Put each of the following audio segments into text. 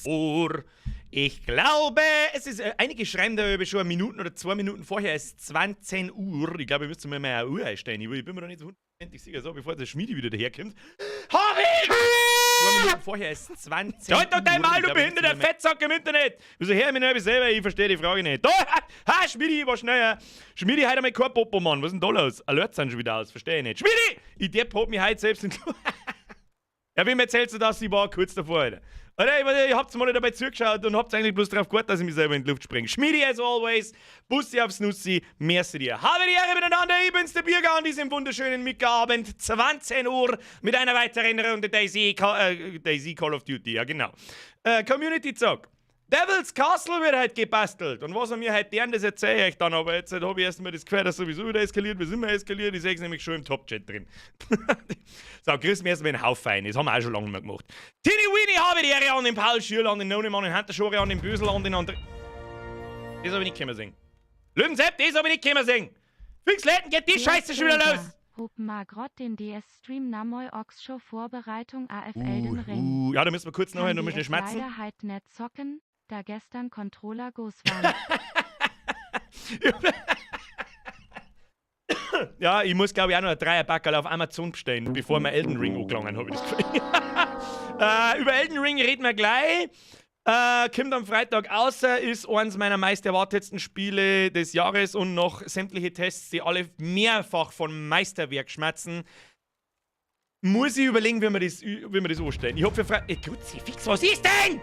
Uhr. Ich glaube, es ist, einige schreiben da schon Minuten oder 2 Minuten vorher, es ist 20 Uhr. Ich glaube, wir müssen mir mal eine Uhr einstellen. Ich bin mir noch nicht so hundertprozentig sicher, so, bevor der Schmiedi wieder daherkommt. Harry! 2 Minuten vorher ist 20 Uhr. Halt doch dein Maul, du behinderter Fettsack im Internet! Wieso hör mich nicht selber? Ich verstehe die Frage nicht. Da! Ha, Schmiedi, war schneller. Schmiedi, heute einmal kein Popo, Mann. Was ist denn da los? Alerts sind schon wieder aus, verstehe ich nicht. Schmiedi! Ich depp hab mich heute selbst in Ja, wem erzählst du das? Ich war kurz davor, Alter. Alter, ihr habt mal nicht dabei zugeschaut und habt eigentlich bloß darauf gewartet, dass ich mich selber in die Luft springe. Schmiedi, as always. Bussi aufs Nussi. Merci dir. Habe die Ehre miteinander. Ich bin's, der Bürger, an diesem wunderschönen Mittwochabend. 20 Uhr mit einer weiteren Runde Daisy Call of Duty. Ja, genau. Community Zock. Devil's Castle wird halt gebastelt. Und was er mir halt deren, das erzähle ich euch dann. Aber jetzt habe ich erstmal das Gefühl, dass sowieso wieder eskaliert. Wir sind immer eskaliert. Ich sehe es nämlich schon im Top-Chat drin. So, grüß mir erstmal einen Haufen ein. Das haben wir auch schon lange nicht mehr gemacht. Tini Weenie habe die Ehre an den Paul Schürl, an den Nonim, an den Hunter Schore, an den Bösel, an den anderen. Das habe ich nicht können singen. Löwensepp, das habe ich nicht können singen. Fix Leuten, geht die Scheiße schon wieder los. Hob Margrot den DS-Stream Namoy Ox Show Vorbereitung AF Elden Ring. Ja, da müssen wir kurz noch hin, du musst nicht schmatzen. Leider halt nicht zocken, da gestern Controller goes waren. Ja, ich muss glaube ich auch noch ein Dreierbackerl auf Amazon bestellen, bevor wir Elden Ring angelangen, habe ich das Gefühl. Über Elden Ring reden wir gleich. Kommt am Freitag außer, ist eines meiner meist erwartetsten Spiele des Jahres und noch sämtliche Tests, die alle mehrfach von Meisterwerk schmerzen. Muss ich überlegen, wie wir das anstellen. Ich hoffe für Freitag. Grüezi, fix, was ist denn?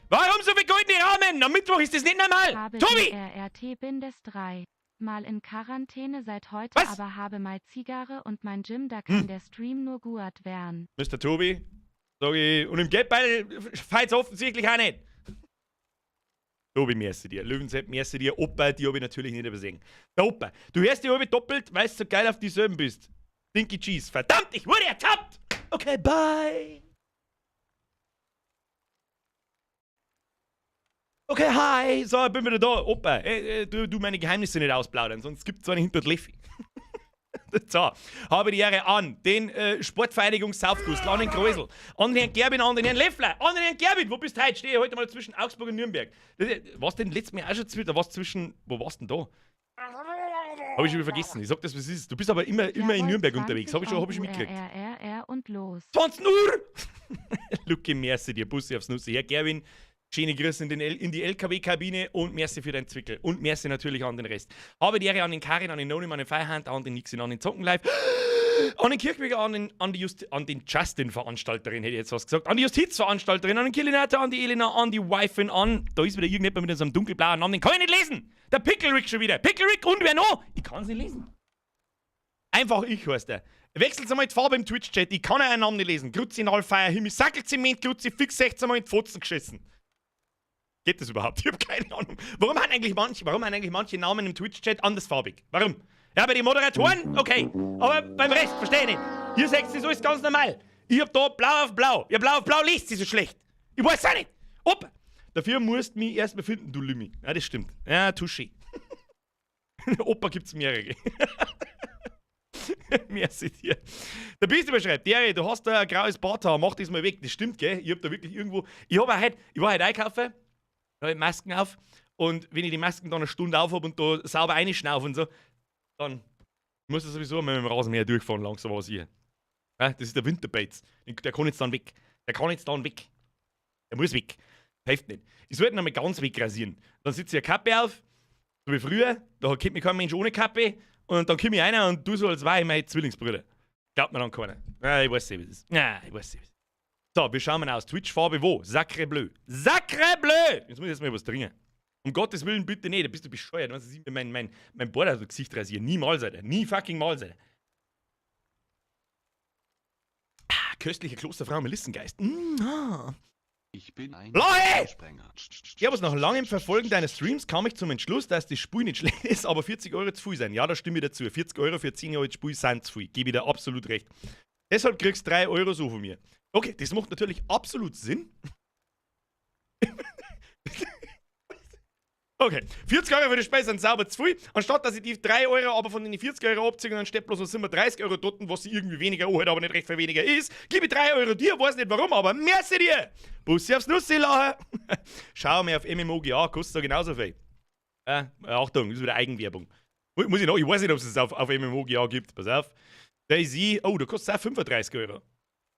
Warum so viel goldene Rahmen? Am Mittwoch ist das nicht normal. Habe Tobi! RRT-3. Mal in Quarantäne seit heute, Was? aber habe mal Zigarre und mein Gym, da kann der Stream nur gut werden. Mr. Tobi, sag ich, und im Geldball feilt's offensichtlich auch nicht. Tobi, merci dir. Löwensepp, merci dir. Opa, die habe ich natürlich nicht übersehen. Der Opa, du hörst die halbe doppelt, weil du so geil auf dieselben bist. Dinky Cheese. Verdammt, ich wurde ertappt! Okay, bye. Okay, hi. So, ich bin wieder da. Opa, du meine Geheimnisse nicht ausplaudern, sonst gibt's so einen hinter der Leffi. So, habe die Ehre an den Sportvereinigungs-Saufgustl, an den Kräusel, an den Herrn Gerbin, an den Herrn Leffler, an den Herrn Gerbin. Wo bist du heute? Stehe heute mal zwischen Augsburg und Nürnberg. Was denn letztes Mal auch schon zwischen? Was zwischen. Wo warst denn da? Habe ich schon wieder vergessen. Ich sag das, was es ist. Du bist aber immer in Nürnberg unterwegs. Habe ich schon mitgekriegt. Und los. 20 Uhr! Lucky, merci dir. Bussi aufs Nussi. Herr Gerbin, schöne Grüße in die LKW-Kabine und merci für deinen Zwickel. Und merci natürlich an den Rest. Habe die Ehre an den Karin, an den Nonim, an den Feierhand, an den Nixin, an den Zocken live, an den Kirchweger, an den Justin-Veranstalterin, hätte ich jetzt was gesagt, an die Justizveranstalterin, an den Killinator, an die Elena, an die Wifin, da ist wieder irgendjemand mit so einem dunkelblauen Namen, den kann ich nicht lesen. Der Pickle Rick schon wieder. Pickle Rick und wer noch? Ich kann es nicht lesen. Einfach ich heißt der. Wechselt einmal die Farbe im Twitch-Chat, ich kann einen Namen nicht lesen. Grüezi in Allfeier, Himmel, Sackelzement, Grüezi, fix 16 Mal in die Pfotzen geschissen. Geht das überhaupt? Ich habe keine Ahnung. Warum haben eigentlich manche Namen im Twitch-Chat andersfarbig? Warum? Ja, bei den Moderatoren, okay. Aber beim Rest, verstehe ich nicht. Hier sagt sie so, ist ganz normal. Ich hab da blau auf blau. Ja, blau auf blau liest sie so schlecht. Ich weiß auch nicht. Opa. Dafür musst du mich erstmal finden, du Lümmi. Ja, das stimmt. Ja, touché. Opa gibt's mehrere. Merci dir. Der Biest überschreibt, Derry, du hast da ein graues Barthaar, mach das mal weg. Das stimmt, gell? Ich hab da wirklich irgendwo. Ich war heute einkaufen. Da habe ich Masken auf und wenn ich die Masken dann eine Stunde auf habe und da sauber reinschnaufe und so, dann muss ich sowieso mit dem Rasenmäher durchfahren, langsam was hier. Ja, das ist der Winterbaits. Der kann jetzt dann weg. Der muss weg. Hilft nicht. Ich sollte ihn einmal ganz wegrasieren. Dann sitze ich eine Kappe auf, so wie früher, da kennt mich kein Mensch ohne Kappe und dann komme ich einer und du so, als wäre ich mein Zwillingsbruder. Glaubt mir dann keiner. Ja, ich weiß nicht, wie das ist. Ja, ich weiß nicht, wie das ist. So, wir schauen mal aus. Twitch-Farbe wo? Sacre bleu. Sacre bleu! Jetzt muss ich erstmal was trinken. Um Gottes Willen bitte nicht, da bist du bescheuert. Weißt du, ich mir mein Board aus dem Gesicht rasieren. Niemals, Alter. Nie fucking mal, Alter. Köstliche Klosterfrau Melissengeist. Ich bin ein Sprenger. Ja, aber nach langem Verfolgen deiner Streams kam ich zum Entschluss, dass das Spiel nicht schlecht ist, aber 40 Euro zu viel sein. Ja, da stimme ich dazu. 40 Euro für 10 Jahre altes Spiel sind zu viel. Gebe ich dir absolut recht. Deshalb kriegst du 3 Euro so von mir. Okay, das macht natürlich absolut Sinn. Okay, 40 Euro für das Spiel sind sauber zu viel. Anstatt dass ich die 3 Euro aber von den 40 Euro abziehe, dann steht bloß noch immer 30 Euro dort, was sie irgendwie weniger anhört, aber nicht recht viel weniger ist. Gib ich 3 Euro dir, weiß nicht warum, aber merci dir! Bussi aufs Nussi lachen! Schau mir auf MMOGA, kostet da genauso viel. Achtung, das ist wieder Eigenwerbung. Muss ich noch, ich weiß nicht, ob es es auf MMOGA gibt, pass auf. Daisy, oh, da kostet es auch 35 Euro.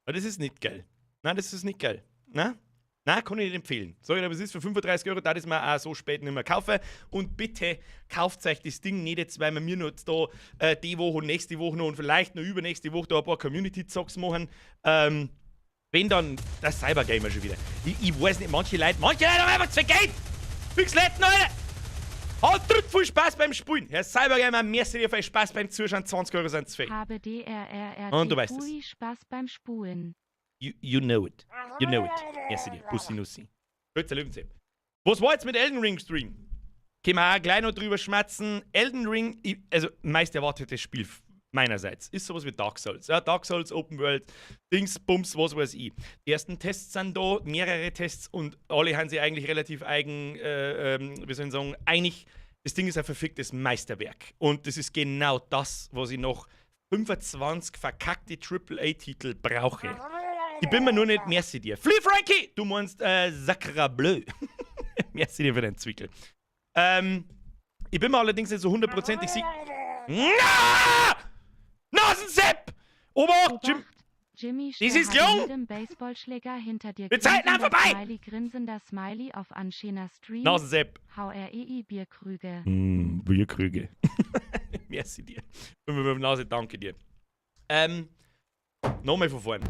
Aber das ist nicht geil. Nein, das ist nicht geil. Nein, kann ich nicht empfehlen. Sorry, aber es ist für 35 Euro, da das man auch so spät nicht mehr kaufen. Und bitte kauft euch das Ding nicht jetzt, weil wir mir noch da die Woche und nächste Woche noch und vielleicht noch übernächste Woche da ein paar Community-Zocks machen. Wenn dann, das Cybergamer schon wieder. Ich weiß nicht, manche Leute haben einfach zu viel Geld! Fix Leuten, Alter! Halt viel Spaß beim Spielen! Herr Cybergamer, merci dir viel Spaß beim Zuschauen, 20 Euro sind zu viel. Habe DRRR Und du weißt es. Spaß beim Spulen. You know it. You know it. Merci dir. Bussi Nussi. Grüße Löwenzahn. Was war jetzt mit Elden Ring Stream? Können wir auch gleich noch drüber schmatzen. Elden Ring, also meist erwartetes Spiel meinerseits, ist sowas wie Dark Souls. Ja, Dark Souls, Open World, Dings, Bums, was weiß ich. Die ersten Tests sind da, mehrere Tests und alle haben sich eigentlich relativ wie soll ich sagen, einig. Das Ding ist ein verficktes Meisterwerk. Und das ist genau das, was ich noch 25 verkackte AAA-Titel brauche. Ich bin mir nur nicht, merci dir. Flea Frankie! Du meinst Sacra Bleu. Merci dir für den Zwickel. Ich bin mir allerdings nicht so hundertprozentig sicher. Nasensepp! Obacht! Jimmy das ist jung! jung! Mit dem Baseballschläger hinter dir. Die Zeiten haben vorbei! Smiley, grinsender Smiley auf Anschener Stream. Nasensepp! HREI Bierkrüge. Bierkrüge. Merci dir. 5 Nase, danke dir. Nochmal von vorn.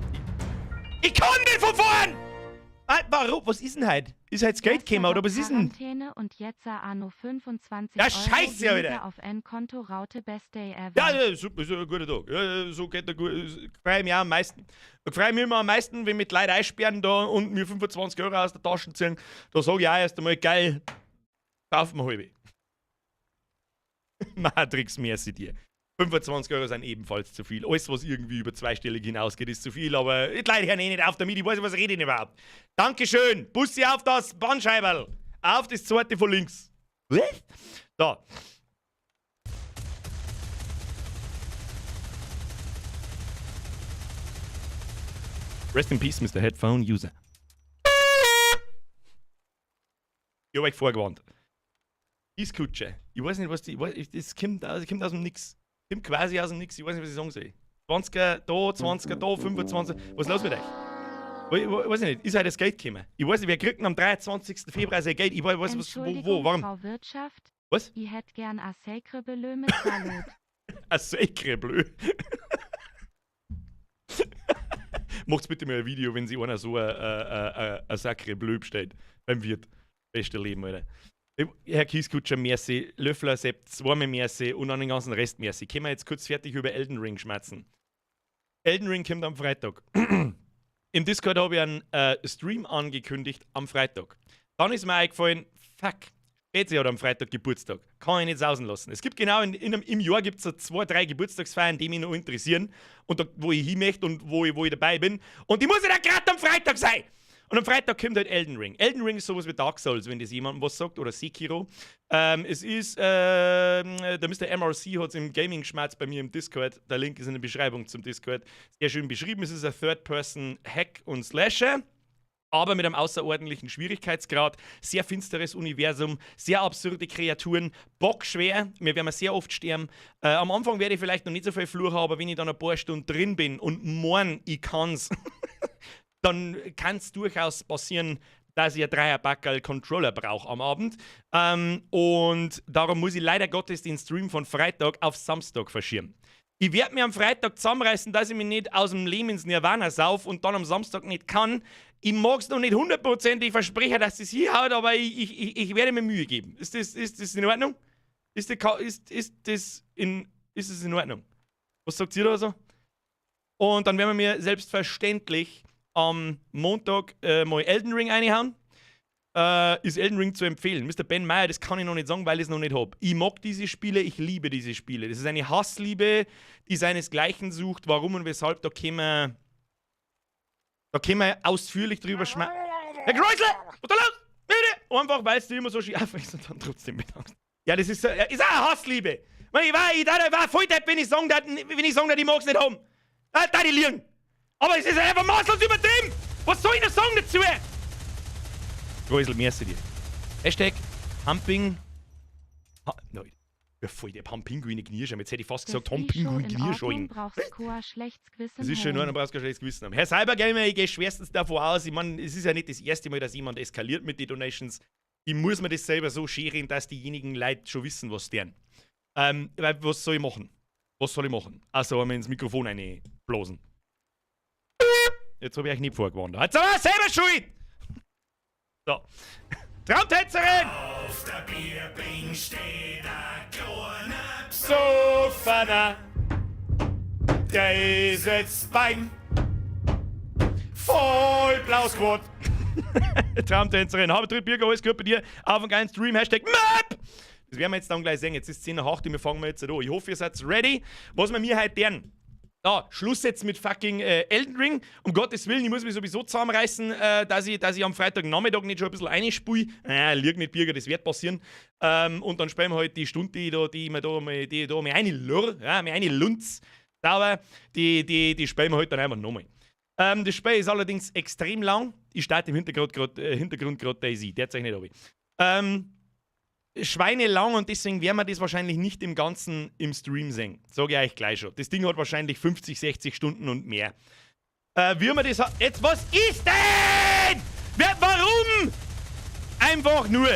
Ich kann nicht von vorn! Warum? Was ist denn heute? Ist heute Skate gekommen oder was ist denn? Quarantäne und jetzt Anno 25 Ja, Euro scheiße ja wieder. auf N-Konto, Raute, best day ever. Ja, super, ist ein guter Tag. Ja, so geht der gut. Ich freue mich auch am meisten. Ich freue mich immer am meisten, wenn mit Leuten einsperren da und mir 25 Euro aus der Tasche ziehen. Da sage ich auch erst einmal, geil, kaufen wir halbe. Matrix, merci dir. 25 Euro sind ebenfalls zu viel. Alles, was irgendwie über zweistellig hinausgeht, ist zu viel, aber die Leute hören nicht auf damit. Ich weiß nicht, was rede ich überhaupt. Dankeschön. Bussi auf das Bandscheiberl. Auf das zweite von links. Was? Da. Rest in peace, Mr. Headphone User. Ich hab euch vorgewarnt. Die Skutsche. Ich weiß nicht, was die. Das kommt aus dem Nix. Kommt quasi aus dem Nix. Ich weiß nicht, was ich sagen soll. 20er da, 20er da, 25. Was ist los mit euch? Weiß ich nicht. Ist halt das Geld gekommen? Ich weiß nicht, wer kriegt am 23. Februar sein Geld? Ich weiß, was, wo, warum? Frau Wirtschaft, Was? ich hätte gern a Sacre Bleu mit Salat. A Sacre Bleu. Macht's bitte mal ein Video, wenn sie einer so ein Sacre Bleu bestellt. Beim Wirt. Beste Leben, Alter. Herr Kieskutscher, merci. Löffler, Sepp, zweimal merci und an den ganzen Rest merci. Können wir jetzt kurz fertig über Elden Ring schmatzen? Elden Ring kommt am Freitag. Im Discord habe ich einen Stream angekündigt am Freitag. Dann ist mir eingefallen, fuck, sie hat am Freitag Geburtstag. Kann ich nicht sausen lassen. Es gibt genau im Jahr gibt es so 2, 3 Geburtstagsfeiern, die mich noch interessieren und da, wo ich hin möchte und wo ich dabei bin. Und die muss ja dann gerade am Freitag sein. Und am Freitag kommt halt Elden Ring. Elden Ring ist sowas wie Dark Souls, wenn das jemandem was sagt, oder Sekiro. Es ist, der Mr. MRC hat es im Gaming-Schmerz bei mir im Discord. Der Link ist in der Beschreibung zum Discord. Sehr schön beschrieben. Es ist ein Third-Person-Hack und Slasher. Aber mit einem außerordentlichen Schwierigkeitsgrad. Sehr finsteres Universum, sehr absurde Kreaturen, bockschwer. Wir werden sehr oft sterben. Am Anfang werde ich vielleicht noch nicht so viel Fluch haben, aber wenn ich dann ein paar Stunden drin bin und morgen ich kann's, dann kann es durchaus passieren, dass ich ein 3er-Backerl Controller brauche am Abend. Und darum muss ich leider Gottes den Stream von Freitag auf Samstag verschieben. Ich werde mir am Freitag zusammenreißen, dass ich mich nicht aus dem Leben ins Nirvana sauf und dann am Samstag nicht kann. Ich mag es noch nicht 100%, verspreche, dass das hinhaut, aber ich werde mir Mühe geben. Ist das in Ordnung? Ist das in Ordnung? Was sagt ihr da so? Und dann werden wir mir selbstverständlich am Montag mal Elden Ring reinhauen. Ist Elden Ring zu empfehlen. Mr. Ben Meyer, das kann ich noch nicht sagen, weil ich es noch nicht habe. Ich mag diese Spiele, ich liebe diese Spiele. Das ist eine Hassliebe, die seinesgleichen sucht. Warum und weshalb, da können wir ausführlich drüber schmacken. Herr Kreuzler, was ist da los? Bitte! einfach weil du immer so schief aufregst und dann trotzdem bedankst. Ja, das ist auch eine Hassliebe. Ich war voll depp, wenn ich sagen, dass ich mag's nicht haben. Da die liegen. Aber es ist einfach maßlos übertrieben. Was soll ich noch sagen dazu? Grösel, merci dir. Hashtag Humping. Nein. Ja, voll der Pumpinguin Knie schon. Jetzt hätte ich fast gesagt, Pumpinguin Knie schon. Das ist schon nur, dann brauchst du kein schlechtes Gewissen haben. Herr Cybergamer, ich gehe schwerstens davon aus, ich meine, es ist ja nicht das erste Mal, dass jemand eskaliert mit den Donations. Ich muss mir das selber so scheren, dass diejenigen Leute schon wissen, was deren. Weil, was soll ich machen? Was soll ich machen? Also, einmal ins Mikrofon reinblasen. Jetzt habe ich euch nicht vorgewarnt. Jetzt sind wir selber schuld! So. Traumtänzerin! Auf der Bierbing steht ein kleiner Psoffener. Der ist jetzt beim Vollblausquad. Traumtänzerin, habe 3 Bier geholt, gehört bei dir. Auf einen geilen Stream, Hashtag MAP! Das werden wir jetzt dann gleich sehen. Jetzt ist 10 nach 8 und wir fangen jetzt an. Ich hoffe, ihr seid ready. Was wir mir heute lernen. Schluss jetzt mit fucking Elden Ring. Um Gottes Willen, ich muss mich sowieso zusammenreißen, dass ich am Freitagnachmittag nicht schon ein bisschen reinspule. Lieg nicht, Birger, das wird passieren. Und dann spielen wir halt die Stunde, die mir eine Lurr, ja, mir eine Lunz, sauber, die spielen wir halt dann einfach nochmal. Das Spiel ist allerdings extrem lang. Ich starte im Hintergrund gerade Daisy, der zeigt nicht ab. Schweinelang und deswegen werden wir das wahrscheinlich nicht im Ganzen im Stream sehen. Sage ich euch gleich schon. Das Ding hat wahrscheinlich 50, 60 Stunden und mehr. Wie wir das jetzt, was ist denn? Warum? Einfach nur.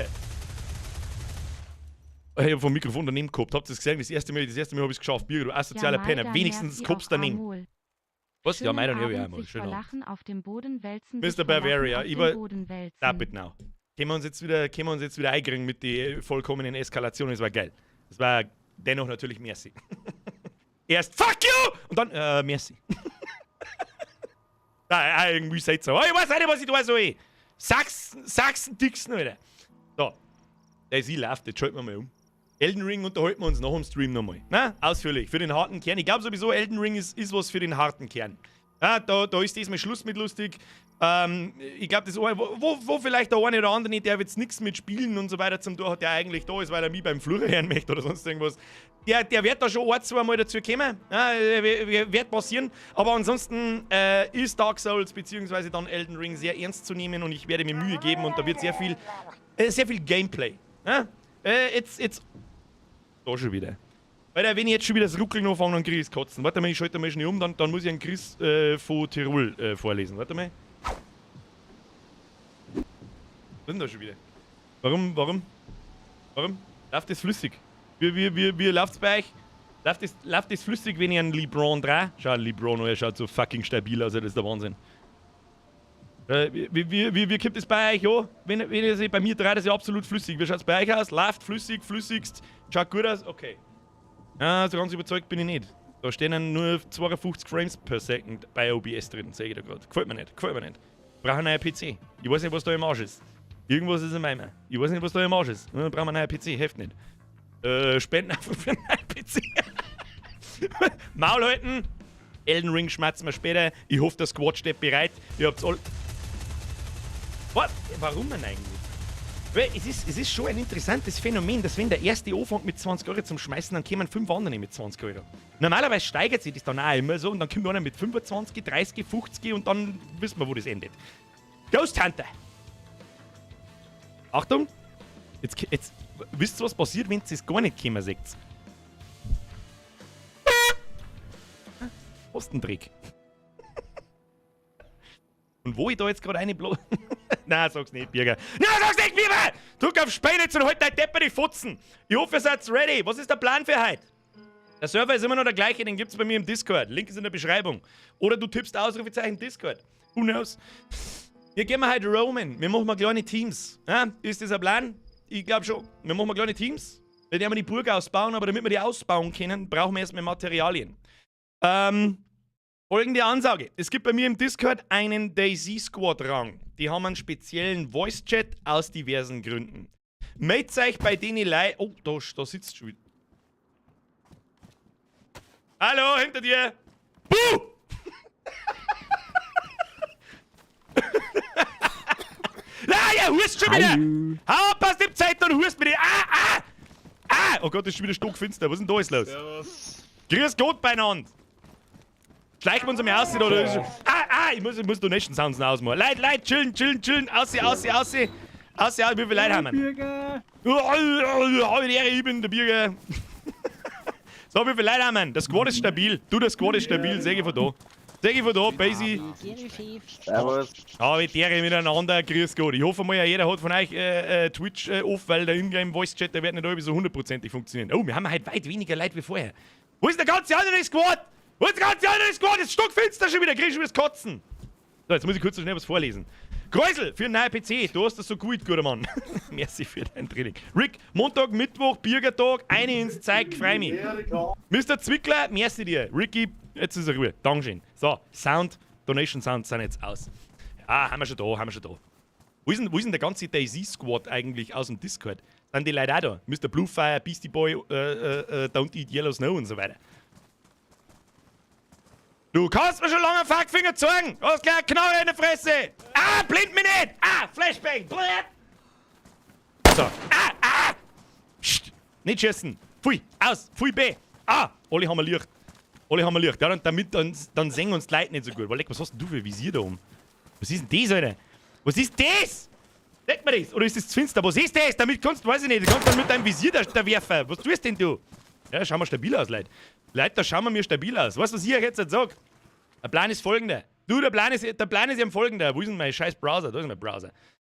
Ich habe vom Mikrofon daneben gehabt. Habt ihr das gesehen? Das erste Mal habe ich es geschafft. Birger, du asozialer Penner. Wenigstens kopfst daneben. Was? Ja, meiner habe ich auch mal. Schön. Mr. Bavaria, stop it now. Können wir uns jetzt wieder einkriegen mit den vollkommenen Eskalationen. Das war geil. Das war dennoch natürlich merci. Erst fuck you! Und dann, merci. Irgendwie seid so. Ich weiß nicht, was ich da so Sachsen-Dixen, Alter. So. Sie läuft, jetzt schalten wir mal um. Elden Ring unterhalten wir uns nach dem Stream nochmal. Na, ausführlich. Für den harten Kern. Ich glaube sowieso, Elden Ring ist was für den harten Kern. Ja, da ist diesmal Schluss mit lustig. Ich glaube, das wo vielleicht der eine oder andere, der jetzt nichts mit Spielen und so weiter zum tun hat, der eigentlich da ist, weil er mich beim Flur hören möchte oder sonst irgendwas. Der wird da schon ein, zwei Mal dazu kommen. Ja, wird passieren. Aber ansonsten ist Dark Souls bzw. dann Elden Ring sehr ernst zu nehmen und ich werde mir Mühe geben und da wird sehr viel Gameplay. Ja? Jetzt. Da schon wieder. Weil wenn ich jetzt schon wieder das Ruckeln anfange, dann kriege ich das Kotzen. Warte mal, ich schalte mal schnell um, dann muss ich einen Chris von Tirol vorlesen. Warte mal. Was ist denn da schon wieder? Warum? Läuft das flüssig? Wie läuft's bei euch? Läuft das flüssig, wenn ich einen LeBron 3? Schau, LeBron, er schaut so fucking stabil aus, das ist der Wahnsinn. Wie kommt das bei euch an? Wenn ihr seht, bei mir dreht das ja absolut flüssig. Wie schaut es bei euch aus? Läuft flüssig, flüssigst, schaut gut aus? Okay. Ja, so ganz überzeugt bin ich nicht. Da stehen nur 52 Frames per Second bei OBS drin, sehe ich da gerade. Gefällt mir nicht. Ich brauche einen neuen PC. Ich weiß nicht, was da im Arsch ist. Irgendwas ist in meinem. Ich weiß nicht, was da im Arsch ist. Dann brauchen wir einen neuen PC, hilft nicht. Spenden einfach für einen neuen PC. Maul halten. Elden Ring schmerzen wir später. Ich hoffe, der Squad steht bereit. Ihr habt's all. Was? Warum denn eigentlich? Weil es ist schon ein interessantes Phänomen, dass wenn der erste anfängt mit 20 Euro zum Schmeißen, dann kommen 5 andere mit 20 Euro. Normalerweise steigert sich das dann auch immer so und dann kommt einer mit 25, 30, 50 und dann wissen wir, wo das endet. Ghost Hunter! Achtung! Jetzt wisst ihr, was passiert, wenn ihr es gar nicht kommen seht? Was ein Trick. Und wo ich da jetzt gerade eine bloß. Nein, sag's nicht, Birger. Nein, sag's nicht, Birger! Drück auf Spähnitz und halt dein Depp die Futzen! Ich hoffe, ihr seid ready. Was ist der Plan für heute? Der Server ist immer noch der gleiche, den gibt's bei mir im Discord. Link ist in der Beschreibung. Oder du tippst Ausrufezeichen Discord. Who knows? Wir gehen heute roamen. Wir machen mal kleine Teams. Ja? Ist das ein Plan? Ich glaube schon. Wir machen mal kleine Teams. Wir werden die Burg ausbauen, aber damit wir die ausbauen können, brauchen wir erstmal Materialien. Folgende Ansage. Es gibt bei mir im Discord einen Daisy-Squad-Rang. Die haben einen speziellen Voice-Chat aus diversen Gründen. Meldet euch bei denen Leute. Oh, da sitzt schon wieder. Hallo, hinter dir! Buh! Nein, ja, hust schon wieder! Hau, passt im Zeit und hust mir die. Oh Gott, das ist schon wieder stockfinster. Was ist denn da jetzt los? Servus. Grüß Gott beieinander! Schleichen wir uns einmal aus, oder? Ich muss Donation Sounds noch ausmachen. Leute, chillen. Aussehen. Wie viele Leute haben wir? Ich bin der Bürger. So, wie viele Leute haben wir? Der Squad ist stabil. Der Squad ist stabil. Seh ich von da. Basie. Servus. Ja, wir deren miteinander. Grüß Gott. Ich hoffe mal, jeder hat von euch Twitch off, weil der Ingame-Voice-Chat, der wird nicht so 100%ig funktionieren. Oh, wir haben heute weit weniger Leute wie vorher. Wo ist der ganze andere Squad? Das ist stockfinster schon wieder. Krieg ich schon wieder das Kotzen. So, jetzt muss ich kurz so schnell was vorlesen. Kreusel, für einen neuen PC. Du hast das so gut, guter Mann. Merci für dein Training. Rick, Montag, Mittwoch, Bürgertag, eine ins Zeig, freu mich. Mr. Zwickler, merci dir. Ricky, jetzt ist er Ruhe. Dankeschön. So, Donation Sounds sind jetzt aus. Ja, haben wir schon da. Wo ist denn der ganze Daisy-Squad eigentlich aus dem Discord? Sind die Leute auch da? Mr. Bluefire, Beastie Boy, Don't Eat Yellow Snow und so weiter. Du kannst mir schon lange einen Fuckfinger zeigen! Du hast gleich eine Knarre in der Fresse! Blind mich nicht! Flashbang! Blät! So, Psst! Nicht schießen! Pfui! Aus! Pfui B! Alle haben wir Licht! Ja, dann sehen uns die Leute nicht so gut. Weil, was hast denn du für Visier da um? Was ist denn das, Alter? Was ist das? Leck mir das! Oder ist das zu finster? Was ist das? Damit kannst du, weiß ich nicht, du kannst dann mit deinem Visier da werfen. Was tust denn du? Ja, schauen wir stabil aus, Leute. Leute, da schauen wir mir stabil aus. Weißt du, was ich euch jetzt sage? Der Plan ist folgender. Der Plan ist ja folgender. Wo ist denn mein scheiß Browser? Da ist mein Browser.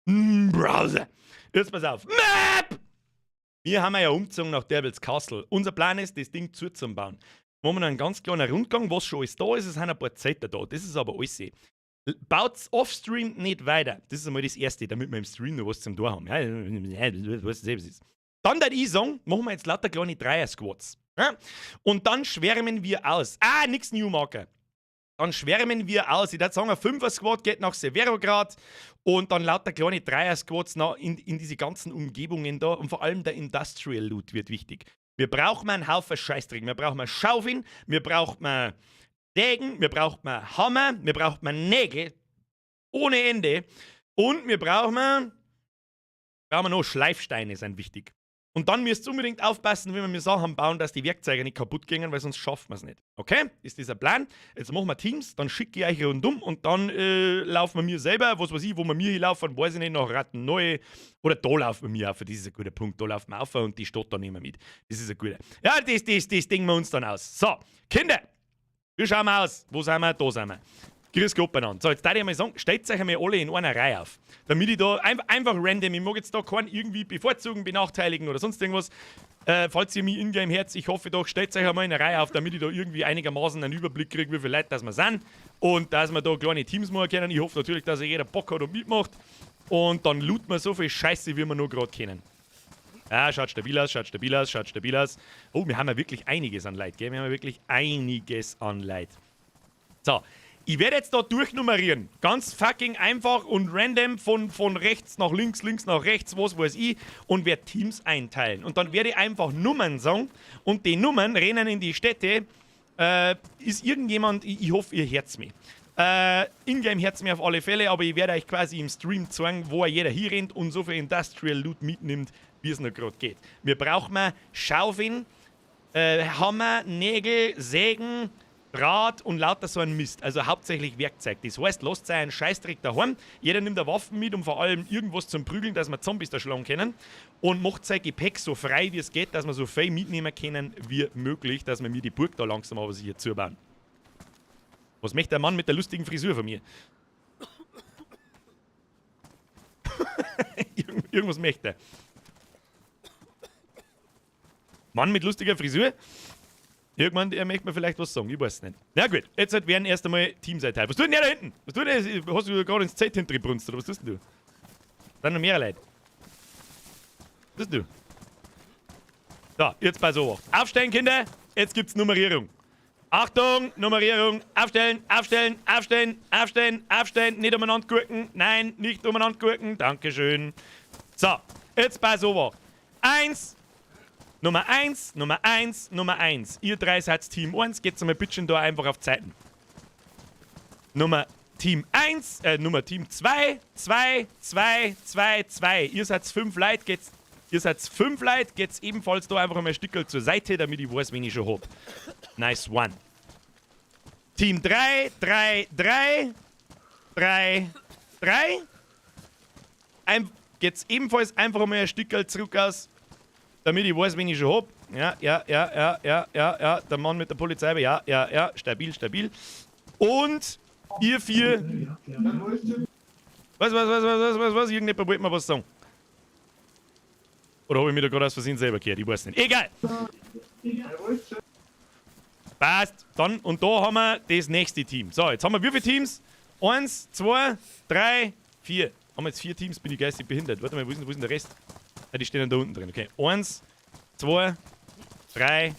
Browser. Jetzt pass auf. Map! Wir haben ja umgezogen nach Devil's Castle. Unser Plan ist, das Ding zusammenbauen. Machen wir einen ganz kleinen Rundgang, was schon alles da ist. Es sind ein paar Zeiten da. Das ist aber alles. Baut's off-stream nicht weiter. Das ist einmal das Erste, damit wir im Stream noch was zum Tor haben. Ja, du weißt selbst, was ist. Dann würde ich sagen, machen wir jetzt lauter kleine Dreier-Squads. Ja? Und dann schwärmen wir aus. Nix Newmarker. Dann schwärmen wir aus. Ich würde sagen, ein 5er-Squad geht nach Severograd und dann lauter kleine Dreier-Squads in diese ganzen Umgebungen da. Und vor allem der Industrial Loot wird wichtig. Wir brauchen einen Haufen Scheißdreck. Wir brauchen Schaufeln, wir brauchen Degen, wir brauchen Hammer, wir brauchen Nägel ohne Ende. Und wir brauchen noch Schleifsteine, sind wichtig. Und dann müsst ihr unbedingt aufpassen, wenn wir mir Sachen bauen, dass die Werkzeuge nicht kaputt gehen, weil sonst schaffen wir es nicht. Okay? Ist dieser Plan. Jetzt machen wir Teams, dann schicke ich euch rundum und dann laufen wir mir selber, was weiß ich, wo wir mir hinlaufen, weiß ich nicht, nach Rattenneue. Oder da laufen wir mir auf, das ist ein guter Punkt. Da laufen wir auf und die Stadt dann nehmen wir mit. Das ist ein guter. Ja, das Ding wir uns dann aus. So, Kinder, wie schauen wir aus? Wo sind wir? Da sind wir. Grüß Gott beieinander. So, jetzt darf ich mal sagen, stellt euch einmal alle in einer Reihe auf. Damit ich da einfach random, ich mag jetzt da keinen irgendwie bevorzugen, benachteiligen oder sonst irgendwas. Falls ihr mich ingame Herz, ich hoffe doch, stellt euch einmal in eine Reihe auf, damit ich da irgendwie einigermaßen einen Überblick kriege, wie viele Leute das wir sind. Und dass wir da kleine Teams machen können. Ich hoffe natürlich, dass jeder Bock hat und mitmacht. Und dann looten wir so viel Scheiße, wie wir nur gerade kennen. Ja, schaut stabil aus. Oh, wir haben ja wirklich einiges an Leid, gell? Wir haben ja wirklich einiges an Leid. So. Ich werde jetzt da durchnummerieren. Ganz fucking einfach und random von rechts nach links, links nach rechts, was weiß ich. Und werde Teams einteilen. Und dann werde ich einfach Nummern sagen. Und die Nummern rennen in die Städte. Ist irgendjemand, ich hoffe, ihr hört's mich. Ingame hört's mir auf alle Fälle, aber ich werde euch quasi im Stream zeigen, wo jeder hier rennt und so viel Industrial Loot mitnimmt, wie es noch gerade geht. Wir brauchen Schaufeln, Hammer, Nägel, Sägen, Draht und lauter so ein Mist. Also hauptsächlich Werkzeug. Das heißt, lasst einen Scheißdreck daheim. Jeder nimmt eine Waffe mit und vor allem irgendwas zum Prügeln, dass wir Zombies da schlagen können. Und macht sein Gepäck so frei, wie es geht, dass wir so viel mitnehmen können wie möglich, dass wir mir die Burg da langsam aber sicher zubauen. Was möchte der Mann mit der lustigen Frisur von mir? Irgendwas möchte er. Mann mit lustiger Frisur? Irgendwann, er möchte mir vielleicht was sagen, ich weiß es nicht. Na gut, jetzt werden erst einmal Teams einteilt. Was tut denn der da hinten? Was tut denn? Hast du gerade ins Zelt hintergebrunst oder was tust denn du? Da sind noch mehr Leute. Was tust du? So, jetzt pass auf. Aufstellen, Kinder. Jetzt gibt's Nummerierung. Achtung, Nummerierung. Aufstellen, aufstellen, aufstellen, aufstellen, aufstellen. Nicht umeinander gucken. Nein, nicht umeinander gucken. Dankeschön. So, jetzt pass auf. Nummer 1, Nummer 1, Nummer 1. Ihr drei seid Team 1. Geht's einmal bitte da einfach auf Zeiten. Nummer Team 1, Team 2, 2, 2, 2, 2. Ihr seid 5 Leute, geht's ebenfalls da einfach mal ein Stückchen zur Seite, damit ich weiß, wen ich schon hab. Nice one. Team 3, 3, 3, 3, 3. Geht's ebenfalls einfach mal ein Stückchen zurück aus, damit ich weiß, wen ich schon hab. Ja. Der Mann mit der Polizei, ja. Stabil. Und ihr 4. Was? Irgendjemand wollte mir was sagen. Oder habe ich mir da gerade aus Versehen selber gehört? Ich weiß nicht. Egal. Passt. Dann, und da haben wir das nächste Team. So, jetzt haben wir wie viele Teams? 1, 2, 3, 4. Haben wir jetzt 4 Teams? Bin ich geistig behindert? Warte mal, wo ist denn der Rest? Ah, die stehen dann da unten drin. Okay. 1, 2, 3,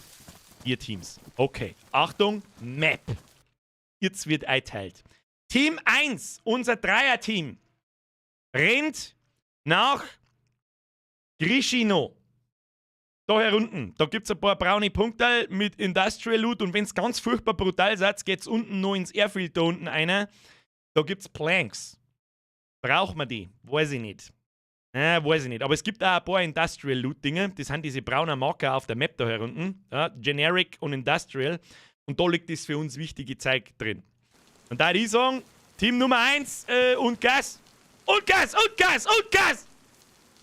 4 Teams. Okay. Achtung, Map. Jetzt wird einteilt. Team 1, unser Dreier-Team, rennt nach Grischino. Da herunten. Da gibt es ein paar braune Punkte mit Industrial Loot und wenn es ganz furchtbar brutal seid, geht es unten noch ins Airfield da unten einer. Da gibt es Planks. Braucht man die? Weiß ich nicht. Weiß ich nicht. Aber es gibt auch ein paar Industrial Loot Dinge. Das sind diese braunen Marker auf der Map da herunten. Ja, Generic und Industrial. Und da liegt das für uns wichtige Zeug drin. Und da würde ich sagen, Team Nummer 1 und Gas. Und Gas.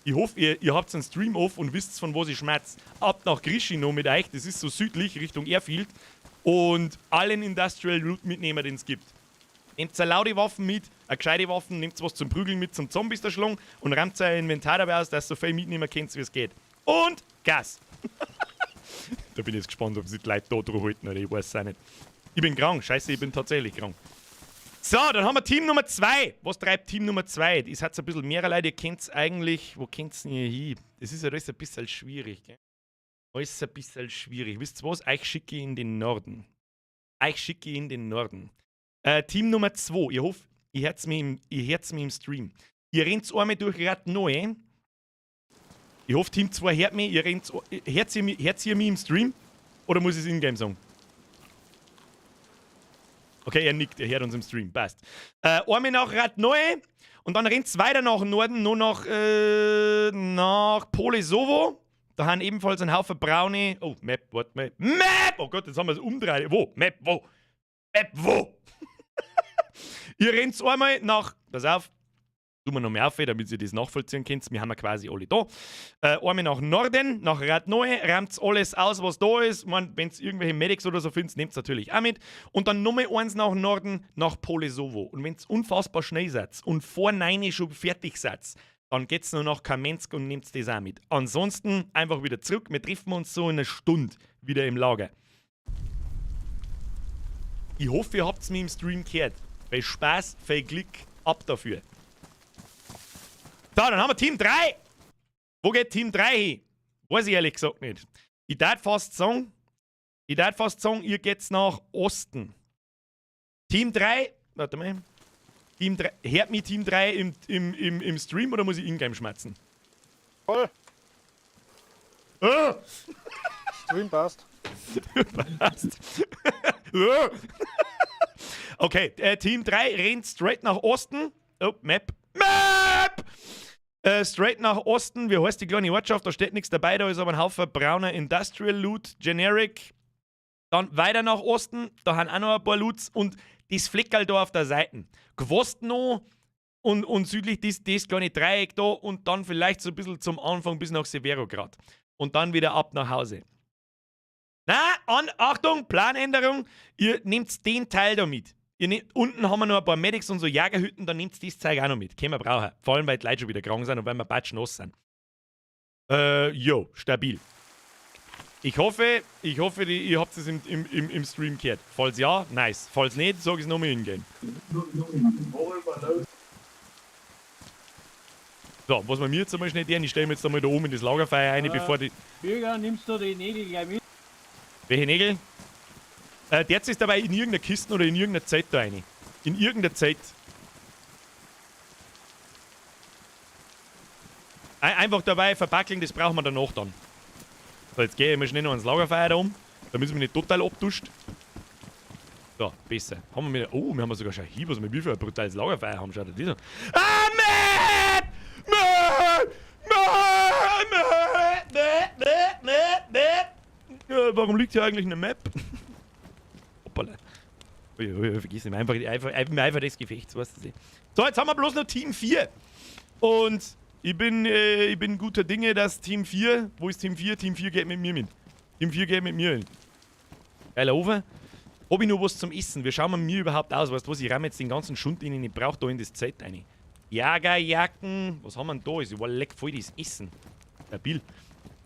Ich hoffe, ihr habt einen Stream off und wisst, von wo ich schmerz. Ab nach Grischino mit euch. Das ist so südlich, Richtung Airfield. Und allen Industrial Loot mitnehmen, den es gibt. Nehmt eine laute Waffen mit, eine gescheite Waffen, nehmt was zum Prügeln mit, zum Zombies da schlagen und rammt euer Inventar dabei aus, dass ihr so viel mitnehmen könnt, wie es geht. Und Gas. Da bin ich jetzt gespannt, ob sich die Leute da drüber halten oder ich weiß es auch nicht. Ich bin krank, scheiße, ich bin tatsächlich krank. So, dann haben wir Team Nummer 2. Was treibt Team Nummer 2? Das hat ein bisschen mehr Leute, ihr kennt es eigentlich. Wo kennt ihr denn hier hin? Das ist ja alles ein bisschen schwierig, gell? Alles ein bisschen schwierig. Wisst ihr was? Euch schicke ich in den Norden. Team Nummer 2. Ich hoffe, ihr hört's mir im Stream. Ihr rennt einmal durch Radnoi. Ich hoffe, Team 2 hört mich. Hört ihr mich im Stream? Oder muss ich es in-game sagen? Okay, er nickt, er hört uns im Stream. Passt. Einmal nach Radnoi. Und dann rennt es weiter nach Norden, nur nach Polesovo. Da haben ebenfalls ein Haufen braune. Oh, Map, warte mal. Map! Oh Gott, jetzt haben wir es umgedreht. Wo? Map, wo? Ihr rennt einmal nach. Pass auf. Tun wir noch mehr auf, damit ihr das nachvollziehen könnt. Wir haben ja quasi alle da. Einmal nach Norden, nach Radnoi, rammt alles aus, was da ist. Wenn es irgendwelche Medics oder so findet, nehmt es natürlich auch mit. Und dann nochmal eins nach Norden, nach Polesovo. Und wenn es unfassbar schnell seid und vor 9 schon fertig seid, dann geht es nur nach Kamensk und nehmt das auch mit. Ansonsten einfach wieder zurück. Wir treffen uns so in einer Stunde wieder im Lager. Ich hoffe, ihr habt es mir im Stream gehört. Viel Spaß, viel Glück, ab dafür. So, dann haben wir Team 3. Wo geht Team 3 hin? Weiß ich ehrlich gesagt nicht. Ich darf fast sagen, ihr geht's nach Osten. Team 3, warte mal. Team 3, hört mich Team 3 im Stream oder muss ich in-game schmerzen? Voll. Ah! Stream passt. Passt. Okay, Team 3 rennt straight nach Osten. Oh, Map. Straight nach Osten. Wie heißt die kleine Ortschaft? Da steht nichts dabei. Da ist aber ein Haufen brauner Industrial Loot, Generic. Dann weiter nach Osten. Da haben auch noch ein paar Loots. Und das Fleckerl da auf der Seite. Gwost noch und südlich das kleine Dreieck da. Und dann vielleicht so ein bisschen zum Anfang bis nach Severograd. Und dann wieder ab nach Hause. Achtung, Planänderung. Ihr nehmt den Teil da mit. Unten haben wir noch ein paar Medics und so Jagerhütten, dann nehmt das Zeug auch noch mit. Können wir brauchen. Vor allem, weil die Leute schon wieder krank sind und weil wir batschnass sind. Stabil. Ich hoffe, ihr habt es im Stream gehört. Falls ja, nice. Falls nicht, sag ich es nochmal in-game. So, was wir mir jetzt einmal schnell tun, ich stelle mir jetzt einmal da oben in das Lagerfeuer rein, bevor die... Bürger, nimmst du die Nägel gleich mit? Welche Nägel? Derzeit ist dabei in irgendeiner Kiste oder in irgendeiner Zeit da rein. In irgendeiner Zeit. Einfach dabei verpackeln, das brauchen wir danach dann. So, jetzt gehe ich mal schnell noch ans Lagerfeuer da um, damit es mich nicht total abduscht. So, besser. Haben wir wieder. Oh, wir haben sogar schon hier, was wir wie viel ein brutales Lagerfeuer haben. Schaut dir das an. Ah, Map! Warum liegt hier eigentlich eine Map? Hoppala. Ui, vergiss nicht. Einfach des Gefechts, weißt du. So, jetzt haben wir bloß noch Team 4. Und ich bin guter Dinge, dass Team 4. Wo ist Team 4? Team 4 geht mit mir mit. Team 4 geht mit mir hin. Geiler Ofen. Hab ich noch was zum Essen? Wie schauen wir mir überhaupt aus? Weißt du was? Ich ramme jetzt den ganzen Schund rein. Ich brauch da in das Zelt rein. Jagerjacken. Was haben wir denn da? Ich war leck voll das Essen. Stabil.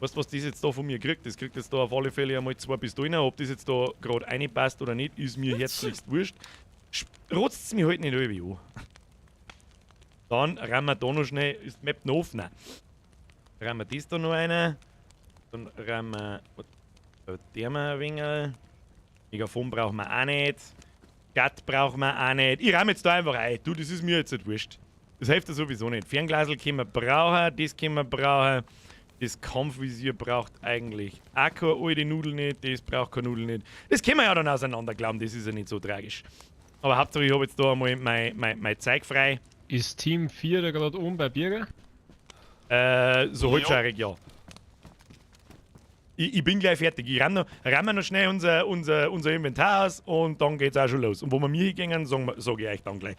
Weißt du, was das jetzt da von mir kriegt? Das kriegt jetzt da auf alle Fälle einmal 2 Pistolen. Ob das jetzt da gerade reinpasst oder nicht, ist mir herzlichst wurscht. Rotzt es mir halt nicht irgendwie an. Dann rammen wir da noch schnell. Ist die Map noch offen? Rammen wir das da noch rein. Dann rammen wir. Der mal ein wenig. Megafon brauchen wir auch nicht. Gatt brauchen wir auch nicht. Ich ramme jetzt da einfach ein. Du, das ist mir jetzt nicht wurscht. Das hilft ja sowieso nicht. Fernglasel können wir brauchen. Das können wir brauchen. Das Kampfvisier braucht eigentlich auch keine alte Nudel nicht. Das braucht keine Nudel nicht. Das können wir ja dann auseinander glauben. Das ist ja nicht so tragisch. Aber Hauptsache, ich habe jetzt da einmal mein Zeug frei. Ist Team 4 da gerade oben bei Birger? So halbscheirig, ja. Ich bin gleich fertig. Ich ramme noch schnell unser Inventar aus und dann geht's auch schon los. Und wo wir mir hingehen, sag ich euch dann gleich.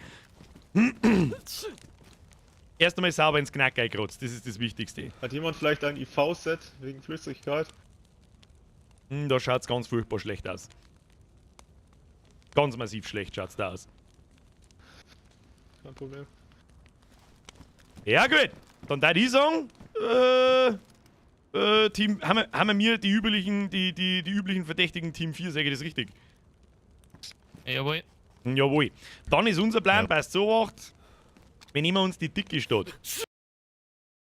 Erst einmal sauber ins Knack eingerotzt, das ist das Wichtigste. Hat jemand vielleicht ein IV-Set wegen Flüssigkeit? Da schaut's ganz furchtbar schlecht aus. Ganz massiv schlecht schaut's da aus. Kein Problem. Ja gut, dann da ich sagen, Team, haben wir mir die üblichen Verdächtigen Team 4, sage ich das richtig? Jawohl. Jawohl. Dann ist unser Plan, passt so acht. Wir nehmen uns die dicke Stadt.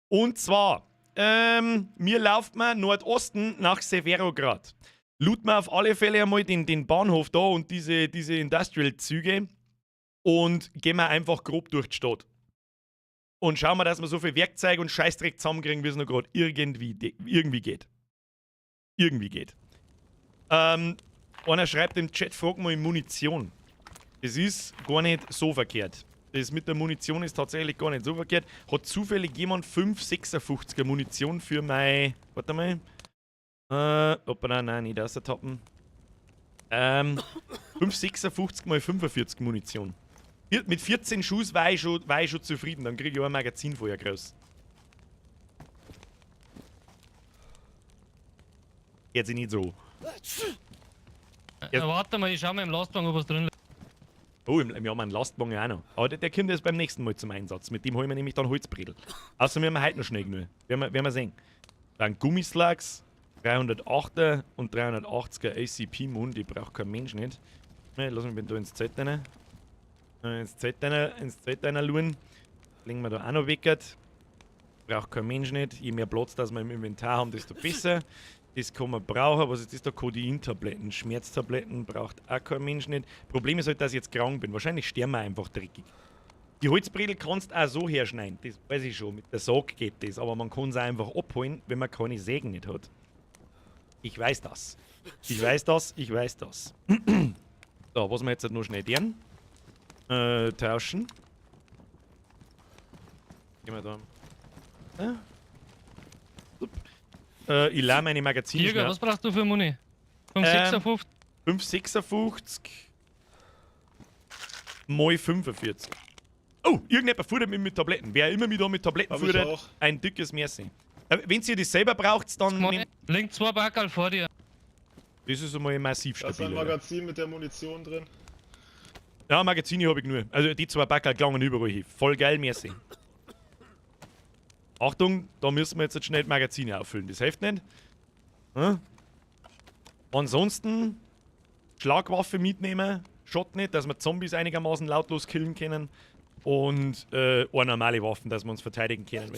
Und zwar, wir laufen Nordosten nach Severograd. Looten wir auf alle Fälle einmal den Bahnhof da und diese Industrial-Züge und gehen wir einfach grob durch die Stadt. Und schauen wir, dass wir so viel Werkzeug und Scheißdreck zusammenkriegen, wie es noch gerade irgendwie geht. Irgendwie geht. Einer schreibt im Chat, frag mal Munition. Das ist gar nicht so verkehrt. Das mit der Munition ist tatsächlich gar nicht so verkehrt. Hat zufällig jemand 5,56er Munition für mein. Warte mal. Nein, nicht ausertappen. 5,56 mal 45 Munition. Mit 14 Schuss war ich schon zufrieden. Dann kriege ich auch ein Magazin vorher groß. Jetzt nicht so. Warte mal, ich schau mal im Lastwagen, ob was drin liegt. Oh, wir haben einen Lastwagen auch noch. Aber der kommt jetzt beim nächsten Mal zum Einsatz. Mit dem holen wir nämlich dann Holzbredel. Außer wir haben heute noch schnell genug. Werden wir sehen. Dann Gummislugs, 308er und 380er ACP-Mund. Die braucht kein Mensch nicht. Lass mich da ins Zelt rein. Ins Zelt reinschauen. Legen wir da auch noch weg. Braucht kein Mensch nicht. Je mehr Platz, dass wir im Inventar haben, desto besser. Das kann man brauchen. Was ist das da? Codein-Tabletten, Schmerztabletten braucht auch kein Mensch nicht. Problem ist halt, dass ich jetzt krank bin. Wahrscheinlich sterben wir einfach dreckig. Die Holzbredel kannst du auch so herschneiden. Das weiß ich schon. Mit der Sag geht das. Aber man kann es auch einfach abholen, wenn man keine Sägen nicht hat. Ich weiß das. Ich weiß das. So, was wir jetzt halt noch schnell tun. Tauschen. Gehen wir da. Ich lade meine Magazine Birger, schnell. was brauchst du für Muni? 5,56? 5,56 mal 45. Oh, irgendjemand futtert mit Tabletten. Wer immer mit Tabletten Hab ich futtert, auch. ein dickes Merci. Wenn ihr das selber braucht, dann. Link 2 Backerl vor dir. Das ist einmal massiv Da ist ein stabil. Oder? Magazin mit der Munition drin. Ja, Magazine habe ich nur. Also die 2 Backerl klangen überall hin. Voll geil, merci. Achtung, da müssen wir jetzt schnell die Magazine auffüllen. Das hilft nicht. Hm? Ansonsten Schlagwaffe mitnehmen. Shot nicht, dass wir Zombies einigermaßen lautlos killen können. Und eine normale Waffen, dass wir uns verteidigen können.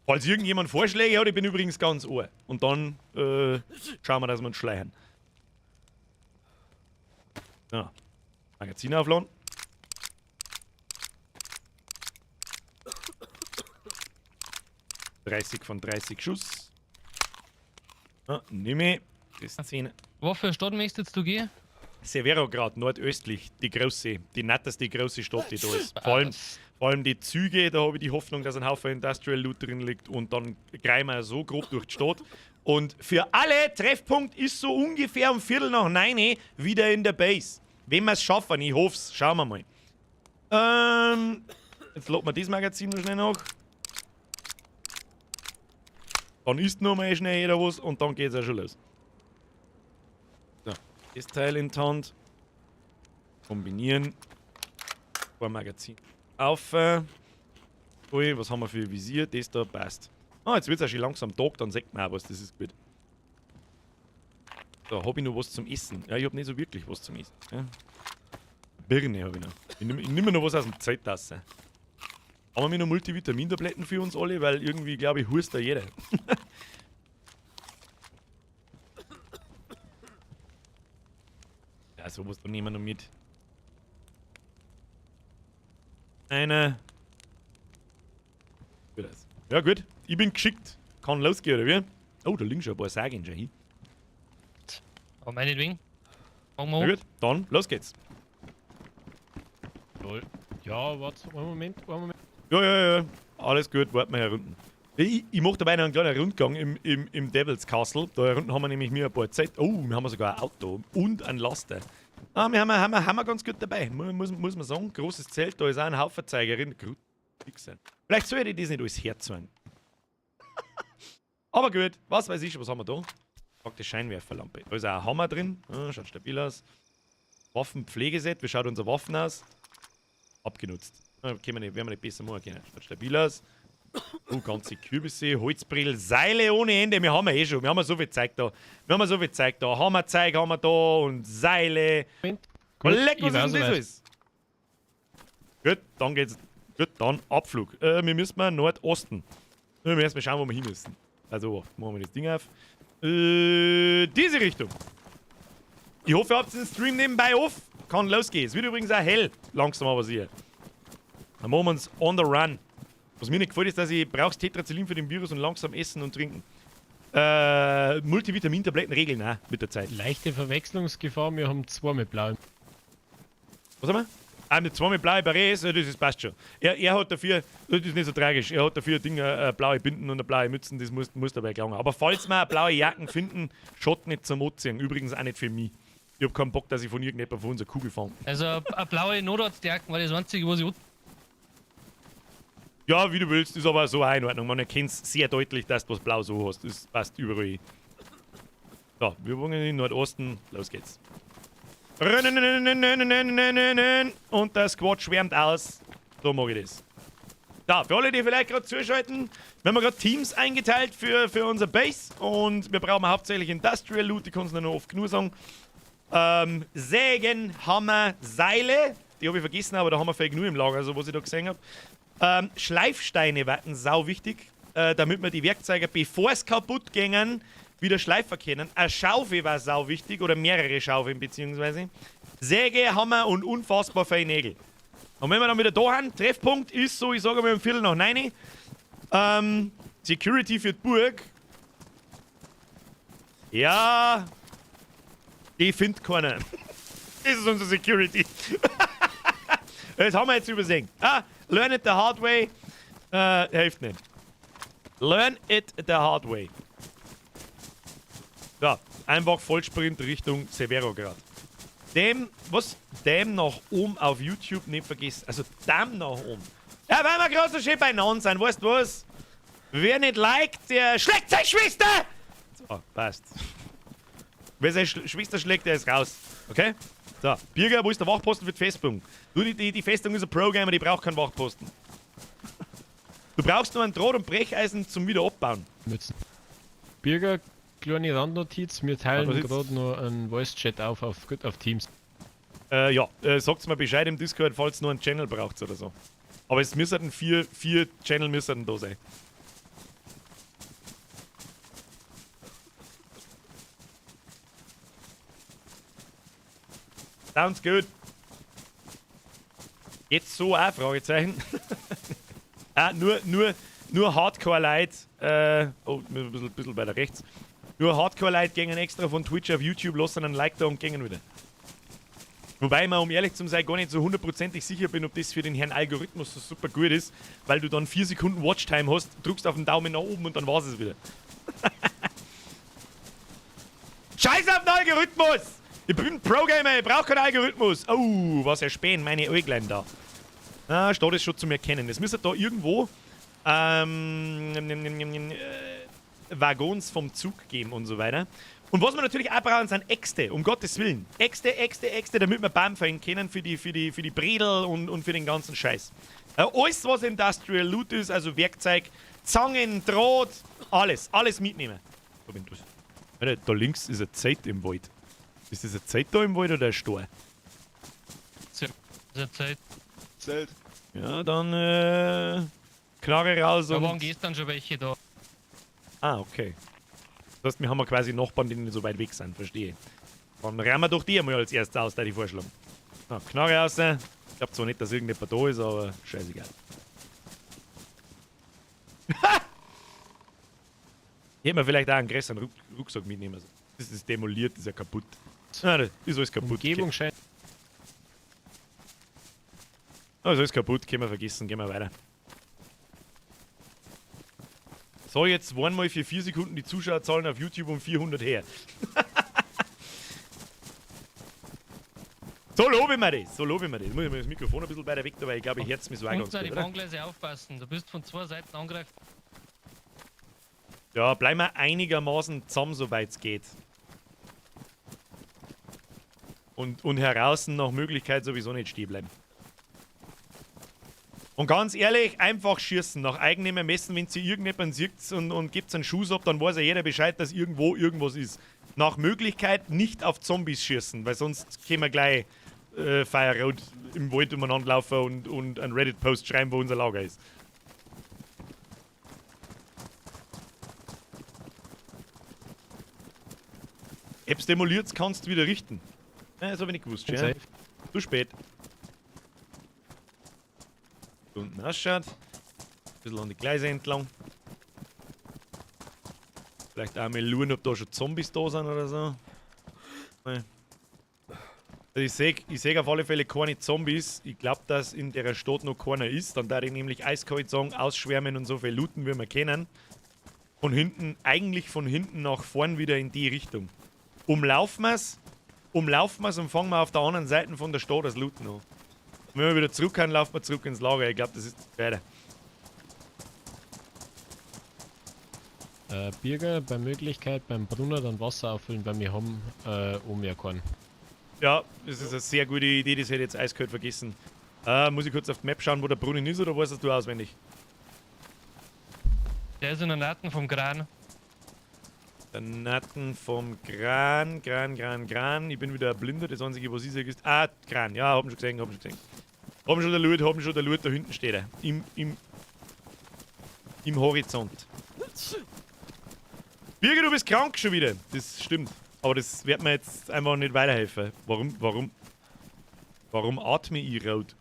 Falls irgendjemand Vorschläge hat, ich bin übrigens ganz ohr. Und dann schauen wir, dass wir uns schleichen. Ja. Magazin aufladen. (30 von 30 Schuss. Ja, nimm ich. Das 10. Wofür Stadt möchtest du gehen? Severograd, nordöstlich, die große, die netteste große Stadt, die da ist. Vor allem die Züge, da habe ich die Hoffnung, dass ein Haufen Industrial Loot drin liegt und dann greifen wir so grob durch die Stadt. Und für alle, Treffpunkt ist so ungefähr um 8:45 wieder in der Base. Wenn wir es schaffen, ich hoffe es, schauen wir mal. Jetzt laden wir das Magazin noch schnell nach. Dann isst noch mal schnell jeder was und dann geht es auch schon los. So, das Teil in die Hand. Kombinieren. Ein Magazin auf. Ui, was haben wir für Visier? Das da passt. Ah, jetzt wird es auch schon langsam Tag, dann sagt man auch was, das ist gut. So, habe ich noch was zum Essen? Ja, ich habe nicht so wirklich was zum Essen. Ja. Birne habe ich noch. Ich nehm mir noch was aus dem Zeittasse. Haben wir noch Multivitamintabletten für uns alle? Weil irgendwie, glaube ich, hust da jeder. Ja, sowas da nehmen wir noch mit. Eine. Ja, gut. Ich bin geschickt. Kann losgehen, oder wie? Oh, da liegen schon ein paar Sagen schon hin. Aber meinetwegen. Machen wir Na hoch. gut, dann los geht's. Lol. Ja, warte, einen Moment. Ja. Alles gut, warten wir hier unten. Ich mache dabei noch einen kleinen Rundgang im Devil's Castle. Da unten haben wir nämlich ein paar Zeit. Oh, wir haben sogar ein Auto und ein Laster. Ah, wir haben ganz gut dabei. Muss man sagen. Großes Zelt, da ist auch ein Haufen Zeigerin. Vielleicht sollte ich das nicht alles herzogen. Aber gut, was weiß ich, was haben wir da? Praktisch Scheinwerferlampe. Da ist auch ein Hammer drin. Ah, schaut stabil aus. Waffenpflegeset. Wie schaut unsere Waffen aus? Abgenutzt. Ah, werden wir nicht besser machen können. Schaut stabil aus. Ganze Kürbisse, Holzbrill, Seile ohne Ende. Wir haben ja eh schon. Wir haben so viel Zeug da. Hammerzeug haben wir da und Seile. Moment. Leck, was ist denn das alles? Gut, dann geht's. Gut, dann Abflug. Wir müssen mal Nordosten. Wir müssen mal schauen, wo wir hin müssen. Also, machen wir das Ding auf. Diese Richtung. Ich hoffe, ihr habt den Stream nebenbei auf. Kann losgehen. Es wird übrigens auch hell. Langsam aber sicher. Dann machen wir uns on the run. Was mir nicht gefällt, ist, dass ich brauchst Tetracyclin für den Virus und langsam essen und trinken. Multivitamintabletten regeln auch mit der Zeit. Leichte Verwechslungsgefahr, wir haben 2 mit blau. Was haben wir? Mit 2 mit blaue Berets, das passt schon. Er hat dafür, das ist nicht so tragisch, er hat dafür Dinge, blaue Binden und eine blaue Mützen, das muss dabei gelingen. Aber falls wir blaue Jacken finden, schaut nicht zum Anziehen. Übrigens auch nicht für mich. Ich hab keinen Bock, dass ich von irgendjemandem von unserer Kugel fange. Also eine blaue Notarztjacke war das einzige, was ich... Ja, wie du willst, ist aber so auch in Ordnung. Man erkennt sehr deutlich, dass du was blau so hast. Das passt überall. So, wir wollen in den Nordosten. Los geht's. Und der Squad schwärmt aus. So mag ich das. Da, für alle, die vielleicht gerade zuschalten, wir haben gerade Teams eingeteilt für unser Base. Und wir brauchen hauptsächlich Industrial Loot, die kannst du noch oft genug sagen. Sägen, Hammer, Seile. Die habe ich vergessen, aber da haben wir vielleicht genug im Lager, also was ich da gesehen habe. Schleifsteine werden sau wichtig, damit wir die Werkzeuge, bevor es kaputt gingen, wieder schleifen können. Eine Schaufel war sau wichtig, oder mehrere Schaufeln beziehungsweise. Säge, Hammer und unfassbar viele Nägel. Und wenn wir dann wieder da haben, Treffpunkt ist so, ich sage mal um 8:45. Security für die Burg. Ja, ich finde keinen. Das ist unsere Security. Das haben wir jetzt übersehen. Learn it the hard way. Hilft nicht. Learn it the hard way. Ja, einfach Vollsprint Richtung Severograd. Dem nach oben auf YouTube nicht vergessen. Also dem nach oben. Ja, weil wir gerade so schön beieinander sind, weißt du was? Wer nicht liked, der schlägt seine Schwester! So, passt. Wer seine Schwester schlägt, der ist raus. Okay? So, Birger, wo ist der Wachposten für die Festung? Du, die Festung ist ein Programmer, die braucht keinen Wachposten. Du brauchst nur ein Draht- und Brecheisen zum wieder abbauen. Mützen. Birger, kleine Randnotiz, wir teilen gerade noch einen Voice-Chat auf Teams. Sagt's mir Bescheid im Discord, falls nur einen Channel braucht oder so. Aber es müssten vier Channel müssten da sein. Sounds good. Jetzt so auch, Fragezeichen. Nur Hardcore-Leute. Oh, ein bisschen weiter rechts. Nur Hardcore-Leute gehen extra von Twitch auf YouTube, lassen einen Like da und gehen wieder. Wobei ich mir, um ehrlich zu sein, gar nicht so hundertprozentig sicher bin, ob das für den Herrn Algorithmus so super gut ist, weil du dann 4 Sekunden Watchtime hast, drückst auf den Daumen nach oben und dann war's es wieder. Scheiß auf den Algorithmus! Ich bin Pro-Gamer, ich brauche keinen Algorithmus. Oh, was erspähen meine Äuglein da. Ah, steht es schon zum Erkennen. Es müsste da irgendwo Waggons vom Zug geben und so weiter. Und was wir natürlich auch brauchen, sind Äxte, um Gottes Willen. Äxte, damit wir Baum fällen können für die Bredel und für den ganzen Scheiß. Alles, was Industrial Loot ist, also Werkzeug, Zangen, Draht, alles mitnehmen. Alter, da links ist eine Zeit im Wald. Ist das eine Zeit da im Wald oder ein Stor? Zeit. Zelt. Ja, dann Knarre raus Da und... waren gestern schon welche da. Ah, okay. Das heißt, wir haben quasi Nachbarn, die nicht so weit weg sind, verstehe. Dann rennen wir doch die einmal als erstes aus, da die vorschlagen. Na, Knarre raus. Ich glaube zwar nicht, dass irgendjemand da ist, aber scheißegal. Ich hätte mir vielleicht auch einen größeren Rucksack mitnehmen. Also, das ist demoliert, das ist ja kaputt. Ah, das ist alles kaputt. Umgebung scheint. Oh, ist alles kaputt, können wir vergessen, gehen wir weiter. So, jetzt waren mal für 4 Sekunden die Zuschauerzahlen auf YouTube um 400 her. So lobe ich mir das, so lobe ich mir das. Jetzt muss ich mir das Mikrofon ein bisschen weiter weg, weil ich glaube, ich herz mich so auch ganz Und die gut, oder? Bahngleise aufpassen, du bist von 2 Seiten angreift. Ja, bleiben wir einigermaßen zusammen, soweit es geht. Und heraus nach Möglichkeit sowieso nicht stehen bleiben. Und ganz ehrlich, einfach schießen. Nach eigenem Ermessen, wenn sie irgendjemand sieht und gibt einen Schuss ab, dann weiß ja jeder Bescheid, dass irgendwo irgendwas ist. Nach Möglichkeit nicht auf Zombies schießen, weil sonst können wir gleich Fire Road im Wald umeinander laufen und einen Reddit-Post schreiben, wo unser Lager ist. Apps demoliert, kannst du wieder richten. Ja, das habe ich nicht gewusst, ja. Zu spät. Da unten ausschaut. Ein bisschen an die Gleise entlang. Vielleicht auch mal schauen, ob da schon Zombies da sind oder so. Also ich sehe auf alle Fälle keine Zombies. Ich glaube, dass in der Stadt noch keiner ist. Dann darf ich nämlich eiskalt sagen, ausschwärmen und so viel looten, wie wir kennen. Von hinten, eigentlich von hinten nach vorn wieder in die Richtung. Umlaufen wir es und fangen wir auf der anderen Seite von der Stadt das Looten an. Wenn wir wieder zurück können, laufen wir zurück ins Lager. Ich glaube, das ist weiter. Bürger, bei Möglichkeit beim Brunner dann Wasser auffüllen, weil wir haben oben ja keinen. Ja, das ist eine sehr gute Idee, das hätte ich jetzt eiskalt vergessen. Muss ich kurz auf die Map schauen, wo der Brunnen ist, oder weißt du auswendig? Der ist in der Natten vom Gran. Der Natten vom Gran. Ich bin wieder blind, das einzige, was ich sehe, ist... Ah, Gran, ja, hab ihn schon gesehen. Haben schon der Loot, da hinten steht er. Im Horizont. Birger, du bist krank schon wieder. Das stimmt. Aber das wird mir jetzt einfach nicht weiterhelfen. Warum atme ich rot?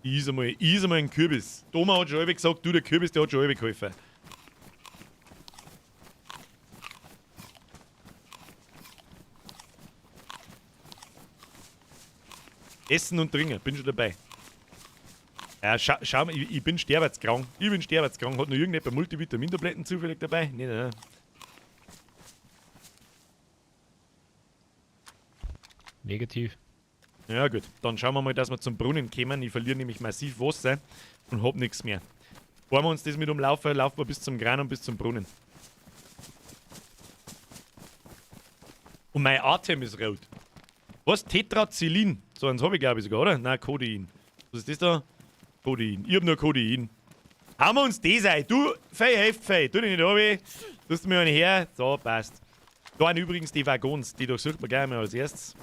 Ich is einmal ein Kürbis. Thomas hat schon halb gesagt, du, der Kürbis, der hat schon halb geholfen. Essen und trinken, bin schon dabei. Ja, schau mal, ich bin sterbenskrank. Hat noch irgendjemand Multivitamintabletten zufällig dabei? Nein. Negativ. Ja gut, dann schauen wir mal, dass wir zum Brunnen kommen. Ich verliere nämlich massiv Wasser und hab nichts mehr. Bevor wir uns das mit umlaufen, laufen wir bis zum Gran und bis zum Brunnen. Und mein Atem ist rot. Was? Tetracyclin? So eins habe ich glaube ich sogar, oder? Nein, Codein. Was ist das da? Codein. Ich hab nur Codein. Hauen wir uns das ein. Du, Fei. Tu dich nicht runter. Tust du mir eine her. So, passt. Da sind übrigens die Waggons. Die durchsucht man gleich mal als erstes.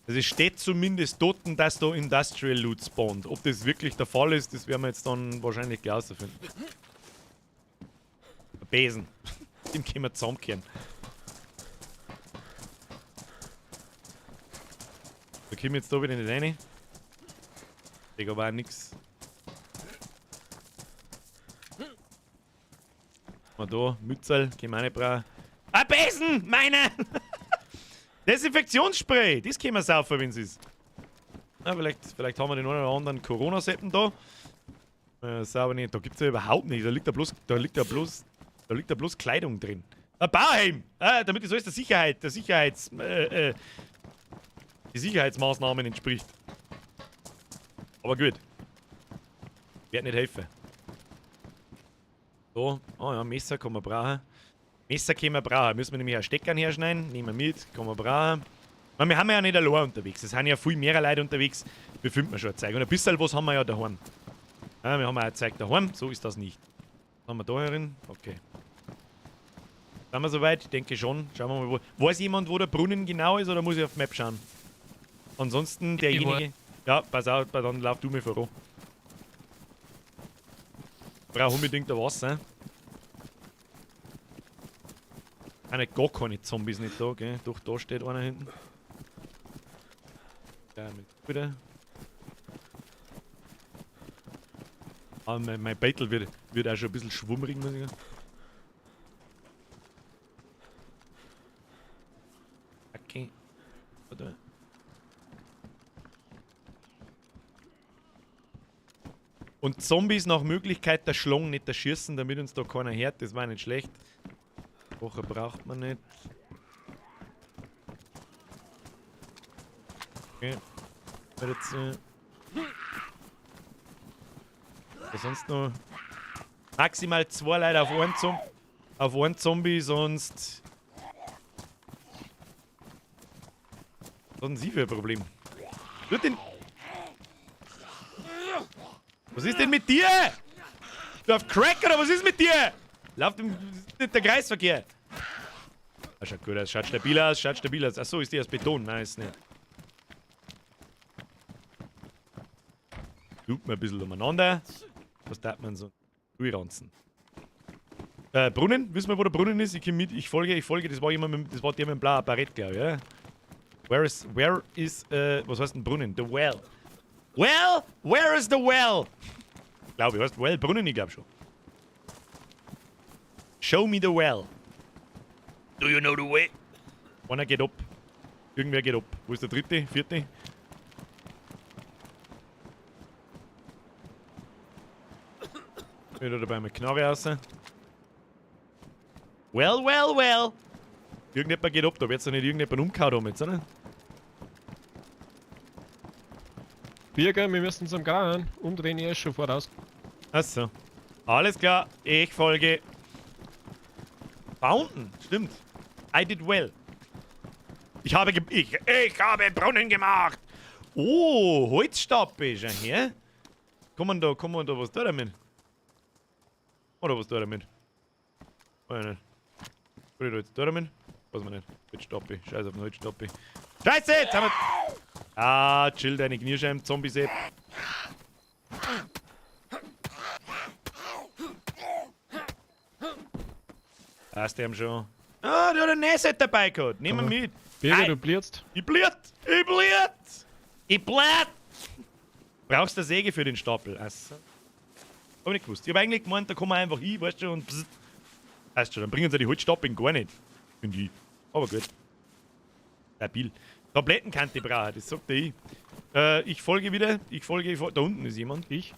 Also es steht zumindest dort, dass da Industrial Loot spawnt. Ob das wirklich der Fall ist, das werden wir jetzt dann wahrscheinlich gleich herausfinden. Der Besen. Den können wir zusammenkehren. Da kommen wir jetzt da wieder nicht rein. Ich aber auch nix. Mal da, Mützel, können wir auch nicht brauchen. Ah, Besen! Meine! Desinfektionsspray! Das können wir saufen, wenn es ist. Na, vielleicht haben wir den einen oder anderen Corona-Seppen da. Sauber nicht. Da gibt es ja überhaupt nicht. Da liegt ja bloß Kleidung drin. Ein Bauhelm! Damit das alles die Sicherheitsmaßnahmen entspricht. Aber gut. Wird nicht helfen. So, oh ja, Messer kann man brauchen. Messer können wir brauchen. Müssen wir nämlich auch Steckern herschneiden. Nehmen wir mit, kann man brauchen. Wir haben ja nicht allein unterwegs. Es sind ja viel mehr Leute unterwegs. Wir finden schon ein Zeug. Und ein bisschen was haben wir ja daheim. Ja, wir haben auch ein Zeug daheim. So ist das nicht. Was haben wir da herin? Okay. Sind wir soweit? Ich denke schon. Schauen wir mal, wo. Weiß jemand, wo der Brunnen genau ist, oder muss ich auf die Map schauen? Ansonsten derjenige. Ja, pass auf, dann lauf du mir voran. Ich brauche unbedingt ein Wasser. Gar keine Zombies nicht da, gell? Doch, da steht einer hinten. Ja, mit wieder. Ah, mein Beitel wird auch schon ein bisschen schwummrig, muss ich sagen. Okay. Oder? Und Zombies nach Möglichkeit der Schlangen nicht erschießen, damit uns da keiner hört. Das war nicht schlecht. Woche braucht man nicht. Okay. Jetzt, sonst noch maximal 2 Leute auf einen Zombie, sonst. Was haben Sie für ein Problem? Was ist denn mit dir? Du auf Crack oder was ist mit dir? Läuft nicht der Kreisverkehr. Das schaut gut aus, schaut stabil aus, Achso, ist die aus Beton? Nein, ist nicht. Tut mir ein bisschen umeinander. Was darf man so durchranzen? Brunnen? Wissen wir, wo der Brunnen ist? Ich komm mit, ich folge. Das war der mit dem blauen Barett, glaube ich, ja? Where is, was heißt denn Brunnen? The well. Well, where is the well? Glaube ich, heißt well, Brunnen, ich glaube schon. Show me the well. Do you know the way? Einer geht ab. Irgendwer geht ab. Wo ist der dritte? Vierte? Wieder dabei mit Knarre raus. Well. Irgendjemand geht ab, da wird's doch nicht irgendjemand umgehauen haben jetzt, oder? Birger, wir müssen zum Grauen. Umdrehen, er ist schon voraus. Achso. Alles klar, ich folge. Fountain, stimmt. I did well. Ich habe Brunnen gemacht. Oh, Holzstappe ist ja hier. Kann man da was da damit? Oder was da damit? Weiß ich nicht. Was ich da jetzt da damit? Weiß man nicht. Holzstappe. Scheiß auf den Holzstappe. Scheiße, jetzt haben wir... Ah, chill deine Knierscheiben, Zombie-Sepp. Passt dem schon. Ah, der hat ein Nähset dabei gehabt. Nehmen wir mit. Birger, du blierst. Ich bliert! Brauchst du eine Säge für den Stapel? Also. Hab ich nicht gewusst. Ich hab eigentlich gemeint, da kommen wir einfach hin, weißt du, und pssst. Weißt du, dann bringen sie die Holzstapeln gar nicht. Finde ich. Aber gut. Stabil. Tablettenkante brauchen, das sagt ich. Ich folge wieder. Da unten ist jemand. Ich.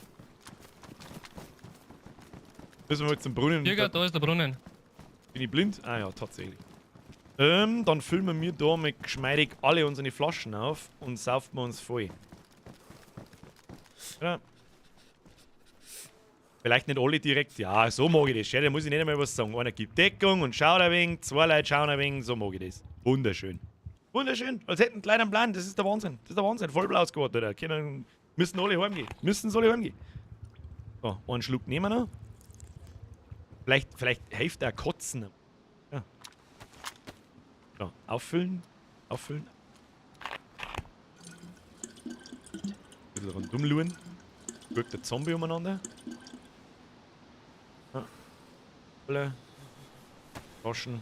Müssen wir jetzt zum Brunnen. Birger, da ist der Brunnen. Bin ich blind? Ah ja, tatsächlich. Dann füllen wir da mit geschmeidig alle unsere Flaschen auf und saufen wir uns voll. Ja. Vielleicht nicht alle direkt. Ja, so mag ich das. Ja, da muss ich nicht einmal was sagen. Einer gibt Deckung und schaut ein wenig, 2 Leute schauen ein wenig, so mag ich das. Wunderschön. Wunderschön. Als hätten die Leute einen Plan. Das ist der Wahnsinn. Voll blau geworden, oder? Müssen alle heimgehen. So, einen Schluck nehmen wir noch. Vielleicht hilft der Kotzen. Ja. So, auffüllen. Ein bisschen rundum luren. Guckt der Zombie umeinander. Ja. Alle. Waschen.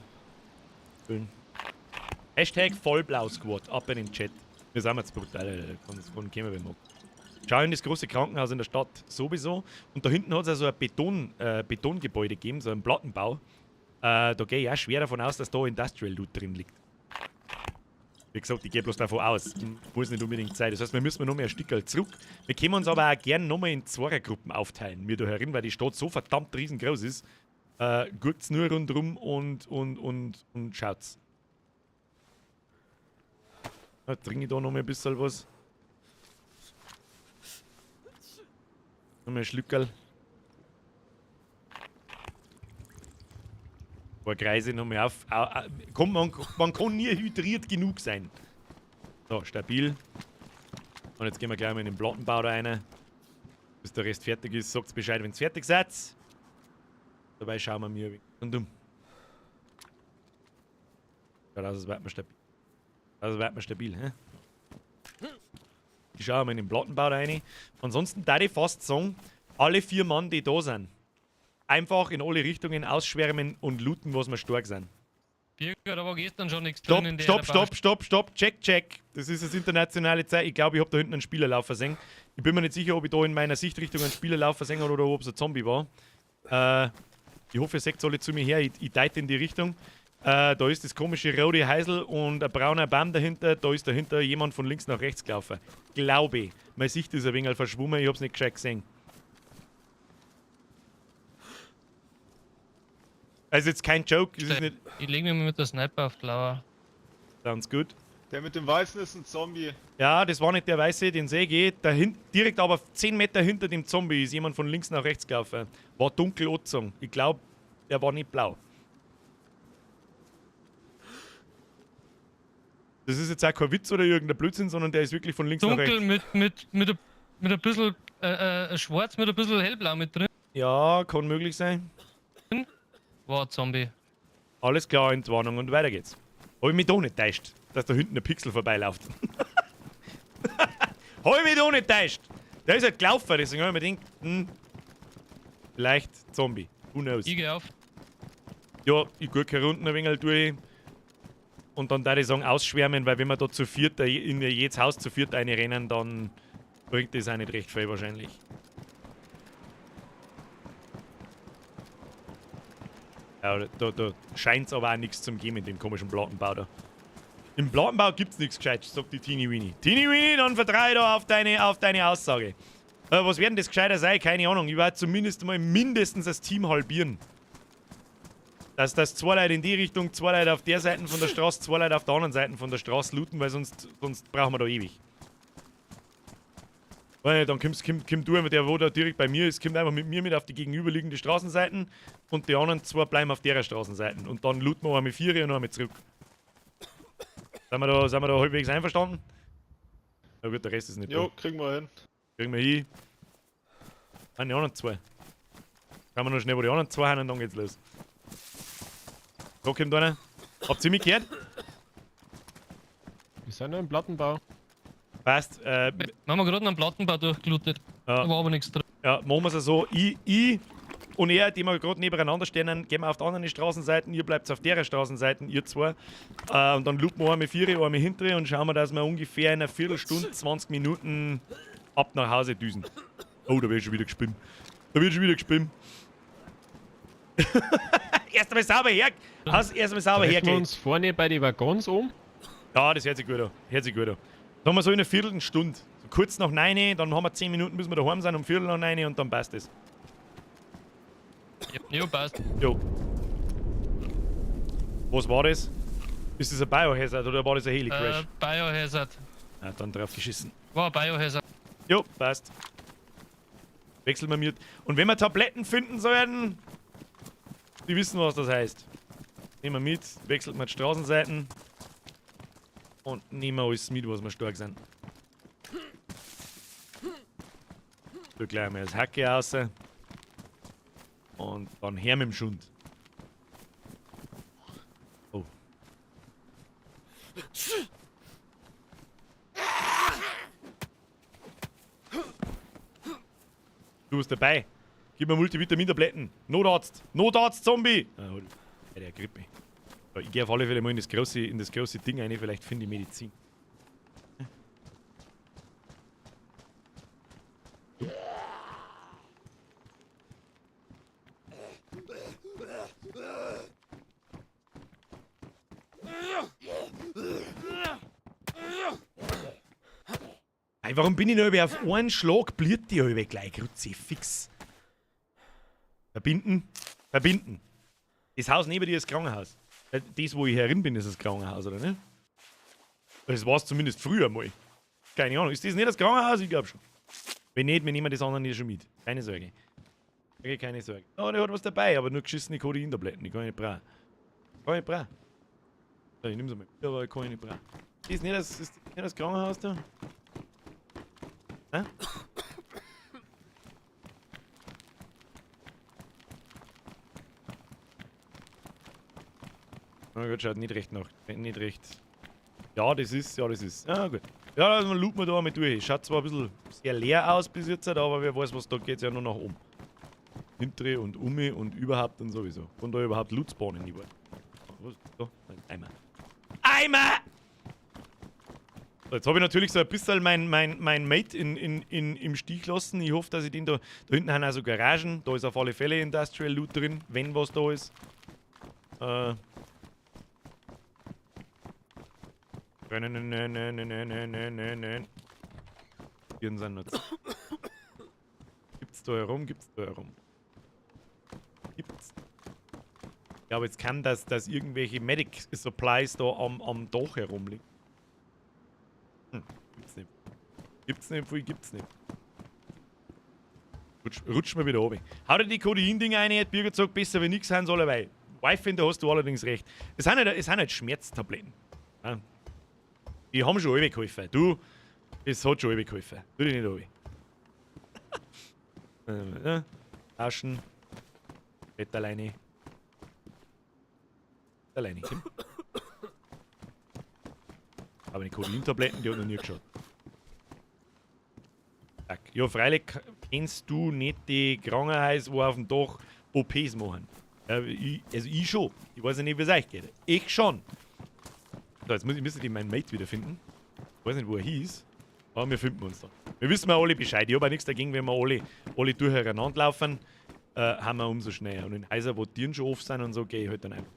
Füllen. Hashtag Vollblau-Squad. Ab in den Chat. Wir sind jetzt brutal. Das kann kommen, wenn man mag. Schau in das große Krankenhaus in der Stadt sowieso. Und da hinten hat es also ein Betongebäude gegeben, so einen Plattenbau. Da gehe ich auch schwer davon aus, dass da Industrial Loot drin liegt. Wie gesagt, ich gehe bloß davon aus. Muss nicht unbedingt sein. Das heißt, wir müssen noch mehr ein Stück zurück. Wir können uns aber auch gerne nochmal in Zweiergruppen aufteilen. Wir da herin, weil die Stadt so verdammt riesengroß ist. Guckt's nur rundherum und schaut's. Trinke ich da noch mal ein bisschen was. Noch mal ein Schlückerl. Ein paar Kreise noch mal auf. Man kann nie hydriert genug sein. So, stabil. Und jetzt gehen wir gleich mal in den Plattenbau da rein. Bis der Rest fertig ist, sagt's Bescheid, wenn's fertig seid. Dabei schauen wir mir und um. Ja, das wird mir stabil. Das wird mir stabil, hä? Ich schaue mal in den Plattenbau da rein. Ansonsten darf ich fast sagen, alle 4 Mann, die da sind, einfach in alle Richtungen ausschwärmen und looten, was wir stark sind. Birger, da war gestern schon nichts drin in der Stopp, check. Das ist das internationale Zeichen. Ich glaube, ich habe da hinten einen Spielerlauf versehen. Ich bin mir nicht sicher, ob ich da in meiner Sichtrichtung einen Spielerlauf versehen habe oder ob es ein Zombie war. Ich hoffe, ihr seht alle zu mir her. Ich deute in die Richtung. Da ist das komische rote Heisel und ein brauner Baum dahinter. Da ist dahinter jemand von links nach rechts gelaufen. Glaube ich. Meine Sicht ist ein wenig verschwommen. Ich habe es nicht gescheit gesehen. Also jetzt kein Joke. Ist nicht Ich lege mir mit der Sniper auf die Lauer. ganz gut. Der mit dem Weißen ist ein Zombie. Ja, das war nicht der Weiße, den sehe ich. Direkt aber 10 Meter hinter dem Zombie ist jemand von links nach rechts gelaufen. War dunkel angezogen. Ich glaube, der war nicht blau. Das ist jetzt auch kein Witz oder irgendein Blödsinn, sondern der ist wirklich von links nach rechts. Dunkel mit ein bisschen schwarz, mit ein bisschen hellblau mit drin. Ja, kann möglich sein. War ein Zombie. Alles klar, Entwarnung und weiter geht's. Hab ich mich da nicht täuscht, dass da hinten ein Pixel vorbeiläuft. Hab ich mich da nicht täuscht. Der ist halt gelaufen, deswegen hab ich mir gedacht, vielleicht Zombie. Who knows? Ich geh auf. Ja, ich gucke hier unten ein wenig durch. Und dann würde ich sagen, ausschwärmen, weil wenn wir da zu viert in jedes Haus zu viert reinrennen, dann bringt das auch nicht recht viel wahrscheinlich. Ja, da scheint es aber auch nichts zum geben in dem komischen Plattenbau da. Im Plattenbau gibt's nichts Gescheites, sagt die Teeny Weenie. Teeny Weenie, dann vertraue ich da auf deine Aussage. Was werden das gescheiter sein? Keine Ahnung. Ich werde zumindest mal mindestens das Team halbieren. Dass 2 Leute in die Richtung, 2 Leute auf der Seite von der Straße, 2 Leute auf der anderen Seite von der Straße looten, weil sonst brauchen wir da ewig. Weil dann kommt du, der wo da direkt bei mir ist, kommt einfach mit mir mit auf die gegenüberliegende Straßenseiten und die anderen 2 bleiben auf der Straßenseiten. Und dann looten wir einmal 4 und einmal zurück. Sind wir da halbwegs einverstanden? Na gut, der Rest ist nicht Jo, da. kriegen wir hin. Kriegen wir hin. Die anderen 2. Schauen wir noch schnell, wo die anderen 2 haben und dann geht's los. Da kommt einer. Habt ihr mich gehört? Wir sind noch im Plattenbau. Passt. Wir haben gerade einen Plattenbau durchgelootet. Ja. Da war aber nichts drin. Ja, machen wir es so. Ich und er, die wir gerade nebeneinander stehen, gehen wir auf die anderen Straßenseiten. Ihr bleibt auf der Straßenseiten, ihr 2. Und dann looten wir einmal 4, einmal hintere und schauen wir, dass wir ungefähr in einer Viertelstunde, 20 Minuten ab nach Hause düsen. Oh, da wird schon wieder gespimmt. Erst einmal sauber her. Treffen wir uns vorne bei den Waggons um. Ja, das hört sich gut an. Dann haben wir so in einer Viertelstunde. So kurz nach 9, dann haben wir 10 Minuten, bis wir daheim sind, um Viertel nach 9 und dann passt es. Jo, passt. Jo. Was war das? Ist das ein Biohazard oder war das ein Heli-Crash? Biohazard. Ja, dann drauf geschissen. War ein Biohazard. Jo, passt. Wechseln wir mit. Und wenn wir Tabletten finden sollten, die wissen, was das heißt. Nehmen wir mit, wechselt wir die Straßenseiten und nehmen wir alles mit, was wir stark sind. So gleich mal das Hacke raus. Und dann her mit dem Schund. Oh. Du bist dabei. Gib mir Multivitamin-Tabletten. Notarzt, Zombie! Ah, der Grippe. Ich gehe auf alle Fälle mal in das große Ding rein, vielleicht finde ich Medizin. Warum bin ich noch auf einen Schlag blüht die halbe gleich? Kruzifix. Verbinden. Verbinden. Das Haus neben dir ist das Krankenhaus. Das, wo ich herin bin, ist das Krankenhaus, oder nicht? Das war es zumindest früher mal. Keine Ahnung. Ist das nicht das Krankenhaus? Ich glaube schon. Wenn nicht, wir nehmen das andere hier schon mit. Keine Sorge. Okay, keine Sorge. Oh, der hat was dabei, aber nur geschissene Kodeintabletten. Die kann ich nicht brauchen. Kann ich nicht brauchen. So, ich nehme sie mal. Aber kann ich nicht brauchen. Ist nicht das Krankenhaus da? Hä? Oh Gott, schaut nicht recht nach. Nicht recht. Ja, das ist. Ja, gut. Ja, also looten wir da mal durch. Schaut zwar ein bisschen sehr leer aus bis jetzt, aber wer weiß, was da geht, ja nur nach oben. Hintere und und überhaupt und sowieso. Und da überhaupt Loot spawnen nicht. Was ist da? Eimer. Eimer! So, jetzt habe ich natürlich so ein bisschen mein Mate im Stich gelassen. Ich hoffe, dass ich den da hinten haben also Garagen. Da ist auf alle Fälle Industrial Loot drin, wenn was da ist. Nein. Hier sind noch. Gibt's da herum? Gibt's. Ich glaube, jetzt kann dass irgendwelche Medic Supplies da am Dach herumliegen. Gibt's nicht. Rutscht mir wieder runter. Hau dir die Kodein-Dinger rein, hat Birger gesagt, besser wie nichts sein soll, weil Wife, da hast du allerdings recht. Es sind halt Schmerztabletten. Ja. Die haben schon alle geholfen. Du, es hat schon alle geholfen. Tu dich nicht alle. Taschen. Bett alleine. Kim. Aber die Kodein-Tabletten, die hat noch nie geschaut. Ja, freilich kennst du nicht die Krankenhäuser, wo auf dem Dach OPs machen. Ich schon. Ich weiß ja nicht, wie es euch geht. Ich schon. So, jetzt müsste ich meinen Mate wiederfinden. Ich weiß nicht, wo er hieß. Aber wir finden uns da. Wir wissen ja alle Bescheid. Ich habe auch nichts dagegen, wenn wir alle durcheinander laufen. Haben wir umso schneller. Und in Häusern, wo Tieren schon oft sind und so, gehe ich halt dann einfach.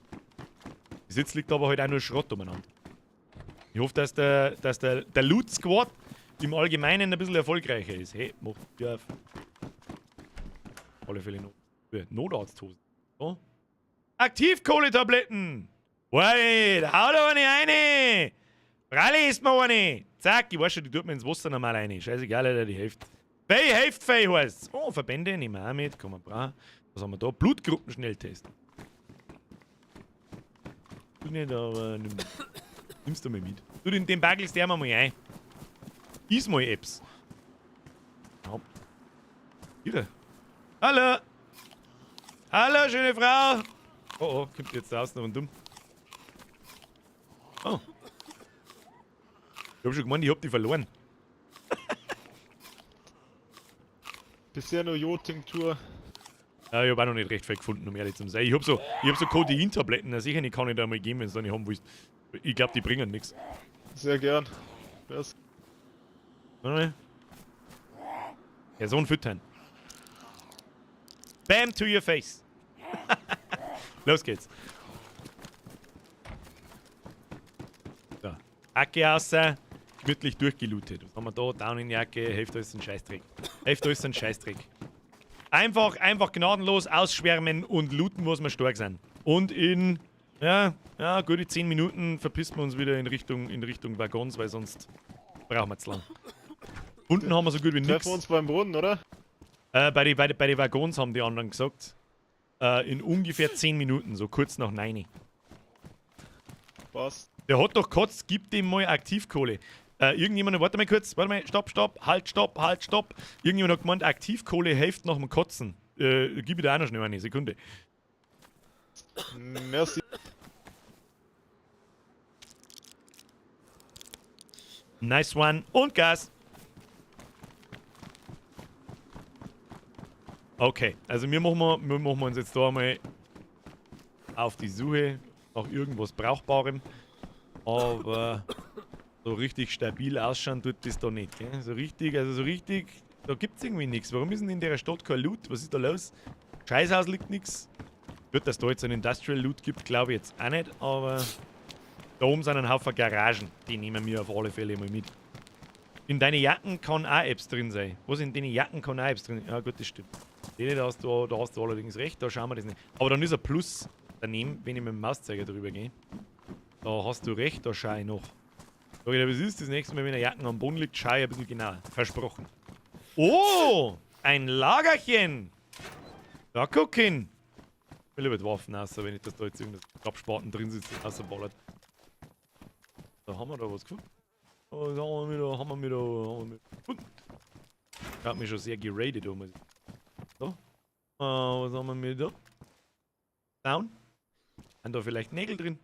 Bis jetzt liegt aber halt auch nur Schrott umeinander. Ich hoffe, dass der Loot Squad im Allgemeinen ein bisschen erfolgreicher ist. Hey, mach ja auf alle Fälle Notarzthosen. So. Aktivkohletabletten! Wait, hau da eine rein! Rally ist mir eine! Zack, ich weiß schon, die tut mir ins Wasser nochmal rein. Scheißegal, Alter, die Hälfte. Hälfte heißt's! Oh, Verbände, nehmen wir auch mit. Kann man brauchen. Was haben wir da? Blutgruppenschnelltest. Du nicht, aber nimmst du mal mit. Du, den Bagels der mal ein. Iss mal Apps. Ja. Hier. Hallo! Hallo, schöne Frau! Oh, kommt jetzt draußen rundum. Oh. Ich hab schon gemeint, ich hab die verloren. Bisher nur Joting-Tour. Ja, ich hab auch noch nicht recht viel gefunden, um ehrlich zu sein. Ich hab so Codein-Tabletten, na sicher, die kann ich da mal geben, wenn du nicht haben willst. Ich glaube, die bringen nichts. Sehr gern. Was? Person füttern. Bam to your face. Los geht's. So. Jacke raus, gemütlich durchgelootet. Was haben wir da? Down in die Jacke, Hälfte ist ein Scheißdreck. Einfach gnadenlos ausschwärmen und looten, muss man stark sein. Und in, gute 10 Minuten verpissen wir uns wieder in Richtung Waggons, weil sonst brauchen wir zu lang. Unten haben wir so gut wie nichts. Treffen wir uns beim Brunnen, oder? Bei den Waggons haben die anderen gesagt. In ungefähr 10 Minuten, so kurz nach 9. Passt. Der hat doch gekotzt, gib dem mal Aktivkohle. Irgendjemand, warte mal kurz, stopp, halt. Irgendjemand hat gemeint, Aktivkohle hilft nach dem Kotzen. Gib ich da auch noch schnell eine Sekunde. Merci. Nice one. Und Gas. Okay, also wir machen uns jetzt da mal auf die Suche nach irgendwas Brauchbarem. Aber so richtig stabil ausschauen tut das da nicht. Gell? So richtig, da gibt es irgendwie nichts. Warum ist denn in der Stadt kein Loot? Was ist da los? Scheißhaus liegt nichts. Gut, dass da jetzt einen Industrial Loot gibt, glaube ich jetzt auch nicht, aber da oben sind ein Haufen Garagen. Die nehmen wir auf alle Fälle mal mit. In deinen Jacken kann auch Apps drin sein. Was in deinen Jacken kann auch Apps drin sein? Ja gut, das stimmt. Da hast du allerdings recht, da schauen wir das nicht. Aber dann ist ein Plus daneben, wenn ich mit dem Mauszeiger drüber gehe. Da hast du recht, da schaue ich noch. Sag ich dir, was ist das nächste Mal, wenn eine Jacken am Boden liegt, schaue ich ein bisschen genauer. Versprochen. Oh! Ein Lagerchen! Da gucken! Ich will lieber die Waffen raus, wenn ich das da jetzt irgendein Abspaten drin sitzt und rausballert. Da haben wir da was gefunden. Oh, da haben wir wieder gefunden. Ich hab mich schon sehr geradet, muss ich. So. Was haben wir mit da? Down. Sind da vielleicht Nägel drin?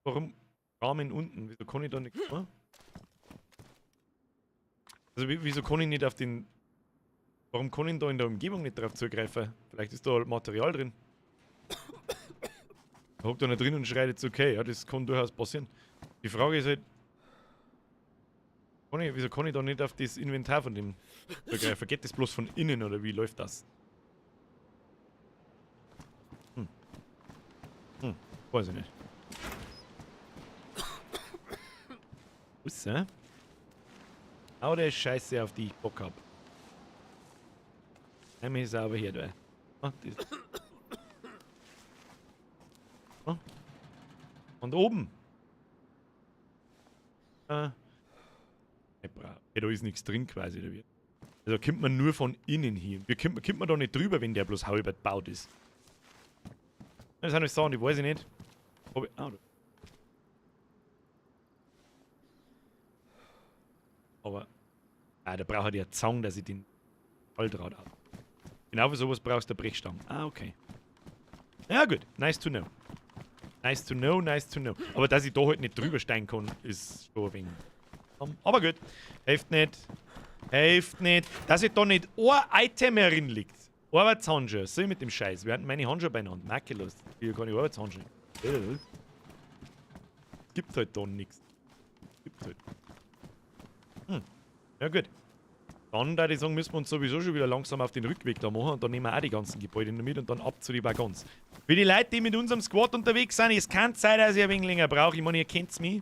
Warum? Rahmen unten. Wieso kann ich da nichts machen? Also wieso kann ich nicht auf den... Warum kann ich da in der Umgebung nicht drauf zugreifen? Vielleicht ist da halt Material drin. Ich hockt da nicht drin und schreit jetzt okay. Ja, das kann durchaus passieren. Die Frage ist halt... Wieso kann ich da nicht auf das Inventar von dem zugreifen? Geht das bloß von innen oder wie läuft das? Weiß ich nicht. Was, Hau der Scheiße, auf die ich Bock hab. Einmal sauber hier, du. Oh, das. Oh. Und oben. Ja, da ist nichts drin quasi. Da wird. Also kommt man nur von innen hier. Kommt man da nicht drüber, wenn der bloß halb gebaut ist. Das sind Sachen, die weiß ich nicht. Oh, aber da braucht er ja Zang, dass ich den Volldraht habe. Genau für sowas brauchst du Brechstangen. Ah, okay. Ja gut, nice to know. Nice to know, nice to know. Aber dass ich da halt nicht drüber steigen kann, ist schon ein wenig. Aber gut, hilft nicht. Hilft nicht. Dass ich da nicht ein Item herin liegt. Arbeitshandschuhe, so mit dem Scheiß. Wir hatten meine Handschuhe beieinander. Makellos. Hier kann ich Arbeitshandschuhe. Gibt halt da nichts. Gibt halt. Ja gut. Dann da ich sagen, müssen wir uns sowieso schon wieder langsam auf den Rückweg da machen und dann nehmen wir auch die ganzen Gebäude mit und dann ab zu den Waggons. Für die Leute, die mit unserem Squad unterwegs sind, es kann sein, dass ich ein wenig länger brauche. Ich meine, ihr kennt's mich.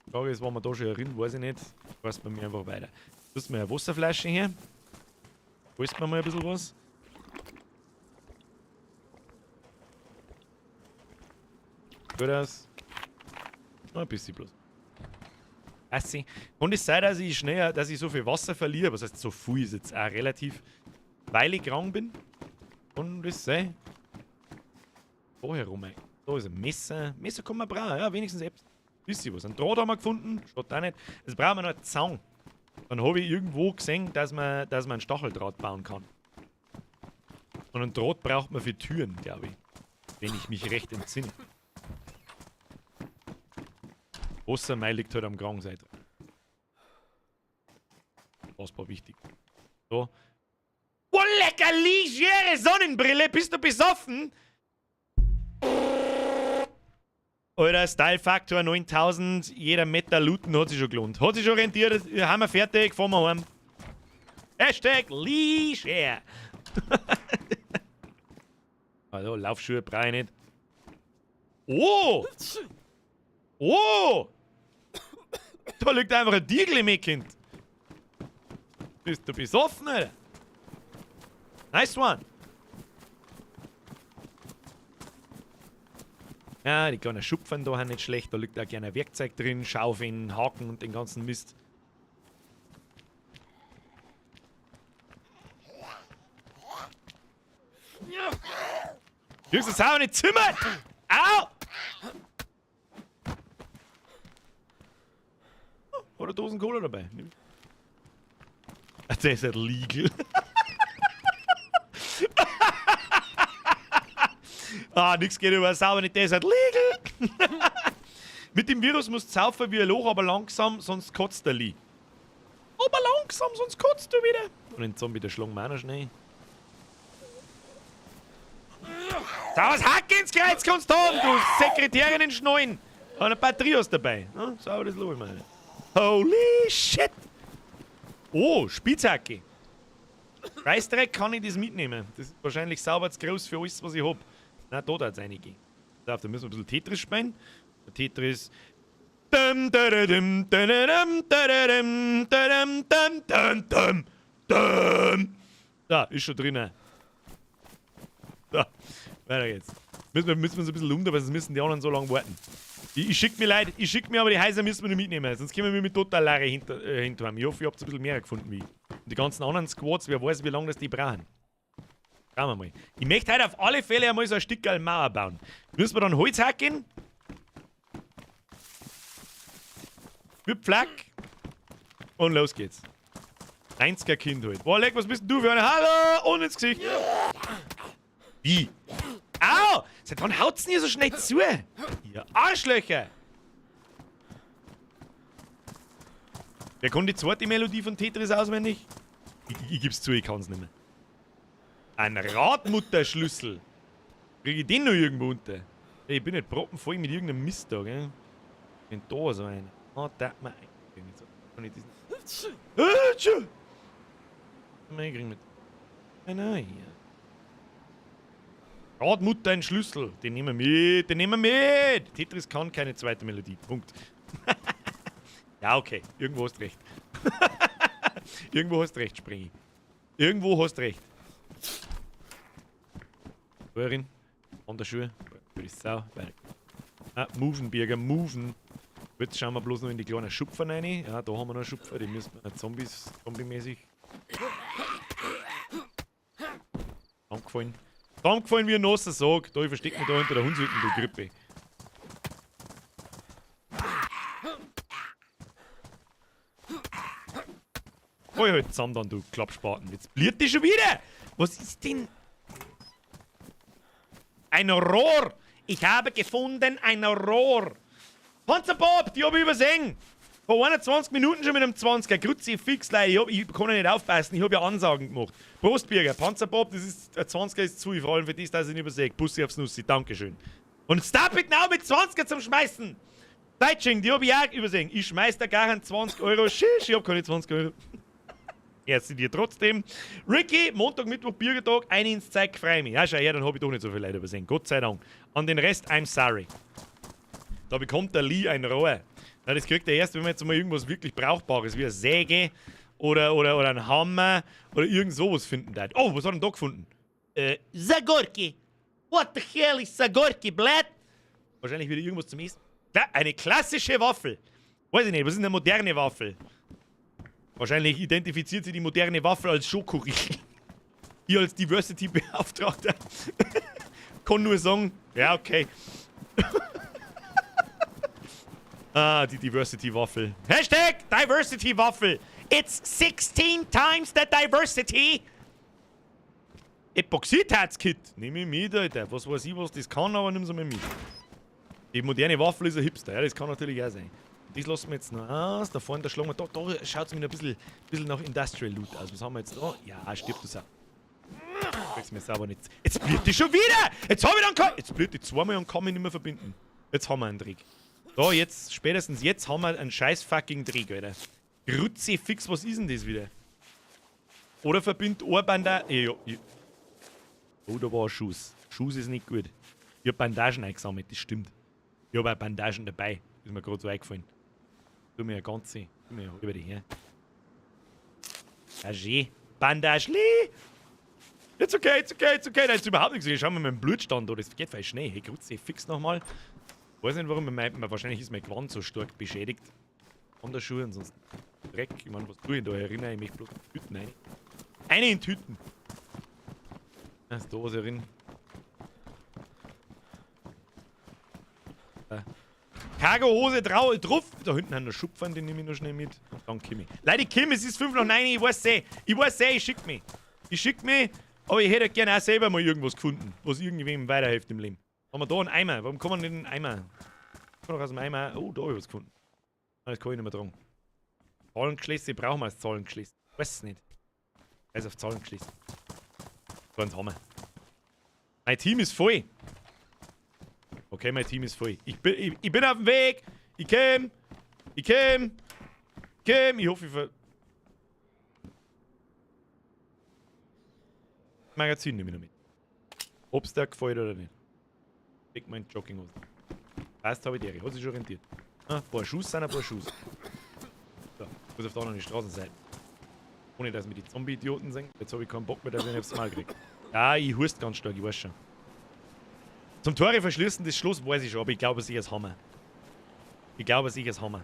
Die Frage ist, waren wir da schon herin, weiß ich nicht. Weiß bei mir einfach weiter. Lass mir eine Wasserflasche her. Holst mir mal ein bisschen was. Gut aus. Noch ein bisschen bloß. Assi. Kann es sein, dass ich schneller, dass ich so viel Wasser verliere? Was heißt so viel ist jetzt auch relativ, weil ich krank bin? Und das sein. Da herum. Da ist ein Messer. Messer kann man brauchen, ja, wenigstens etwas. Wisst ihr was? Ein Draht haben wir gefunden, schaut auch nicht. Jetzt brauchen wir noch einen Zaun. Dann habe ich irgendwo gesehen, dass man einen Stacheldraht bauen kann. Und einen Draht braucht man für Türen, glaube ich. Wenn ich mich recht entsinne. Wassermeil liegt halt am Krangseite. Unfassbar wichtig. So. Oh, lecker legere Sonnenbrille! Bist du besoffen? Alter, Style-Faktor 9000. Jeder Meter looten hat sich schon gelohnt. Hat sich schon rentiert. Haben wir fertig, fahren wir heim. Hashtag legere. Also, Laufschuhe brauche ich nicht. Oh! Oh! Da liegt einfach ein Diegel im Kind. Bist du besoffen, Alter? Nice one. Ja, die kleinen Schupfen da haben nicht schlecht. Da liegt auch gerne ein Werkzeug drin, Schaufeln, Haken und den ganzen Mist. Kriegst du das auch nicht zimmern? Au! Oder Dosen Cola dabei. Der ist halt legal. Nix geht über sauber nicht, der ist halt legal. Mit dem Virus musst du saufen wie ein Loch, aber langsam, sonst kotzt der Lee. Aber langsam, sonst kotzt du wieder. Und den Zombie, der schlagen wir auch noch schnell. Da was Hack ins Kreuz kannst du haben, du Sekretärin in Schneuen. Und ein paar Trios dabei. Ja, sauber das Loch, meine. Holy shit! Oh, Spitzhacke. Scheißdreck kann ich das mitnehmen. Das ist wahrscheinlich sauber zu groß für alles, was ich hab. Na, da hat es einige. Da müssen wir ein bisschen Tetris spielen. Tetris. Dum, dadadum, dadadum, dadadum, dadum, dum, dum, dum, dum. Da, ist schon drinnen. So, weiter geht's. Müssen wir so ein bisschen um, weil sonst müssen die anderen so lange warten. Ich schick mir Leute, aber die Häuser müssen wir nicht mitnehmen, sonst können wir mit total leere hinterher. Ich hoffe, ihr habt ein bisschen mehr gefunden wie ich. Und die ganzen anderen Squads, wer weiß, wie lange das die brauchen. Schauen wir mal. Ich möchte heute auf alle Fälle einmal so ein Stück Mauer bauen. Müssen wir dann Holz hacken? Mit Pflack. Und los geht's. 90er Kind halt. Boah, leck, was bist denn du für eine? Hallo! Und ins Gesicht. Wie? Au! Seit wann haut's denn hier so schnell zu? Ihr Arschlöcher! Wer kann die zweite Melodie von Tetris auswendig? Ich geb's zu, ich kann's nicht mehr. Ein Radmutterschlüssel. Krieg ich den noch irgendwo unter? Ey, ich bin nicht proppenvoll mit irgendeinem Mist da, gell? Ich bin da so einer. Oh, da hat man eingekriegt. So kann ich diesen. Tschö! Eingekriegt mit. Nein, hier. Radmutter ein Schlüssel. Den nehmen wir mit, den nehmen wir mit. Tetris kann keine zweite Melodie. Punkt. Ja, okay. Irgendwo hast recht. Irgendwo hast recht, Springi. Irgendwo hast recht. Wohin? An der Schuhe. Für die Sau. Ah, moven, Birger, moven. Jetzt schauen wir bloß noch in die kleinen Schupfer rein. Ja, da haben wir noch Schupfer. Die müssen wir zombie-mäßig. Angefallen. Angefallen wie ein nasser Sarg. Da, ich versteck mich da hinter der Hundshütte, du Grippe. Hol halt zusammen dann, du Klappspaten. Jetzt bliert die schon wieder! Was ist denn? Ein Rohr! Ich habe gefunden ein Rohr! Panzerbob, die hab ich übersehen! Vor 21 Minuten schon mit einem 20er. Grüezi fix, Leute. Ich kann ja nicht aufpassen. Ich hab ja Ansagen gemacht. Prostbürger, Panzerbob, das ist, ein 20er ist zu. Vor allem für das, dass ich ihn übersehe. Bussi aufs Nussi, dankeschön. Und stop it now mit 20er zum Schmeißen! Deutsching, die hab ich auch übersehen. Ich schmeiß da gar einen 20 Euro. Schisch, ich hab keine 20 Euro. Erst dir trotzdem. Ricky, Montag, Mittwoch, Bürgertag, ein ins Zeug, freu mich. Ja, schau her, dann hab ich doch nicht so viele Leute übersehen. Gott sei Dank. An den Rest, I'm sorry. Da bekommt der Lee ein Rohr. Na, das kriegt er erst, wenn man jetzt mal irgendwas wirklich Brauchbares, wie eine Säge oder ein Hammer oder irgend sowas finden darf. Oh, was hat er denn da gefunden? Zagorki. What the hell is Zagorki, Blatt? Wahrscheinlich wieder irgendwas zum Essen. Ja, eine klassische Waffel. Weiß ich nicht, was ist eine moderne Waffel? Wahrscheinlich identifiziert sie die moderne Waffe als Schokoriegel. Hier als Diversity-Beauftragter. Kann nur sagen, ja, okay. Ah, die Diversity-Waffel. Hashtag Diversity-Waffel. It's 16 times the diversity. Epoxidheitskit. Nimm ich mit, Alter. Was weiß ich, was das kann, aber nimm sie mal mit. Die moderne Waffel ist ein Hipster. Ja, das kann natürlich auch sein. Das lassen wir jetzt noch aus. Da vorne, da schlagen wir. Da schaut es mir noch ein bisschen nach Industrial Loot aus. Was haben wir jetzt da? Ja, stirbt das auch. Kriegst mir sauber nicht. Jetzt blüht die schon wieder! Jetzt habe ich dann jetzt blüht die zweimal und kann mich nicht mehr verbinden. Jetzt haben wir einen Trick. Da, jetzt, spätestens jetzt haben wir einen scheiß fucking Trick, Alter. Grütze fix, was ist denn das wieder? Oder verbind Ohrbandage. Ja. Oh, da war ein Schuss. Schuss ist nicht gut. Ich hab Bandagen eingesammelt, das stimmt. Ich hab auch Bandagen dabei. Ist mir gerade so eingefallen. Tu mir eine ganze. Tu mir über die her. Bandageli! It's okay, it's okay, it's okay. Da ist überhaupt nichts. Schauen wir mal meinen Blutstand da. Das geht voll schnell. Hey, Grütze fix nochmal. Ich weiß nicht warum, wahrscheinlich ist mein Gewand so stark beschädigt. An der Schuhe und sonst Dreck. Ich meine, was tue ich da? Erinnere ich mich bloß in Tüten rein. Eine in Tüten! Da ist da was herin. Cargo-Hose drauf. Da hinten haben wir Schupfern, den nehme ich noch schnell mit. Und dann Kimi. Leute, Kim, es ist 5 nach 9, ich weiß ich schick mich. Aber ich hätte gerne auch selber mal irgendwas gefunden, was irgendwem weiterhilft im Leben. Haben wir da einen Eimer? Warum kann man nicht einen Eimer? Ich kann doch aus dem Eimer. Oh, da habe ich was gefunden. Das kann ich nicht mehr tragen. Zahlengeschlüsse brauchen wir als Zahlengeschlüsse. Ich weiß es nicht. Also auf Zahlengeschlüsse. So eins haben wir. Mein Team ist voll. Okay, mein Team ist voll. Ich bin auf dem Weg. Ich komm. Ich hoffe, ich Magazin nehme ich noch mit. Ob's dir gefällt oder nicht. Leg mal in Jogginghose. Passt, habe ich die. Hat sich schon rentiert. Ah, ein paar Schuss sind ein paar Schuss. So, ich muss auf der anderen Straßenseite. Ohne dass mir die Zombie-Idioten sind. Jetzt habe ich keinen Bock mehr, dass ich ihn aufs Mal kriege. Ja, ich hust ganz stark, ich weiß schon. Zum Tore verschließen, das Schloss weiß ich schon, aber ich glaube, sie ist Hammer. Ich glaube, sie ist Hammer.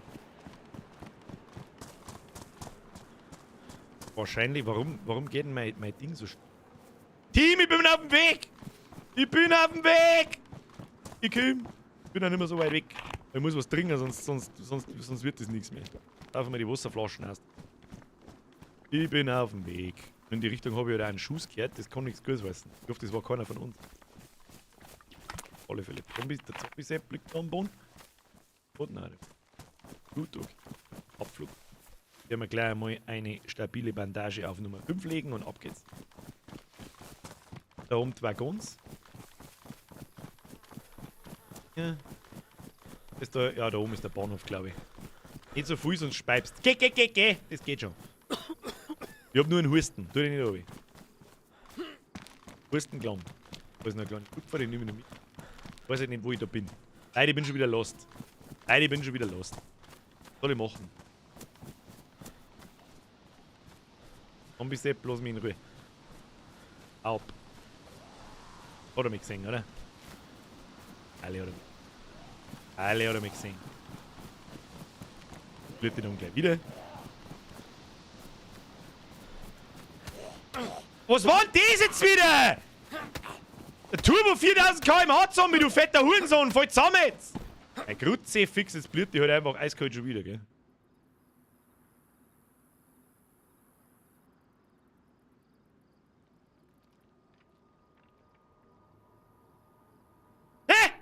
Wahrscheinlich, warum geht denn mein Ding so schnell? Team, ich bin auf dem Weg! Ich bin auf dem Weg! Ich komm! Ich bin ja nicht mehr so weit weg. Ich muss was trinken, sonst wird das nichts mehr. Darf ich mal die Wasserflaschen erst. Ich bin auf dem Weg. In die Richtung habe ich halt auch einen Schuss gehört, das kann nichts Gutes heißen. Ich hoffe, das war keiner von uns. Auf alle Fälle. Der Zombie-Sepp liegt da am Boden. Und nein. Gut, okay. Abflug. Hier haben wir gleich einmal eine stabile Bandage auf Nummer 5 legen und ab geht's. Da oben die Waggons. Ja. Ist da, ja, da oben ist der Bahnhof, glaube ich. Nicht so viel, sonst speibst. Geh! Das geht schon. Ich hab nur einen Husten. Tu den nicht runter. Husten klamm. Da ist noch ein kleiner Kupfer, den nehme ich noch mit. Ich weiß halt nicht, wo ich da bin. Nein, ich bin schon wieder lost. Soll ich machen? Zombie-Sepp, lass mich in Ruhe. Ab. Hat er mich gesehen, oder? Alle hat er mich gesehen. Blüht die dann gleich wieder. Was war denn das jetzt wieder? Der Turbo 4000 km/h Zombie, du fetter Hurensohn, voll zusammen jetzt! Ein Grutze fixes Blüt, die halt einfach eiskalt schon wieder, gell? Hä?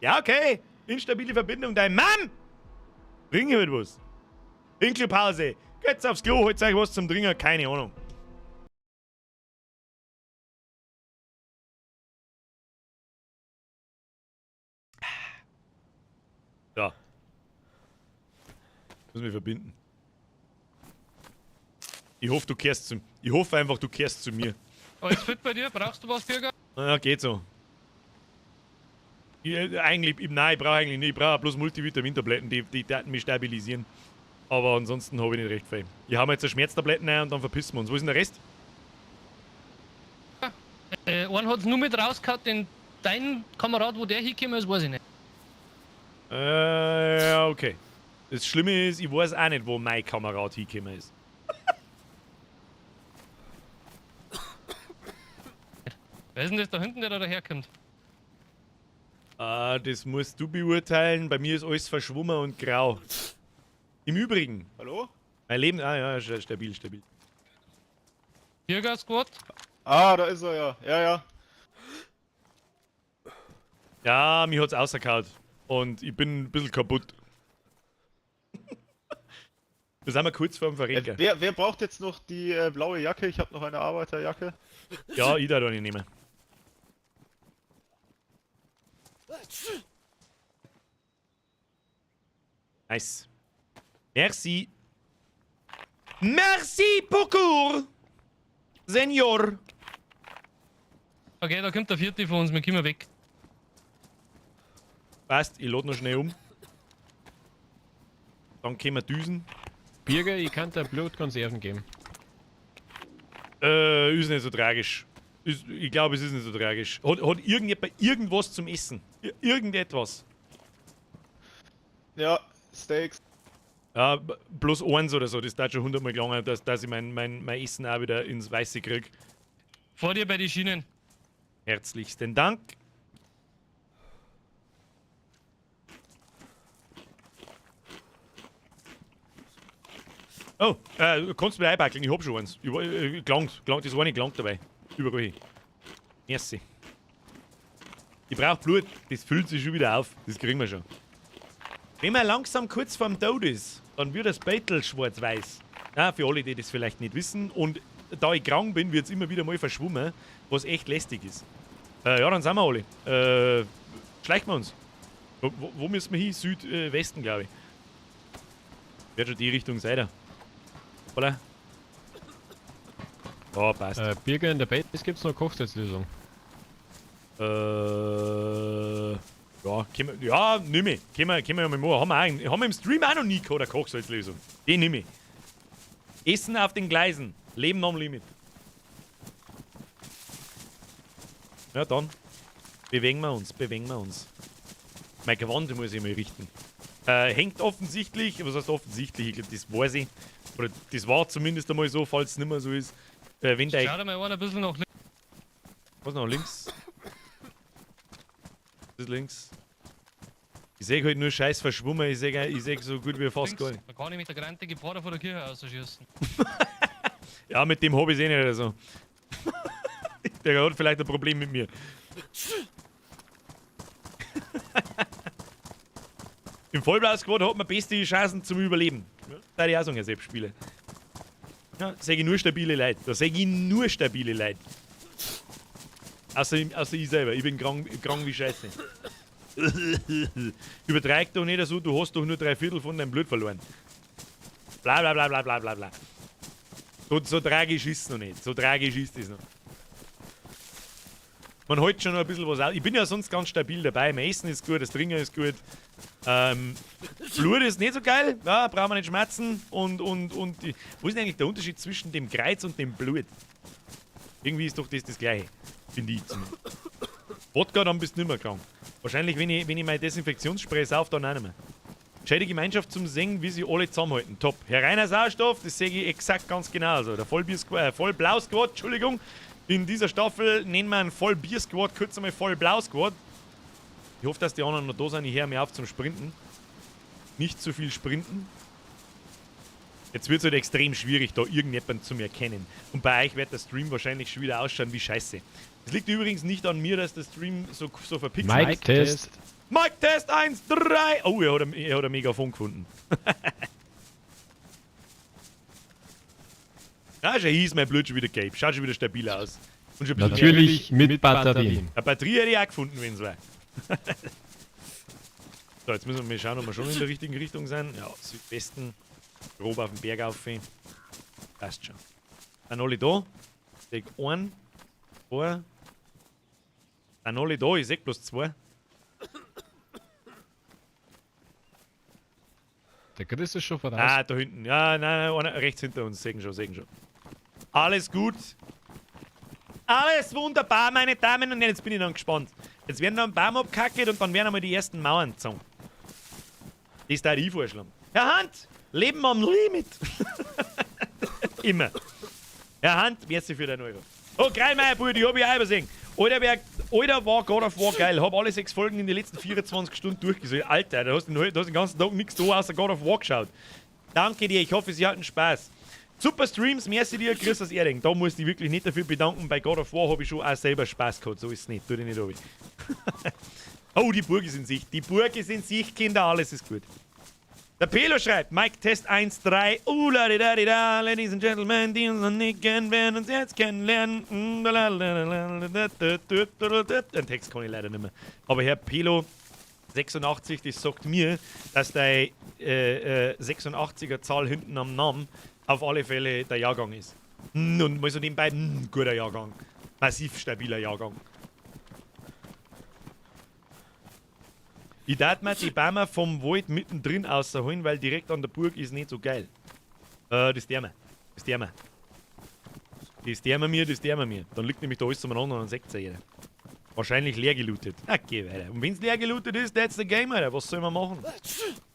Ja, okay. Instabile Verbindung, dein Mann! Bring halt was. Pinkelpause. Geht's aufs Klo, holt euch was zum Trinken, keine Ahnung. Da. Muss mich verbinden. Ich hoffe, ich hoffe einfach, du kehrst zu mir. Alles fit bei dir? Brauchst du was, Bürger? Ja, geht so. Nein, ich brauche eigentlich nicht. Ich brauche bloß Multivitamintabletten, die mich stabilisieren. Aber ansonsten habe ich nicht recht viel. Ich habe jetzt eine Schmerztabletten rein und dann verpissen wir uns. Wo ist denn der Rest? Einen hat's nur mit rausgehauen, den dein Kamerad, wo der hingekommen ist, weiß ich nicht. Ja, okay. Das Schlimme ist, ich weiß auch nicht, wo mein Kamerad hingekommen ist. Wer ist denn das da hinten, der da daherkommt? Das musst du beurteilen. Bei mir ist alles verschwommen und grau. Im Übrigen. Hallo? Mein Leben. Ah ja, stabil. Bürger Squad? Ah, da ist er ja. Ja. Ja, mich hat's rausgehauen. Und ich bin ein bisschen kaputt. Wir sind mal kurz vor dem Verrecken. Wer braucht jetzt noch die blaue Jacke? Ich habe noch eine Arbeiterjacke. Ja, ich darf doch nicht nehmen. Nice. Merci. Merci beaucoup, Senior. Okay, da kommt der vierte von uns, wir kommen weg. Passt, ich lade noch schnell um. Dann können wir düsen. Bürger, ich kann dir Blutkonserven geben. Ist nicht so tragisch. Ich glaube, es ist nicht so tragisch. Hat irgendjemand irgendwas zum Essen? Irgendetwas? Ja, Steaks. Ja, bloß eins oder so. Das dauert schon 100-mal gelangen, dass ich mein Essen auch wieder ins Weiße krieg. Vor dir bei den Schienen. Herzlichsten Dank. Oh, kannst du mir einpacken? Ich hab schon eins. Gelangt, das war nicht gelangt dabei. Überall hin. Merci. Ich brauch Blut, das füllt sich schon wieder auf. Das kriegen wir schon. Wenn man langsam kurz vorm Tod ist, dann wird das Beutel schwarz-weiß. Ja, für alle, die das vielleicht nicht wissen. Und da ich krank bin, wird es immer wieder mal verschwommen, was echt lästig ist. Ja, dann sind wir alle. schleichen wir uns. Wo müssen wir hin? Südwesten, glaube ich. Wird schon die Richtung sein, oder? Oh, passt. Birger, in der Base gibt's noch Kochsalzlösung. Ja, nimm ich. Können wir mal machen. Haben wir im Stream auch noch nie gehabt, eine Kochsalzlösung. Die nimm ich. Essen auf den Gleisen. Leben am Limit. Ja, dann. Bewegen wir uns. Mein Gewand muss ich mal richten. Hängt offensichtlich, was heißt offensichtlich? Ich glaube, das weiß ich. Oder das war zumindest einmal so, falls es nicht mehr so ist. Wenn der. Schau dir mal ein bisschen nach links. Was noch links? Das ist links. Ich sehe halt nur scheiß verschwommen, ich seh so gut wie fast gar nicht. Da kann ich mit der grantigen Bruder von der Kirche ausschießen. Ja, mit dem habe ich es eh nicht oder so. Der hat vielleicht ein Problem mit mir. Im Vollblau-Squad hat man beste Chancen zum Überleben. Ja, da ich auch sagen, selbst spiele. Ja, sag ich nur stabile Leute. Da sag ich nur stabile Leute. Außer ich selber. Ich bin krank wie Scheiße. Übertreib doch nicht so, du hast doch nur 3/4 von deinem Blut verloren. Bla bla bla bla bla bla bla. So tragisch ist es noch nicht. So tragisch ist es noch. Man hält schon noch ein bisschen was aus. Ich bin ja sonst ganz stabil dabei. Mein Essen ist gut, das Trinken ist gut. Blut ist nicht so geil. Ja, brauchen wir nicht schmerzen. Wo ist denn eigentlich der Unterschied zwischen dem Kreuz und dem Blut? Irgendwie ist doch das Gleiche. Finde ich zumindest. Wodka, dann bist du nicht mehr krank. Wahrscheinlich, wenn ich mein Desinfektionsspray sauf, dann auch nicht mehr. Gescheite Gemeinschaft zum Singen, wie sie alle zusammenhalten. Top. Herr reiner Sauerstoff, das sehe ich exakt ganz genau. Also der Vollblau-Squad, Entschuldigung. In dieser Staffel nennen wir einen Vollbier-Squad, kurz einmal Vollblau-Squad. Ich hoffe, dass die anderen noch da sind. Ich höre mir auf zum Sprinten. Nicht zu viel sprinten. Jetzt wird es halt extrem schwierig, da irgendjemanden zu erkennen. Und bei euch wird der Stream wahrscheinlich schon wieder ausschauen wie Scheiße. Es liegt übrigens nicht an mir, dass der Stream so verpixelt ist. Mic-Test. Mic-Test 1, 3. Oh, er hat ein Megafon gefunden. Ja, schon hieß mein Blut schon wieder gelb. Schaut schon wieder stabil aus. Und schon ein bisschen Natürlich mit Batterien. eine Batterie hätte ich auch gefunden, wenn es war. So, jetzt müssen wir mal schauen, ob wir schon in der richtigen Richtung sind. Ja, Südwesten. Grob auf den Berg auf. Passt schon. Sind alle da? Ich sehe 1, 2. Sind alle da? Ich sehe bloß 2. Der Chris ist schon voraus. Ah, da hinten. Ja, nein, einer rechts hinter uns. Sehen schon. Alles gut. Alles wunderbar, meine Damen und Herren. Jetzt bin ich dann gespannt. Jetzt werden noch ein Baum abgekackt und dann werden einmal die ersten Mauern gezogen. Das darf ich vorschlagen. Herr Hand, Leben am Limit. Immer. Herr Hand, merci für den Euro. Oh, Kreilmeier, Bruder, die hab ich auch übersehen. Alter, war God of War geil. Hab alle 6 Folgen in den letzten 24 Stunden durchgesehen. Alter, du hast den ganzen Tag nichts da außer God of War geschaut. Danke dir, ich hoffe, Sie hatten Spaß. Super Streams, merci dir, Chris aus Erding. Da muss ich wirklich nicht dafür bedanken. Bei God of War habe ich schon auch selber Spaß gehabt. So ist es nicht. Tu dich nicht runter. Oh, die Burg ist in Sicht. Die Burg ist in Sicht, Kinder. Alles ist gut. Der Pelo schreibt, Mike Test 1, 3. La-di-da-di-da, Ladies and Gentlemen, die uns noch nicht kennen, werden uns jetzt kennenlernen. Den Text kann ich leider nicht mehr. Aber Herr Pelo 86, das sagt mir, dass der 86er Zahl hinten am Namen auf alle Fälle der Jahrgang ist. Und mal so nebenbei, guter Jahrgang. Massiv stabiler Jahrgang. Ich darf mir die Bäume vom Wald mittendrin rausholen, weil direkt an der Burg ist nicht so geil. Das der mir. Dann liegt nämlich da alles umeinander und dann sagt jeder. Wahrscheinlich leer gelootet. Okay, weiter. Und wenn es leer gelootet ist, that's the game, Alter. Was soll man machen?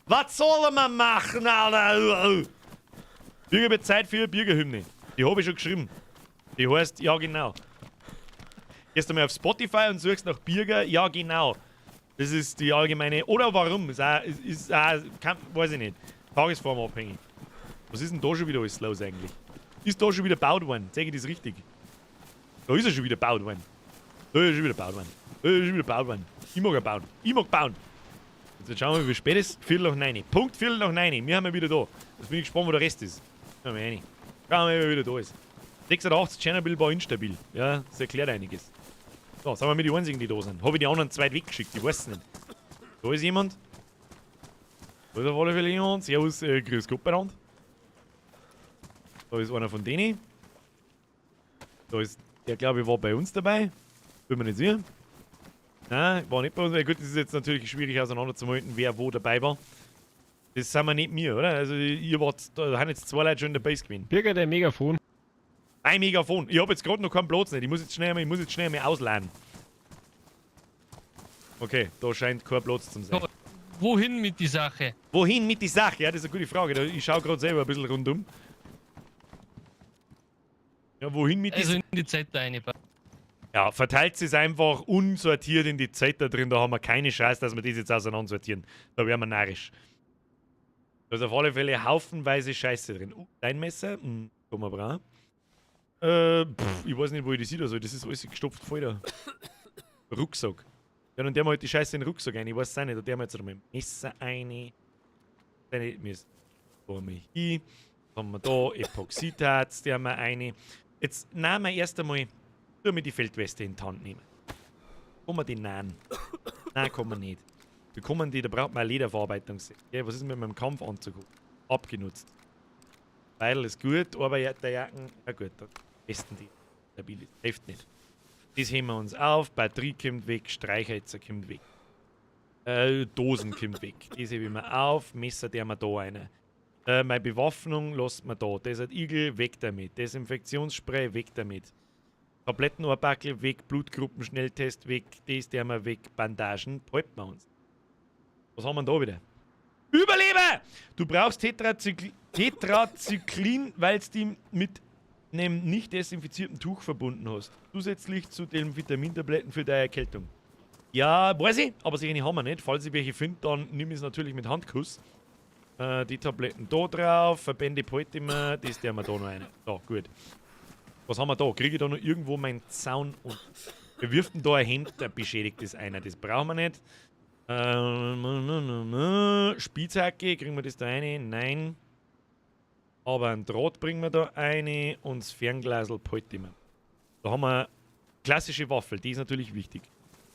Was soll man machen, Alter? Bürger wird Zeit für eine Bürgerhymne. Die habe ich schon geschrieben. Die heißt, ja genau. Gehst du mal auf Spotify und suchst nach Bürger, ja genau. Das ist die allgemeine. Oder warum? Weiß ich nicht. Tagesformabhängig. Was ist denn da schon wieder alles los eigentlich? Ist da schon wieder gebaut worden? Zeige ich das richtig? Da ist er schon wieder gebaut worden. Ich mag bauen. Jetzt schauen wir, wie spät es ist. Viertel nach 9. Punkt Viertel nach 9. Wir haben ja wieder da. Jetzt bin ich gespannt, wo der Rest ist. Schauen wir rein. Schauen wir, wer wieder da ist. 86 Chernobyl war instabil. Ja, das erklärt einiges. So, sind wir mit die einzigen, die da sind. Habe ich die anderen zwei weggeschickt, ich weiß es nicht. Da ist jemand. Da ist auf alle Fälle jemand. Servus, grüß Gott beieinander. Da ist einer von denen. Da ist, der glaube ich war bei uns dabei. Will man nicht sehen. Nein, war nicht bei uns. Gut, das ist jetzt natürlich schwierig auseinanderzuhalten, wer wo dabei war. Das sind wir nicht mir, oder? Also ihr wart, da haben jetzt 2 Leute schon dabei gewesen. Birger, der Megafon. Ein Megafon. Ich habe jetzt gerade noch keinen Platz nicht. Ich muss jetzt schnell mal ausleihen. Okay, da scheint kein Platz zu sein. So, wohin mit die Sache? Wohin mit die Sache? Ja, das ist eine gute Frage. Ich schaue gerade selber ein bisschen rundum. Ja, wohin mit die Also Sache? in die Zeit da rein. Ja, verteilt es einfach unsortiert in die Zeit da drin. Da haben wir keine Chance, dass wir das jetzt auseinandersortieren. Da wären wir narrisch. Da ist auf alle Fälle haufenweise Scheiße drin. Dein Messer? Kann man brauchen. Ich weiß nicht, wo ich das sehe. Das ist alles gestopft voll da. Rucksack. Ja, dann der mal halt die Scheiße in den Rucksack rein. Ich weiß es auch nicht. Da der mal jetzt noch mit dem Messer rein. Da haben wir hier. Dann haben wir da Epoxidharz, der haben wir rein. Jetzt nehmen wir erst einmal. Tun wir die Feldweste in die Hand nehmen. Kann man die nähen? Nein, kann man nicht. Bekommen die, da braucht man eine Lederverarbeitung. Ja, was ist mit meinem Kampfanzug? Abgenutzt. Beidel ist gut, aber ja, der Jacken, ja gut, da besten die. Stabil ist. Hilft nicht. Das heben wir uns auf, Batterie kommt weg, Streichhölzer kommt weg. Dosen kommt weg. Das heben wir auf, Messer der wir da rein. Meine Bewaffnung lassen wir da. Das hat Igel, weg damit. Desinfektionsspray, weg damit. Tablettenrohrbackel weg, Blutgruppenschnelltest weg, das der wir weg, Bandagen, behalten wir uns. Was haben wir da wieder? Überlebe! Du brauchst Tetrazyklin, weil du die mit einem nicht desinfizierten Tuch verbunden hast. Zusätzlich zu den Vitamintabletten für deine Erkältung. Ja, weiß ich, aber solche haben wir nicht. Falls ich welche finde, dann nimm ich es natürlich mit Handkuss. Die Tabletten da drauf, Verbände behalte ich mir, das der wir da noch rein. So, gut. Was haben wir da? Kriege ich da noch irgendwo meinen Zaun und wir wirften da ein Hemd, ein beschädigtes einer. Das brauchen wir nicht. Spitzhacke, kriegen wir das da rein? Nein. Aber ein Draht bringen wir da rein und das Fernglasel behalte ich mir. Da haben wir klassische Waffel, die ist natürlich wichtig.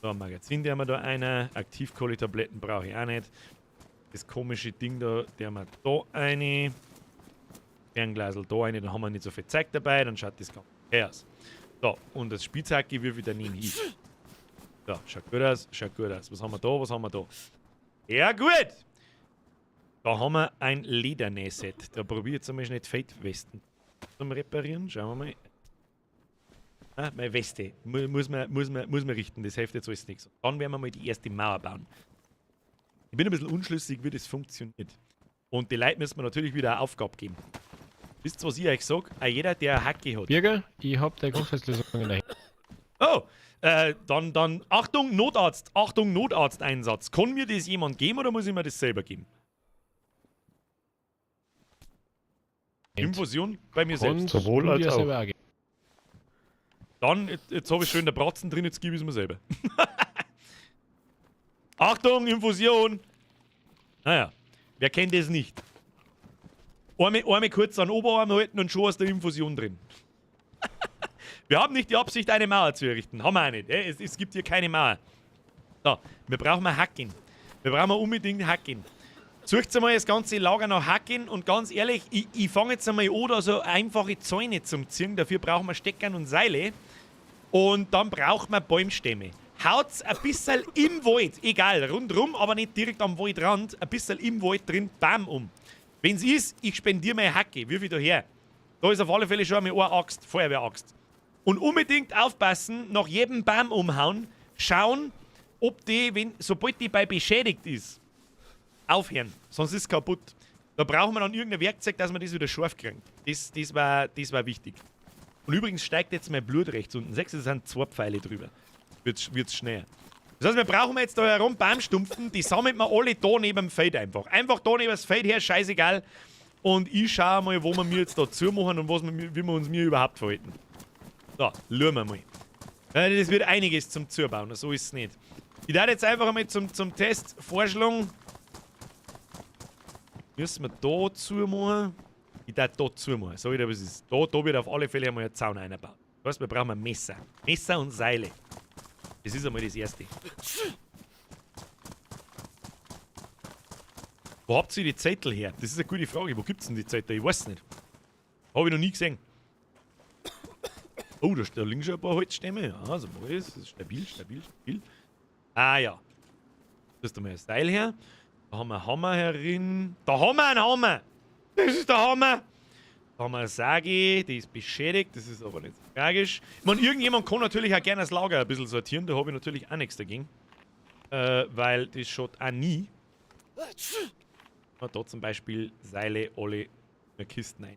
Da ein Magazin, der haben wir da rein. Aktivkohle-Tabletten brauche ich auch nicht. Das komische Ding da, der haben wir da rein. Fernglasel da rein, dann haben wir nicht so viel Zeug dabei, dann schaut das ganz okay aus. So, und das Spitzhacke wirf ich daneben hin. So, schaut gut aus, schaut gut aus. Was haben wir da, was haben wir da? Ja, gut! Da haben wir ein Ledernähset. Da probiere ich jetzt einmal nicht Feldwesten zum Reparieren. Schauen wir mal. Ah, meine Weste. Muss man richten, das hilft jetzt alles nichts. Dann werden wir mal die erste Mauer bauen. Ich bin ein bisschen unschlüssig, wie das funktioniert. Und die Leute müssen mir natürlich wieder eine Aufgabe geben. Wisst ihr, was ich euch sage? Auch jeder, der eine Hacke hat. Birger, ich hab der Grundfestlösung in der Hand. Oh, dann Achtung, Notarzt. Achtung, Notarzteinsatz. Kann mir das jemand geben oder muss ich mir das selber geben? Infusion bei mir selbst. Sowohl als auch. Dann, jetzt habe ich schön den Bratzen drin, jetzt gebe ich es mir selber. Achtung, Infusion! Naja, wer kennt das nicht? Einmal kurz an den Oberarm halten und schon aus der Infusion drin. Wir haben nicht die Absicht, eine Mauer zu errichten. Haben wir auch nicht. Es gibt hier keine Mauer. So, wir brauchen mal Hacken. Wir brauchen unbedingt Hacken. Sucht mal das ganze Lager nach Hacken und ganz ehrlich, ich fange jetzt einmal an, da so einfache Zäune zum Ziehen. Dafür brauchen wir Steckern und Seile. Und dann brauchen wir Bäumstämme. Haut's ein bisschen im Wald, egal, rundrum, aber nicht direkt am Waldrand, ein bisschen im Wald drin, bam um. Wenn's ist, ich spendiere meine Hacke, wirf ich da her. Da ist auf alle Fälle schon einmal eine Axt, Feuerwehraxt. Und unbedingt aufpassen, nach jedem Baum umhauen, schauen, ob die, sobald die bei beschädigt ist, aufhören, sonst ist es kaputt. Da brauchen wir dann irgendein Werkzeug, dass man das wieder scharf kriegt. Das war wichtig. Und übrigens steigt jetzt mein Blut rechts unten. 6, es sind 2 Pfeile drüber. Wird's schneller. Das heißt, wir brauchen jetzt da herum Baumstumpfen, die sammeln wir alle da neben dem Feld einfach. Einfach da neben das Feld her, scheißegal. Und ich schaue mal, wo wir mir jetzt da zumachen und wie wir uns überhaupt verhalten. So, schauen wir mal. Das wird einiges zum Zubauen, so ist es nicht. Ich darf jetzt einfach einmal zum Test vorschlagen. Müssen wir da zumachen? Ich darf da zumachen. Sag ich dir, was ist. Da wird auf alle Fälle einmal ein Zaun einbauen. Das heißt, wir brauchen ein Messer. Messer und Seile. Das ist einmal das Erste. Wo habt ihr die Zettel her? Das ist eine gute Frage. Wo gibt's denn die Zettel? Ich weiß nicht. Habe ich noch nie gesehen. Oh, da liegen schon ein paar Holzstämme. Ja, so mal das ist stabil. Ah ja. Da ist da mal ein Seil her. Da haben wir einen Hammer herin. Da haben wir einen Hammer! Das ist der Hammer! Da haben wir eine Sage, die ist beschädigt. Das ist aber nicht so tragisch. Ich meine, irgendjemand kann natürlich auch gerne das Lager ein bisschen sortieren. Da habe ich natürlich auch nichts dagegen. Weil das schaut auch nie. Da zum Beispiel Seile alle in der Kiste rein.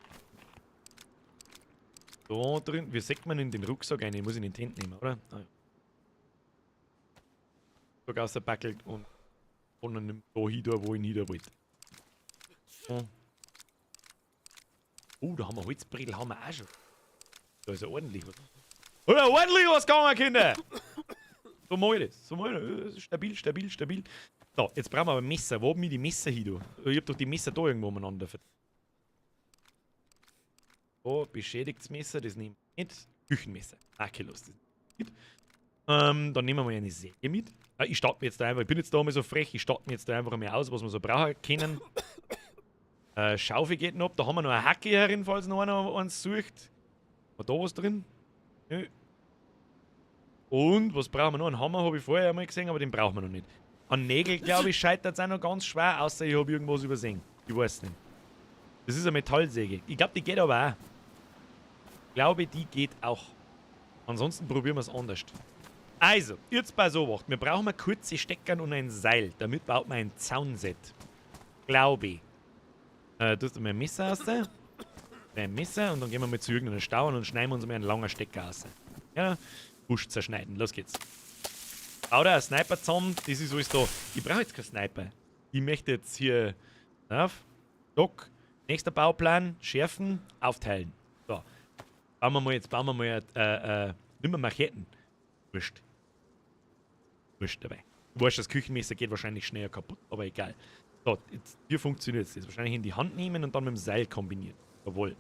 Da drin, wie sagt man in den Rucksack rein? Ich muss ihn in die Hände nehmen, oder? Ah, ja. Rucksack ausgebackelt und dann nimmt da hin, wo ich nieder wollte. So. Oh, da haben wir Holzbredel, haben wir auch schon. Da ist ja ordentlich was. Oder ordentlich was gegangen, Kinder! So mal das. So mal das. Stabil. So, jetzt brauchen wir aber ein Messer. Wo haben wir die Messer hin? Ich hab doch die Messer da irgendwo umeinander. So, beschädigtes Messer, das nehme ich nicht. Küchenmesser. Los. Dann nehmen wir mal eine Säge mit. Ich starte mir jetzt da einfach, ich bin jetzt da mal so frech, ich starte mir jetzt da einfach mal aus, was wir so brauchen können. Schaufel geht noch ab, da haben wir noch eine Hacke herin, falls noch einer eins sucht. War da was drin? Nö. Und was brauchen wir noch? Einen Hammer habe ich vorher einmal gesehen, aber den brauchen wir noch nicht. An Nägel, glaube ich, scheitert es auch noch ganz schwer, außer ich habe irgendwas übersehen. Ich weiß nicht. Das ist eine Metallsäge. Ich glaube, die geht aber auch. Ich glaube, die geht auch. Ansonsten probieren wir es anders. Also, jetzt bei so was. Wir brauchen mal kurze Steckern und ein Seil. Damit baut man ein Zaunset. Glaube ich. Tust du mal ein Messer raus. Ein Messer und dann gehen wir mal zu irgendeiner Stauern und schneiden uns mal einen langen Stecker raus. Ja, Busch zerschneiden. Los geht's. Bau da ein Sniper zusammen. Das ist alles da. Ich brauche jetzt keinen Sniper. Ich möchte jetzt hier auf, Dock, nächster Bauplan, schärfen, aufteilen. So. Bauen wir mal nimm mal Machetten. Wurscht dabei. Du weißt, das Küchenmesser geht wahrscheinlich schneller kaputt, aber egal. So, jetzt, hier funktioniert es. Wahrscheinlich in die Hand nehmen und dann mit dem Seil kombinieren. Jawohl.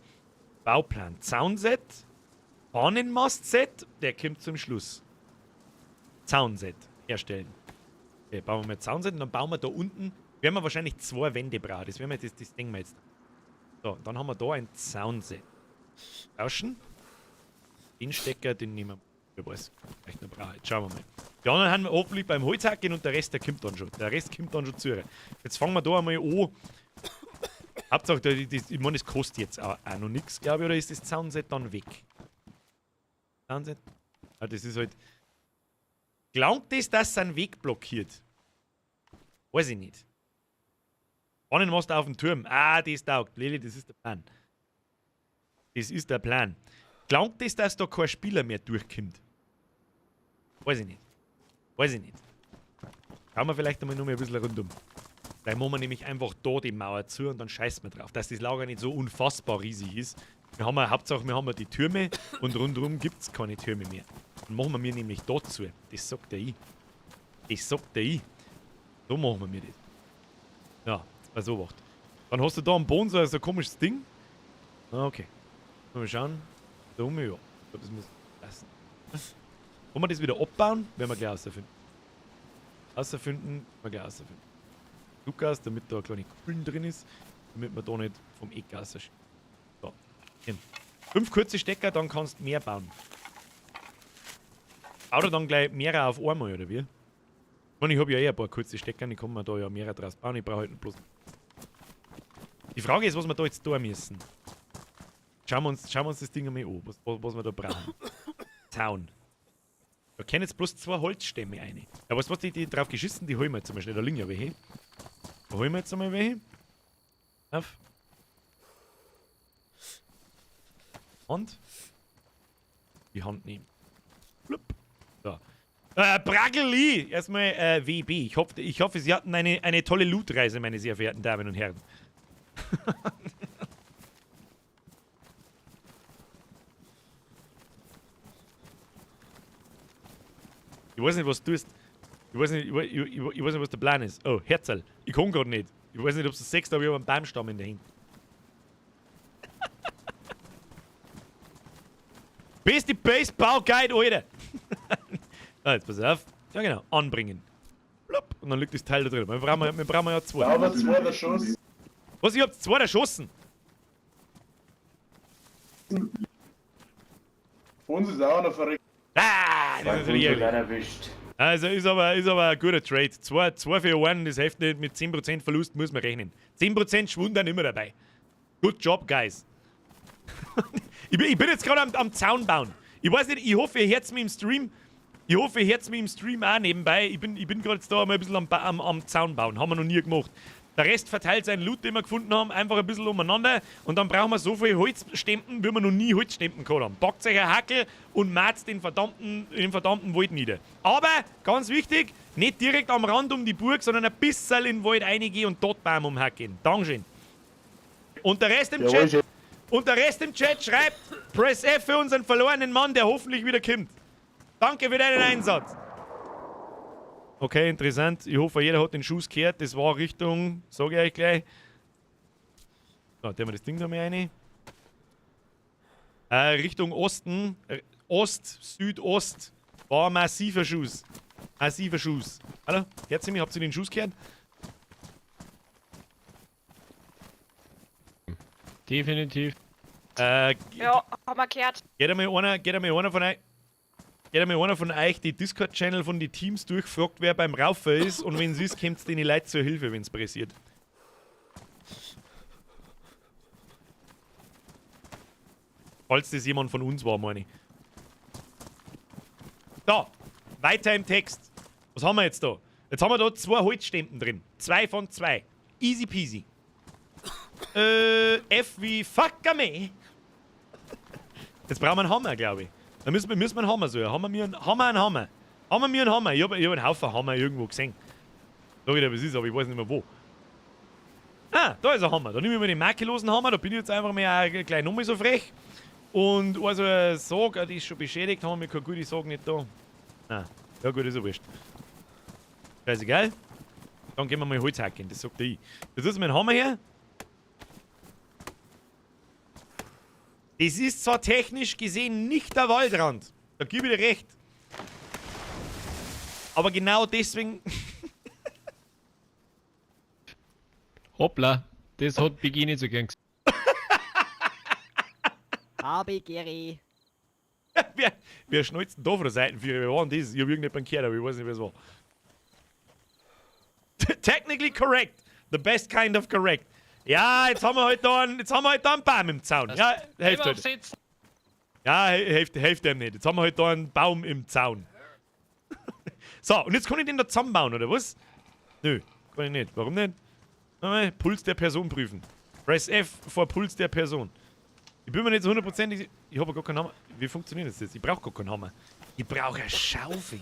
Bauplan. Zaunset. Fahnenmastset. Der kommt zum Schluss. Zaunset. Erstellen. Okay, bauen wir mal Zaunset und dann bauen wir da unten. Werden wir wahrscheinlich 2 Wände brauchen. Das denken wir jetzt. So, dann haben wir da ein Zaunset. Tauschen. Den Stecker, den nehmen wir. Ich weiß, vielleicht noch brauche. Jetzt schauen wir mal. Die anderen haben wir hoffentlich beim Holzhacken und der Rest, der kommt dann schon. Der Rest kommt dann schon zu. Jetzt fangen wir da einmal an. Hauptsache, ich meine, das kostet jetzt auch noch nichts, glaube ich, oder ist das Zaunset dann weg? Zaunset? Ah, das ist halt. Glaubt das, dass es einen Weg blockiert? Weiß ich nicht. Einen machst du auf dem Turm. Ah, das taugt. Lili, das ist der Plan. Das ist der Plan. Glaubt das, dass da kein Spieler mehr durchkommt? Weiß ich nicht. Schauen wir vielleicht einmal noch mal ein bisschen rundum. Vielleicht machen wir nämlich einfach da die Mauer zu und dann scheißen wir drauf, dass das Lager nicht so unfassbar riesig ist. Hauptsache wir haben die Türme und rundherum gibt es keine Türme mehr. Dann machen wir mir nämlich da zu. Das sagt der ich. So machen wir das. Ja, das so wacht. Dann hast du da am Boden so ein komisches Ding. Ah, okay. Mal schauen. Da oben, ja. Das muss lassen. Wollen wir das wieder abbauen? Werden wir gleich rausfinden. Lukas, damit da eine kleine Kugeln drin ist, damit man da nicht vom Eck rausschießt. So. 5 kurze Stecker, dann kannst du mehr bauen. Bau da dann gleich mehrere auf einmal, oder wie? Ich habe ja eh ein paar kurze Stecker, ich kann mir da ja mehrere draus bauen, ich brauche halt bloß. Die Frage ist, was wir da jetzt tun müssen. Schauen wir uns das Ding einmal an, was wir da brauchen. Zaun. Da können jetzt bloß 2 Holzstämme rein. Ja, was die drauf geschissen, die holen wir jetzt einmal schnell. Da liegen ja welche. Da holen wir jetzt einmal welche. Auf. Und die Hand nehmen. Blub. So. Braggeli! Erstmal WB. Ich hoffe, Sie hatten eine tolle Loot-Reise, meine sehr verehrten Damen und Herren. Ich weiß nicht, was du tust. Ich weiß nicht, was der Plan ist. Oh, Herzl. Ich kann gerade nicht. Ich weiß nicht, ob du es sagst, aber ich habe einen Baumstamm in der Hand. Beste Base-Bauguide, Alter! Jetzt pass auf. Ja genau, anbringen. Blub. Und dann liegt das Teil da drin. Wir brauchen ja zwei. Aber zweiter Schuss. Was, ich hab zwei erschossen? Uns ist auch noch verrückt. Ah, das ist natürlich ehrlich. erwischt. Also ist aber ein guter Trade. 2 für einen, das hilft nicht, mit 10% Verlust muss man rechnen. 10% Schwund dann immer dabei. Good job, guys. ich bin jetzt gerade am Zaun bauen. Ich weiß nicht, ich hoffe, ihr hört mich im Stream. Ich hoffe, ihr hört mich im Stream auch nebenbei. Ich bin gerade jetzt da mal ein bisschen am Zaun bauen. Haben wir noch nie gemacht. Der Rest verteilt seinen Loot, den wir gefunden haben, einfach ein bisschen umeinander. Und dann brauchen wir so viel Holzstempen, wie wir noch nie Holzstempen gehabt haben. Packt euch ein Hackel und macht den verdammten Wald nieder. Aber, ganz wichtig, nicht direkt am Rand um die Burg, sondern ein bisschen in den Wald reingehen und dort Baum umhacken. Dankeschön. Und der Rest im Chat schreibt, Press F für unseren verlorenen Mann, der hoffentlich wieder kommt. Danke für deinen Einsatz. Okay, interessant. Ich hoffe, jeder hat den Schuss gehört. Das war Richtung, sage ich euch gleich. So, tun wir das Ding da mal rein. Richtung Osten, Ost, Südost, war ein massiver Schuss. Massiver Schuss. Hallo? Hört ihr mich? Habt ihr den Schuss gehört? Definitiv. Ja, haben wir gehört. Geht einmal einer von euch die Discord-Channel von den Teams durchfragt, wer beim Raufen ist, und wenn es ist, kommt denen Leute zur Hilfe, wenn es pressiert. Falls das jemand von uns war, meine ich. Da, weiter im Text. Was haben wir jetzt da? Jetzt haben wir da 2 Holzstempen drin. 2 von 2. Easy peasy. F wie Fuckame. Jetzt brauchen wir einen Hammer, glaube ich. Da müssen wir einen Hammer suchen. Haben wir einen Hammer? Haben wir einen Hammer? Ich hab einen Haufen Hammer irgendwo gesehen. Sag ich dir, was ist, aber ich weiß nicht mehr wo. Ah, da ist ein Hammer. Da nehme ich mir den makellosen Hammer. Da bin ich jetzt einfach mal gleich nochmal so frech. Und also eine Sag, die ist schon beschädigt, haben wir keine gute Sag nicht da. Ah, ja gut, ist ja wurscht. Scheißegal. Dann gehen wir mal Holz hacken, das sagt ich. Jetzt ist mein Hammer her. Das ist zwar technisch gesehen nicht der Waldrand. Da gebe ich dir recht. Aber genau deswegen. Hoppla, das hat Biggie nicht so gern gesagt. Habe Gary. Wer schneuzt denn da von der Seitenführer? Wer war denn das? Ich hab irgendjemanden gehört, aber ich weiß nicht, wer es war. Technically correct. The best kind of correct. Ja, jetzt haben wir halt da einen Baum im Zaun. Ja, hilft halt. Ja, hilft dem nicht. Jetzt haben wir halt da einen Baum im Zaun. So, und jetzt kann ich den da zusammenbauen, oder was? Nö, kann ich nicht. Warum nicht? Mal Puls der Person prüfen. Press F vor Puls der Person. Ich bin mir nicht so hundertprozentig. Ich habe gar keinen Hammer. Wie funktioniert das jetzt? Ich brauche gar keinen Hammer. Ich brauche eine Schaufel.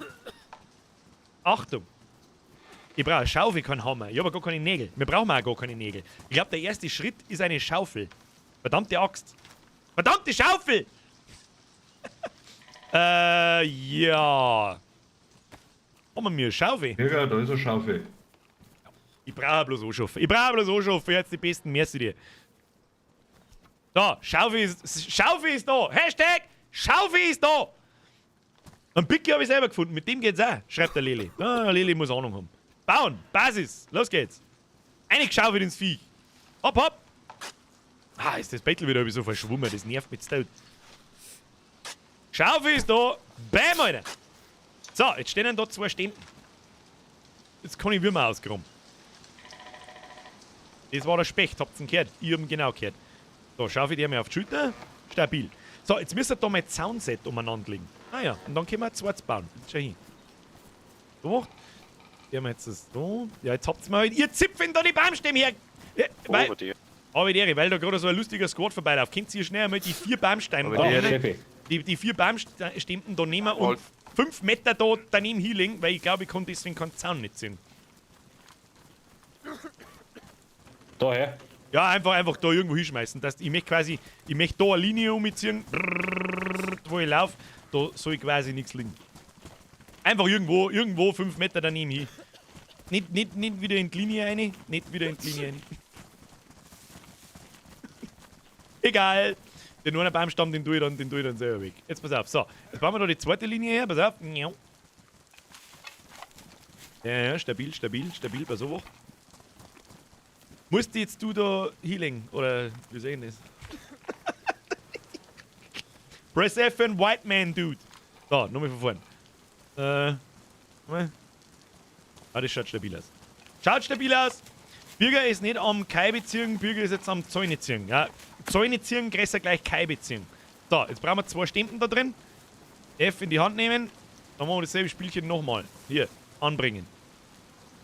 Achtung! Ich brauche eine Schaufel, keinen Hammer. Ich habe gar keine Nägel. Wir brauchen auch gar keine Nägel. Ich glaube, der erste Schritt ist eine Schaufel. Verdammte Axt. Verdammte Schaufel! Ja. Haben wir mir eine Schaufel? Ja, da ist eine Schaufel. Ich brauche bloß anschaffen. Jetzt die besten. Merci dir. So, Schaufel ist da. Hashtag Schaufel ist da. Ein Picke habe ich selber gefunden. Mit dem geht's auch, schreibt der Lili. Ah, Lili muss Ahnung haben. Bauen, Basis, los geht's. Eine Schaufel ins Viech. Hopp, hopp. Ah, ist das Bettel wieder so verschwommen. Das nervt mich jetzt. Schaufel ist da. Bam, Alter. So, jetzt stehen da 2 Stempen. Jetzt kann ich Würmer ausgraben. Das war der Specht, habt ihr ihn gehört? Ich hab ihn genau gehört. So, Schaufel die mir auf die Schulter. Stabil. So, jetzt müsst ihr da mal Zaunset umeinander legen. Ah ja, und dann können wir ein zweites bauen. Schau hin. So. Die haben wir jetzt das da. Ja, jetzt habt ihr mal. Ihr zipfen da die Baumstämme her! Ja, weil da gerade so ein lustiger Squad vorbeiläuft. Könnt ihr schnell einmal die 4 Baumstämme da nehmen? Die 4 Baumstämme da nehmen und 5 Meter da daneben hinlegen, weil ich glaube, ich kann deswegen keinen Zaun nicht sehen. Daher? Ja, einfach da irgendwo hinschmeißen. Ich möchte da eine Linie umziehen, wo ich laufe, da soll quasi nichts liegen. Einfach irgendwo 5 Meter daneben hin. Nicht wieder in die Linie rein. Nicht wieder in die Linie rein. Egal. Den nur einen Baumstamm, den tue ich dann selber weg. Jetzt pass auf. So, jetzt bauen wir da die zweite Linie her. Pass auf. Ja, stabil, pass auf. Musst jetzt du da healing? Oder wie sehen das? Press F für ein White Man, Dude. So, nochmal von vorn. Das schaut stabil aus. Schaut stabil aus! Bürger ist nicht am Kai beziehen, Bürger ist jetzt am Zäune ziehen. Ja, Zäune ziehen, größer gleich Kai beziehen. So, jetzt brauchen wir 2 Stempel da drin. F in die Hand nehmen. Dann machen wir dasselbe Spielchen nochmal. Hier, anbringen.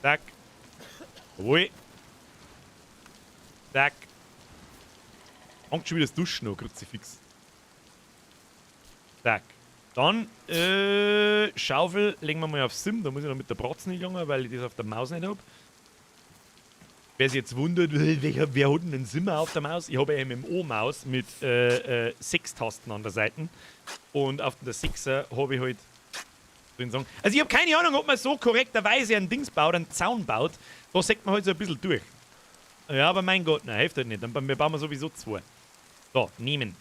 Zack. Jawohl. Zack. Fangt schon wieder das Duschen an, Kruzifix. Zack. Dann, Schaufel legen wir mal auf Sim. Da muss ich noch mit der Bratzen nicht gegangen, weil ich das auf der Maus nicht habe. Wer sich jetzt wundert, wer hat denn einen Simmer auf der Maus? Ich habe eine MMO-Maus mit 6 Tasten an der Seite. Und auf der 6er habe ich halt drin sagen. Also ich habe keine Ahnung, ob man so korrekterweise einen Dings baut, einen Zaun baut. Da sagt man halt so ein bisschen durch. Ja, aber mein Gott, nein, hilft halt nicht. Dann bauen wir sowieso 2. So, nehmen.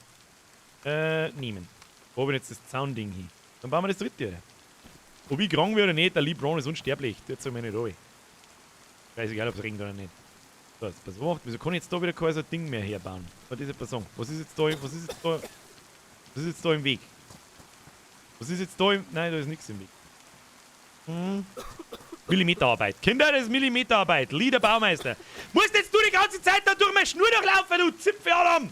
Nehmen. Wo habe ich jetzt das Zaunding hin? Dann bauen wir das 3. Ob ich krank werde oder nicht, der LeBron ist unsterblich. Das soll mir nicht rein. Weiß egal, ob es regnet oder nicht. So, jetzt pass auf. Wieso kann ich jetzt da wieder kein so ein Ding mehr herbauen? Was ist jetzt Person? Was ist jetzt da im Weg? Was ist jetzt da im... Nein, da ist nichts im Weg. Millimeterarbeit. Kinder, das ist Millimeterarbeit. Lieder Baumeister. Musst jetzt du die ganze Zeit da durch meine Schnur durchlaufen, du Zipfeladam!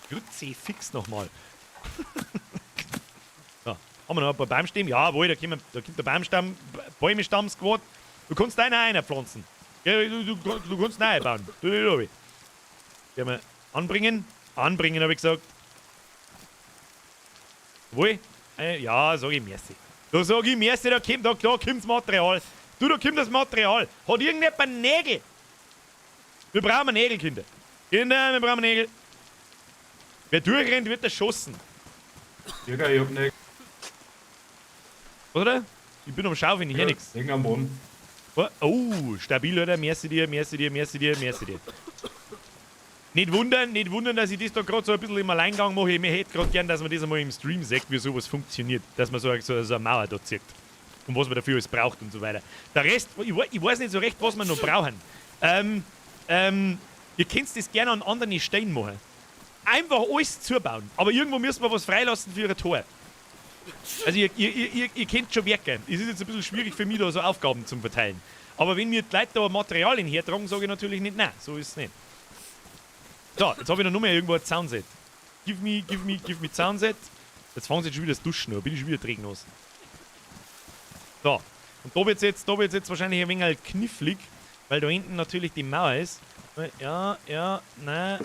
Grütze, fix nochmal. So, haben wir noch ein paar Baumstämme? Jawohl, da kommt der Baumstamm, Bäumestammsquad. Du kannst deine einpflanzen. Ja, du kannst neu bauen. Du nicht oben. Gehen wir anbringen. Anbringen, habe ich gesagt. Jawohl. Ja, sag ich merci. Da sag ich merci, da kommt das Material. Du, da kommt das Material. Hat irgendjemand Nägel? Wir brauchen Nägel, Kinder. Kinder, wir brauchen Nägel. Wer durchrennt, wird erschossen. Digga, ich hab nix. Oder? Ich bin am Schaufeln, ich hör nix. Liegen am Boden. Oh, stabil, oder? Merci dir. Nicht wundern, dass ich das da gerade so ein bisschen im Alleingang mache. Ich hätte gerade gern, dass man das einmal im Stream sagt, wie sowas funktioniert. Dass man so eine Mauer da zieht. Und was man dafür alles braucht und so weiter. Der Rest, ich weiß nicht so recht, was wir noch brauchen. Ihr könnt das gerne an anderen Steinen machen. Einfach alles zubauen. Aber irgendwo müssen wir was freilassen für ein Tor. Also ihr könnt schon werken. Es ist jetzt ein bisschen schwierig für mich, da so Aufgaben zu verteilen. Aber wenn mir die Leute da Materialien hertragen, sage ich natürlich nicht, nein, so ist es nicht. So, jetzt habe ich noch mehr irgendwo ein Zaunset. Give me Zaunset. Jetzt fangen sie jetzt schon wieder das Duschen an. Bin ich schon wieder trägnass. So. Und da wird es jetzt wahrscheinlich ein wenig knifflig, weil da hinten natürlich die Mauer ist. Ja, nein.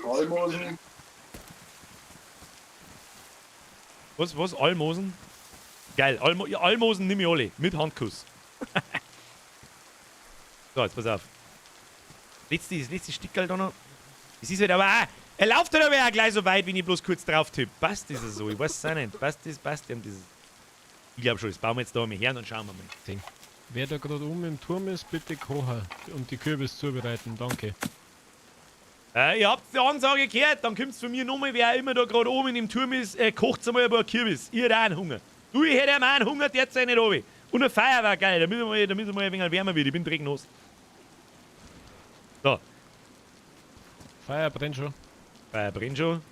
Almosen. Was? Almosen? Geil, Almosen nehme ich alle. Mit Handkuss. So, jetzt pass auf. Letztes Stickerl da noch. Es ist halt aber auch, er läuft halt aber auch gleich so weit, wenn ich bloß kurz drauf tippe. Passt das so? Ich weiß es auch nicht. Passt das? Ich glaube schon, das bauen wir jetzt da mal her und dann schauen wir mal. Wer da gerade oben im Turm ist, bitte kochen und die Kürbis zubereiten. Danke. Ihr habt die Ansage gehört, dann kommt's von mir nochmal, wer immer da gerade oben im Turm ist, kocht's einmal ein paar Kürbis. Ich hätte auch einen Hunger. Du, ich hätte auch einen Hunger, der jetzt nicht runter. Und ein Feuer war geil, damit es mal ein wenig wärmer wird. Ich bin trägnass. So. Feuer brennt schon. Feuer brennt schon.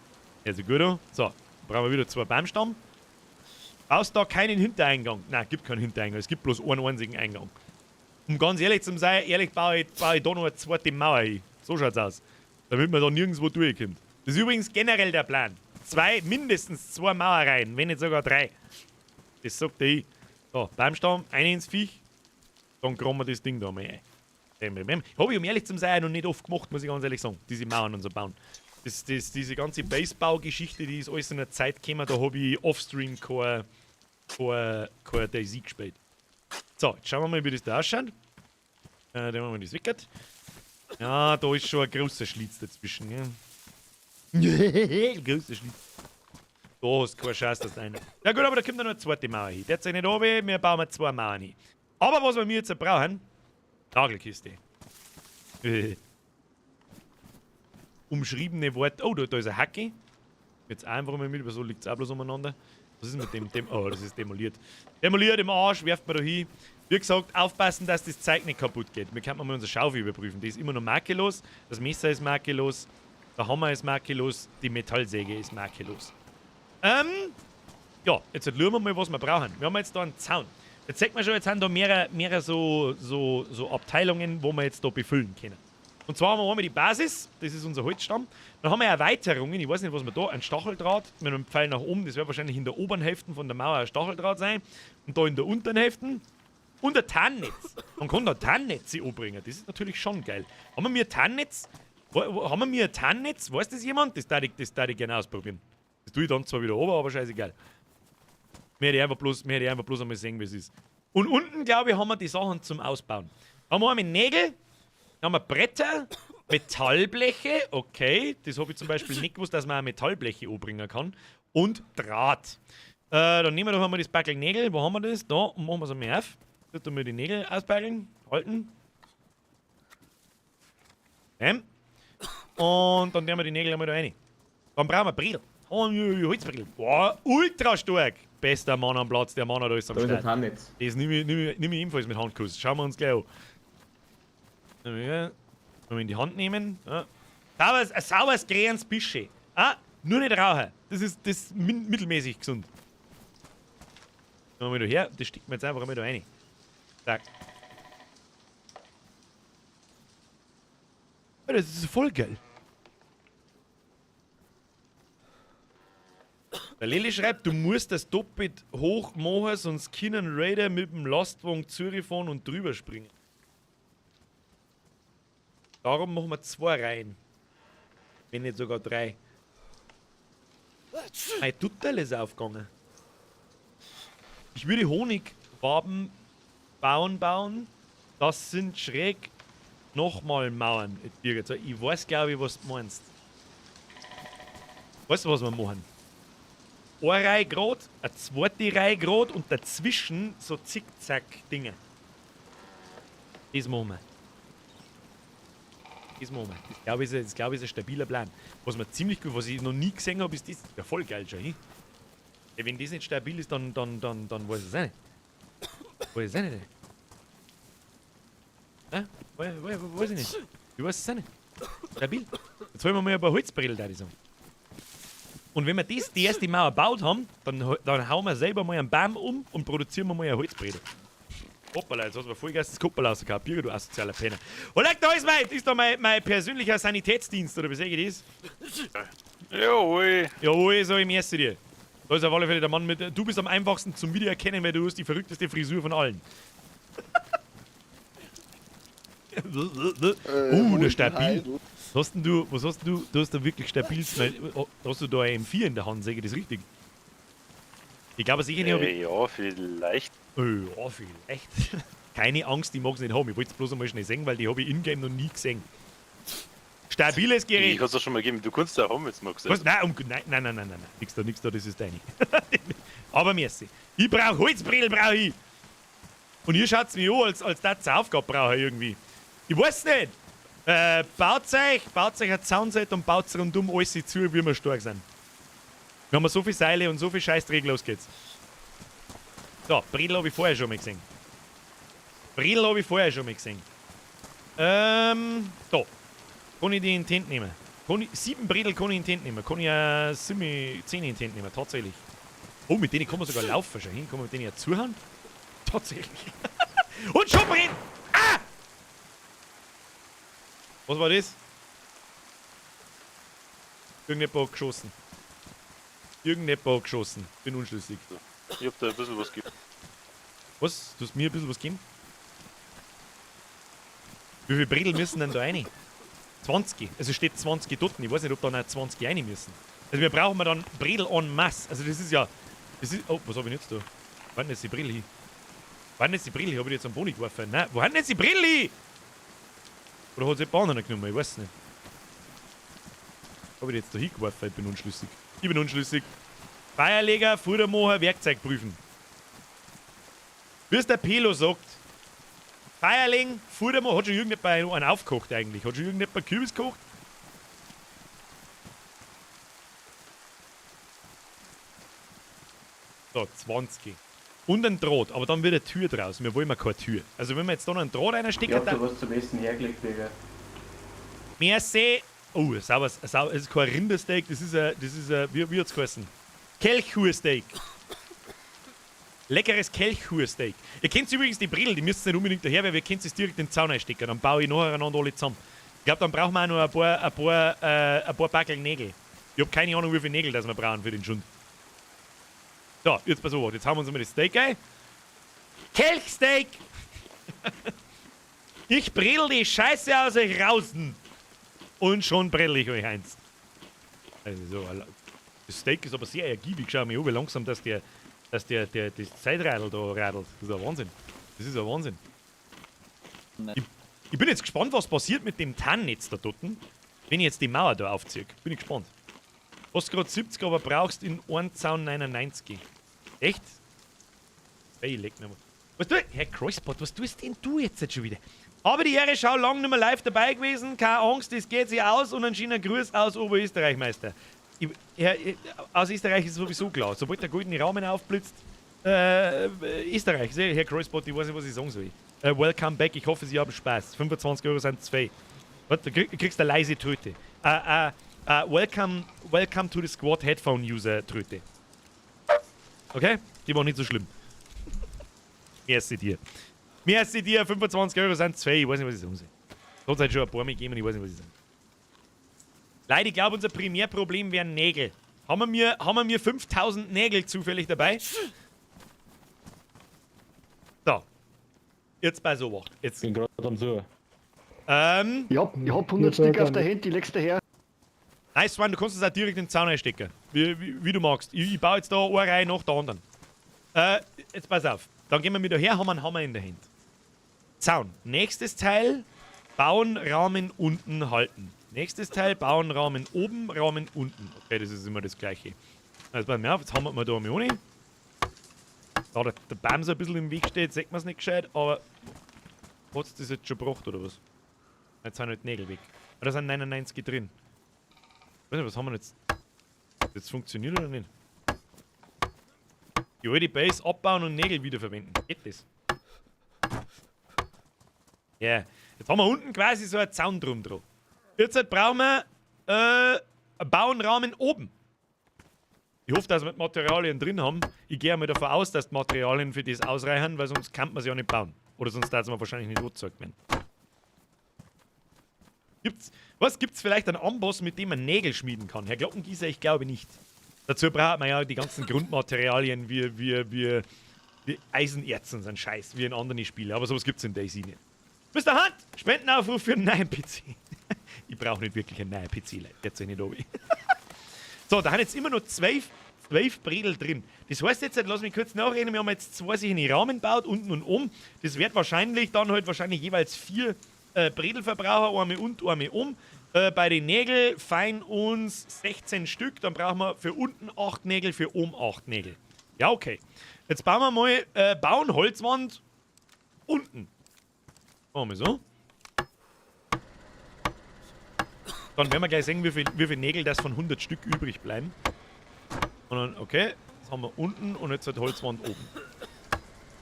Ja, so gut an. So, brauchen wir wieder 2 Baumstamm. Brauchst da keinen Hintereingang. Nein, gibt keinen Hintereingang. Es gibt bloß einen einzigen Eingang. Um ganz ehrlich zu sein, baue ich da noch eine zweite Mauer hin. So schaut's aus. Damit man da nirgendwo durchkommt. Das ist übrigens generell der Plan. Mindestens 2 Mauerreihen, wenn nicht sogar 3. Das sagt er. So, Baumstamm, einen ins Viech. Dann graben wir das Ding da mal ein. Habe ich, um ehrlich zu sein, noch nicht oft gemacht, muss ich ganz ehrlich sagen. Diese Mauern und so bauen. Diese ganze Basebau-Geschichte, die ist alles in der Zeit gekommen, da habe ich offstream kein DayZ gespielt. So, jetzt schauen wir mal, wie das da ausschaut. Dann machen wir das weg. Ja, da ist schon ein großer Schlitz dazwischen. Ja. Großer Schlitz. Da hast du keine Chance, dass einer. Ja gut, aber da kommt dann noch eine zweite Mauer hin. Der ist nicht oben, wir bauen 2 Mauern hin. Aber was wir jetzt brauchen, Nagelkiste. Umschriebene Worte. Oh, da ist ein Hacke. Jetzt einfach mal mit, so liegt es auch bloß umeinander. Was ist mit dem? Oh, das ist demoliert. Demoliert im Arsch, werft man da hin. Wie gesagt, aufpassen, dass das Zeug nicht kaputt geht. Wir können mal unsere Schaufel überprüfen. Die ist immer noch makellos. Das Messer ist makellos. Der Hammer ist makellos. Die Metallsäge ist makellos. Ja, jetzt schauen wir mal, was wir brauchen. Wir haben jetzt da einen Zaun. Jetzt sieht man schon, jetzt sind da mehrere so Abteilungen, wo wir jetzt da befüllen können. Und zwar haben wir einmal die Basis, das ist unser Holzstamm. Dann haben wir Erweiterungen, ich weiß nicht, was wir da, ein Stacheldraht mit einem Pfeil nach oben, das wird wahrscheinlich in der oberen Hälfte von der Mauer ein Stacheldraht sein. Und da in der unteren Hälfte. Und ein Tannennetz. Man kann da Tannennetze anbringen, das ist natürlich schon geil. Haben wir ein Tannennetz? Weiß das jemand? Das darf ich gerne ausprobieren. Das tue ich dann zwar wieder runter, aber scheißegal. Mir hätte ich einfach bloß einmal sehen, wie es ist. Und unten, glaube ich, haben wir die Sachen zum Ausbauen. Haben wir Nägel, haben wir Bretter, Metallbleche, okay. Das habe ich zum Beispiel nicht gewusst, dass man auch Metallbleche anbringen kann. Und Draht. Dann nehmen wir doch einmal das Backel Nägel. Wo haben wir das? Da, und machen wir es einmal auf. Da tun wir die Nägel ausbackeln, halten. Und dann nehmen wir die Nägel einmal da rein. Dann brauchen wir Brill. Oh, Holzbrill. Boah, ultra stark. Bester Mann am Platz, der Mann hat alles am Start. Das nehme ich ebenfalls mit Handkuss. Schauen wir uns gleich an. Wenn wir in die Hand nehmen. Ja. Ein sauberes, grünes Bische. Ah, nur nicht rauchen. Das ist mittelmäßig gesund. Dann haben wir da her. Das stecken wir jetzt einfach einmal da rein. Zack. Ja, das ist voll geil. Der Lili schreibt, du musst das doppelt hoch machen, sonst können Raider mit dem Lastwagen zurückfahren und drüber springen. Darum machen wir 2 Reihen. Wenn nicht sogar 3. Mein Tuttel ist aufgegangen. Ich würde Honigwaben bauen. Das sind schräg nochmal Mauern. Ich weiß, glaube ich, was du meinst. Weißt du, was wir machen? Eine Reihe gerade, eine zweite Reihe gerade und dazwischen so Zickzack-Dinge. Das machen wir. Das glaube ich, ist ein stabiler Plan. Was ich noch nie gesehen habe, ist das. Ja, voll geil schon, ja, wenn das nicht stabil ist, dann weiß ich es auch nicht. Weiß ich es auch nicht. Weiß ich nicht. Ich weiß es auch nicht. Stabil. Jetzt holen wir mal ein paar Holzbrillen, da ich sagen. Und wenn wir die erste Mauer gebaut haben, dann hauen wir selber mal einen Baum um und produzieren wir mal eine Holzbrille. Hoppala, jetzt hast du mir vollgas das Kuppel rausgehauen. Birger, du asozialer Penner. Und da ist da mein persönlicher Sanitätsdienst, oder wie sage ich das? Jawohl. Jawohl, so im ersten dir. Da ist auf alle Fälle der Mann mit. Du bist am einfachsten zum Wiedererkennen, weil du hast die verrückteste Frisur von allen. Der stabil. Was hast du? Du hast da wirklich stabil. Hast du da ein M4 in der Hand, sage ich das richtig? Ich glaube sicher nicht. Ja, vielleicht. Ja, vielleicht. Keine Angst, ich mag es nicht haben. Ich wollte es bloß einmal schnell sehen, weil die habe ich in-game noch nie gesehen. Stabiles Gerät. Ich kann es dir schon mal geben, du kannst es auch haben, jetzt magst du. Was? Nein. Nix da, das ist deine. Aber merci. Ich brauche Holzbrill, brauche ich. Und ihr schaut mich an, als das eine Aufgabe brauche ich irgendwie. Ich weiß nicht. Baut euch ein Zaunset und baut rundum alles zu, wie wir stark sind. Wir haben so viele Seile und so viel Scheißdreck, los geht's. So, Brill habe ich vorher schon mal gesehen. Da. Kann ich die in die Hand nehmen? 7 Bredel kann ich in die Hand nehmen. Kann ich 10 in die Hand nehmen, tatsächlich. Oh, mit denen kann man sogar laufen. Schau hin, kann man mit denen ja zuhauen? Tatsächlich. Und schon brennt! Ah! Was war das? Irgendjemand hat geschossen. Bin unschlüssig. Ich hab da ein bisschen was gegeben. Was? Du hast mir ein bisschen was gegeben? Wie viele Bredel müssen denn da rein? 20. Also steht 20 dort. Ich weiß nicht, ob da noch 20 rein müssen. Also wir brauchen dann Bredel en masse. Also das ist ja... oh, was habe ich jetzt da? Wo hat denn jetzt die Brille hin? Habe ich die jetzt am Boden geworfen? Nein, wo hat denn jetzt die Brille hin? Oder hat sie die Bahn genommen? Ich weiß es nicht. Habe ich die jetzt da hingeworfen? Ich bin unschlüssig. Feierleger, Futtermacher, Werkzeug prüfen. Wie es der Pelo sagt. Feierling, Futtermacher, hat schon irgendjemand einen aufgekocht eigentlich? Hat schon irgendjemand Kürbis gekocht? So, 20. Und ein Draht, aber dann wird eine Tür draus. Wir wollen keine Tür. Also wenn wir jetzt da noch einen Draht reinstecken, Ich hab da was zum Essen hergelegt, Digga. Merci. Oh, es ist kein Rindersteak, das ist ein, wie hat's geheißen? Kelchhuhrsteak. Leckeres Kelchhuhrsteak. Ihr kennt übrigens die Brillen, die müsst ihr nicht unbedingt daher, weil wir können es direkt in den Zaun einstecken. Dann baue ich nacheinander alle zusammen. Ich glaube, dann brauchen wir auch noch ein paar Backel Nägel. Ich habe keine Ahnung, wie viele Nägel das wir brauchen für den Schund. So, jetzt pass auf, jetzt haben wir uns mal das Steak ein. Kelchsteak! Ich brill die Scheiße aus euch rausen. Und schon brill ich euch eins. Also so, das Steak ist aber sehr ergiebig. Schau mir an, wie langsam das Zeitradl da radelt. Das ist ein Wahnsinn. Das ist ein Wahnsinn. Ich bin jetzt gespannt, was passiert mit dem Tannennetz da drunten, wenn ich jetzt die Mauer da aufziehe. Bin ich gespannt. Hast gerade 70, aber brauchst in einen Zaun 99. Echt? Ey, leck mir mal. Was du? Herr Crosspot, was tust denn du jetzt schon wieder? Aber die Ehre, schau lang nicht mehr live dabei gewesen. Keine Angst, das geht sich aus. Und ein schöner Gruß aus Oberösterreich-Meister. Aus Österreich ist sowieso klar. Sobald der goldene Rahmen aufblitzt, Österreich. Herr Crosspot, ich weiß nicht, was ich sagen soll. Welcome back, ich hoffe, Sie haben Spaß. 25 € sind 2. Warte, du kriegst eine leise Tröte. Welcome to the Squad Headphone User Tröte. Okay? Die war nicht so schlimm. Merci dir. Merci dir, 25 € sind 2. Ich weiß nicht, was ich sagen soll. Da hat es halt schon ein paar Mal gegeben und ich weiß nicht, was ich sage. Leider, ich glaube, unser Primärproblem wären Nägel. Haben wir 5000 Nägel zufällig dabei? So. Jetzt bei so was. Jetzt. Bin gerade am Suchen. Ich hab 100 Stück auf der Hand, die legst du her. Nice one, du kannst es auch direkt in den Zaun einstecken. Wie du magst. Ich baue jetzt da eine Reihe nach der anderen. Jetzt pass auf. Dann gehen wir wieder her, haben einen Hammer in der Hand. Zaun. Nächstes Teil, bauen, Rahmen unten halten. Nächstes Teil, bauen, Rahmen oben, Rahmen unten. Okay, das ist immer das Gleiche. Also pass mal auf, jetzt haben wir da mal ohne. Da der Baum so ein bisschen im Weg steht, sieht man es nicht gescheit, aber hat es das jetzt schon gebracht oder was? Jetzt sind halt die Nägel weg. Aber da sind 99 drin. Ich weiß nicht, was haben wir jetzt? Das funktioniert oder nicht? Die alte Base abbauen und Nägel wiederverwenden. Geht das? Ja. Yeah. Jetzt haben wir unten quasi so einen Zaun drum. Jetzt brauchen wir einen Bauenrahmen oben. Ich hoffe, dass wir die Materialien drin haben. Ich gehe mal davon aus, dass die Materialien für das ausreichen, weil sonst kann man sie ja nicht bauen. Oder sonst darf man wahrscheinlich nicht angezeigt werden. Gibt's vielleicht einen Amboss, mit dem man Nägel schmieden kann? Herr Glockengießer, ich glaube nicht. Dazu braucht man ja die ganzen Grundmaterialien wie Eisenerz und so ein Scheiß, wie in anderen Spielen. Aber sowas gibt's in Daisy nicht. Mr. Hunt, Spendenaufruf für einen neuen PC. Ich brauche nicht wirklich einen neuen PC, Leute. Jetzt nicht oben. So, da haben jetzt immer noch 12 Bredel drin. Das heißt jetzt, lass mich kurz nachreden, wir haben jetzt 2 solche Rahmen gebaut, unten und oben. Das wird wahrscheinlich dann halt jeweils 4 Bredelverbraucher, einmal und einmal um. Bei den Nägeln fein uns 16 Stück, dann brauchen wir für unten 8 Nägel, für oben 8 Nägel. Ja, okay. Jetzt bauen wir mal, bauen Holzwand unten. Machen wir so. Dann werden wir gleich sehen, wie viel Nägel das von 100 Stück übrig bleiben. Und dann, okay, jetzt haben wir unten und jetzt halt Holzwand oben.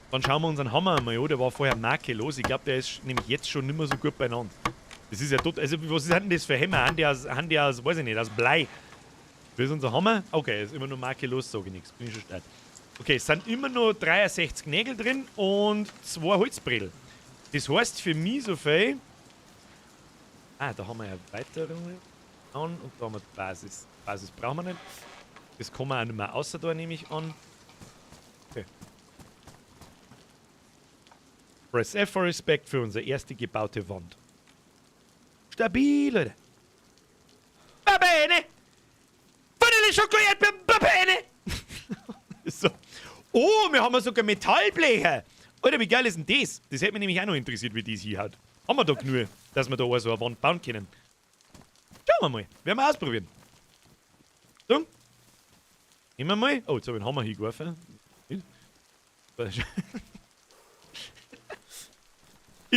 Dann schauen wir unseren Hammer einmal an, der war vorher makellos. Ich glaube, der ist nämlich jetzt schon nicht mehr so gut beieinander. Das ist ja tot. Also, was ist denn das für Hämmer? Haben die aus, weiß ich nicht, aus Blei? Das ist unser Hammer? Okay, ist immer nur makellos, sage ich nichts. Bin ich schon steil. Okay, es sind immer nur 63 Nägel drin und 2 Holzbredel. Das heißt für mich so viel. Ah, da haben wir ja weitere an und da haben wir die Basis. Basis brauchen wir nicht. Das kann man auch nicht mehr außer da, nehme ich an. Okay. Press F for Respect für unsere erste gebaute Wand. Stabil, Leute. Babene! Vanille Schokolade, Babene! So. Oh, wir haben sogar Metallbleche. Alter, wie geil ist denn das? Das hätte mich nämlich auch noch interessiert, wie das hier hat. Haben wir da genug, dass wir da auch so eine Wand bauen können? Schauen wir mal. Werden wir ausprobieren. So. Nehmen wir mal. Oh, jetzt habe ich einen Hammer hingeworfen. Ich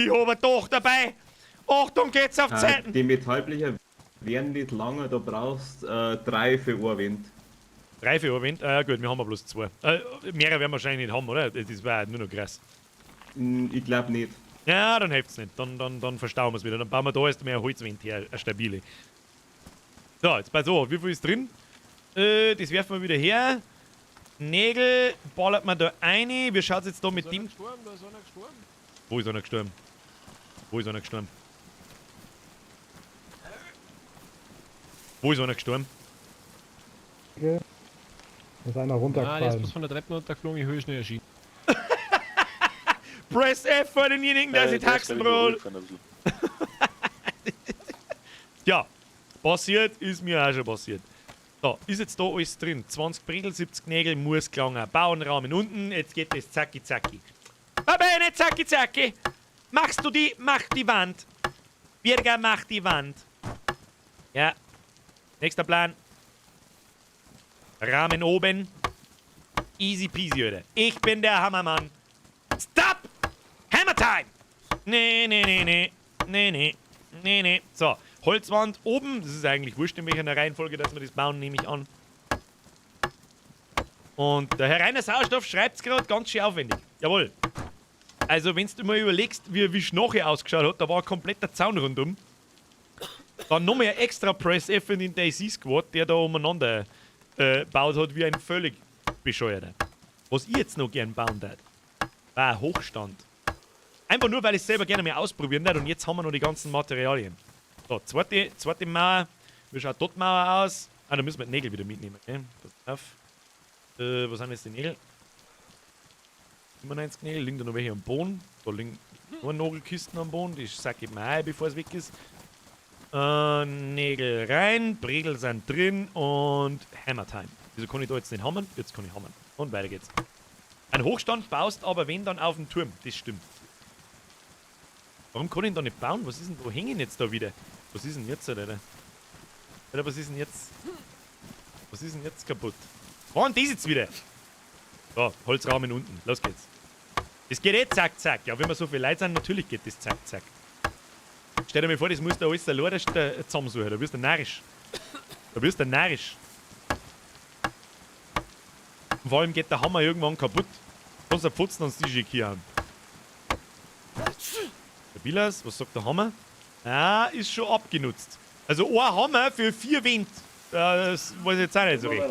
habe eine Doch dabei. Achtung, geht's auf Zeiten. Die Metallbleche werden nicht lange, da brauchst 3 für ein Wind. 3 für Wind. Gut, wir haben ja bloß 2. Mehrere werden wir wahrscheinlich nicht haben, oder? Das war nur noch krass. Ich glaube nicht. Ja, dann hilft's nicht. Dann verstauen wir es wieder. Dann bauen wir da erst mehr ein Holzwind her, eine stabile. So, jetzt pass auf, wie viel ist drin? Das werfen wir wieder her. Nägel ballert man da rein. Wie schaut's jetzt da mit dem? Da ist einer gestorben. Wo ist einer gestorben? Wo ist einer gestorben? Wo ist einer gestorben? Da ist einer Ah, der ist runtergefallen. bloß von der Treppe runtergeflogen, ich höre schnell erschienen. Press F für denjenigen, der sich Taxenbrot. Ja, passiert, ist mir auch schon passiert. So, ist jetzt da alles drin. 20 Bredel, 70 Nägel, muss gelangen. Bauenrahmen unten, jetzt geht das zacki zacki. Aber nicht zacki zacki. Mach die Wand. Birger, mach die Wand. Ja. Nächster Plan. Rahmen oben. Easy peasy, oder? Ich bin der Hammermann. Stop! Hammer time! Nee. So, Holzwand oben. Das ist eigentlich wurscht, in welcher Reihenfolge, dass wir das bauen, nehme ich an. Und der Herr Rainer Sauerstoff schreibt es gerade ganz schön aufwendig. Jawohl. Also, wenn du mal überlegst, wie Schnoche ausgeschaut hat, da war ein kompletter Zaun rundum. Dann nochmal ein extra Press F in den Daisy Squad, der da umeinander baut hat, wie ein völlig bescheuerter. Was ich jetzt noch gern bauen darf, war ein Hochstand. Einfach nur, weil ich es selber gerne mal ausprobieren darf und jetzt haben wir noch die ganzen Materialien. So, zweite Mauer. Wie schaut dort die Mauer aus? Ah, da müssen wir die Nägel wieder mitnehmen. Okay? Pass auf. Wo sind jetzt die Nägel? 95 Nägel, liegen da noch welche am Boden. Da liegen nur Nagelkisten am Boden, die sacke ich mir ein, bevor es weg ist. Nägel rein, Bredel sind drin und Hammer Time. Wieso kann ich da jetzt nicht hammern? Jetzt kann ich hammern. Und weiter geht's. Ein Hochstand baust aber wenn dann auf dem Turm, das stimmt. Warum kann ich da nicht bauen? Was ist denn, wo hängen jetzt da wieder? Was ist denn jetzt, Alter? Alter, was ist denn jetzt? Was ist denn jetzt kaputt? Wo und das jetzt wieder? So, Holzrahmen unten. Los geht's. Das geht eh zack, zack. Ja, wenn wir so viele Leute sind, natürlich geht das zack, zack. Stell dir mal vor, das muss da alles allein zusammensuchen. Da wirst du narrisch. Da wirst du narrisch. Und vor allem geht der Hammer irgendwann kaputt. Sonst ein Pfotzen ans DJ hier an. Der Bilas, was sagt der Hammer? Ah, ist schon abgenutzt. Also ein Hammer für 4 Wind. Das weiß ich jetzt auch nicht so recht.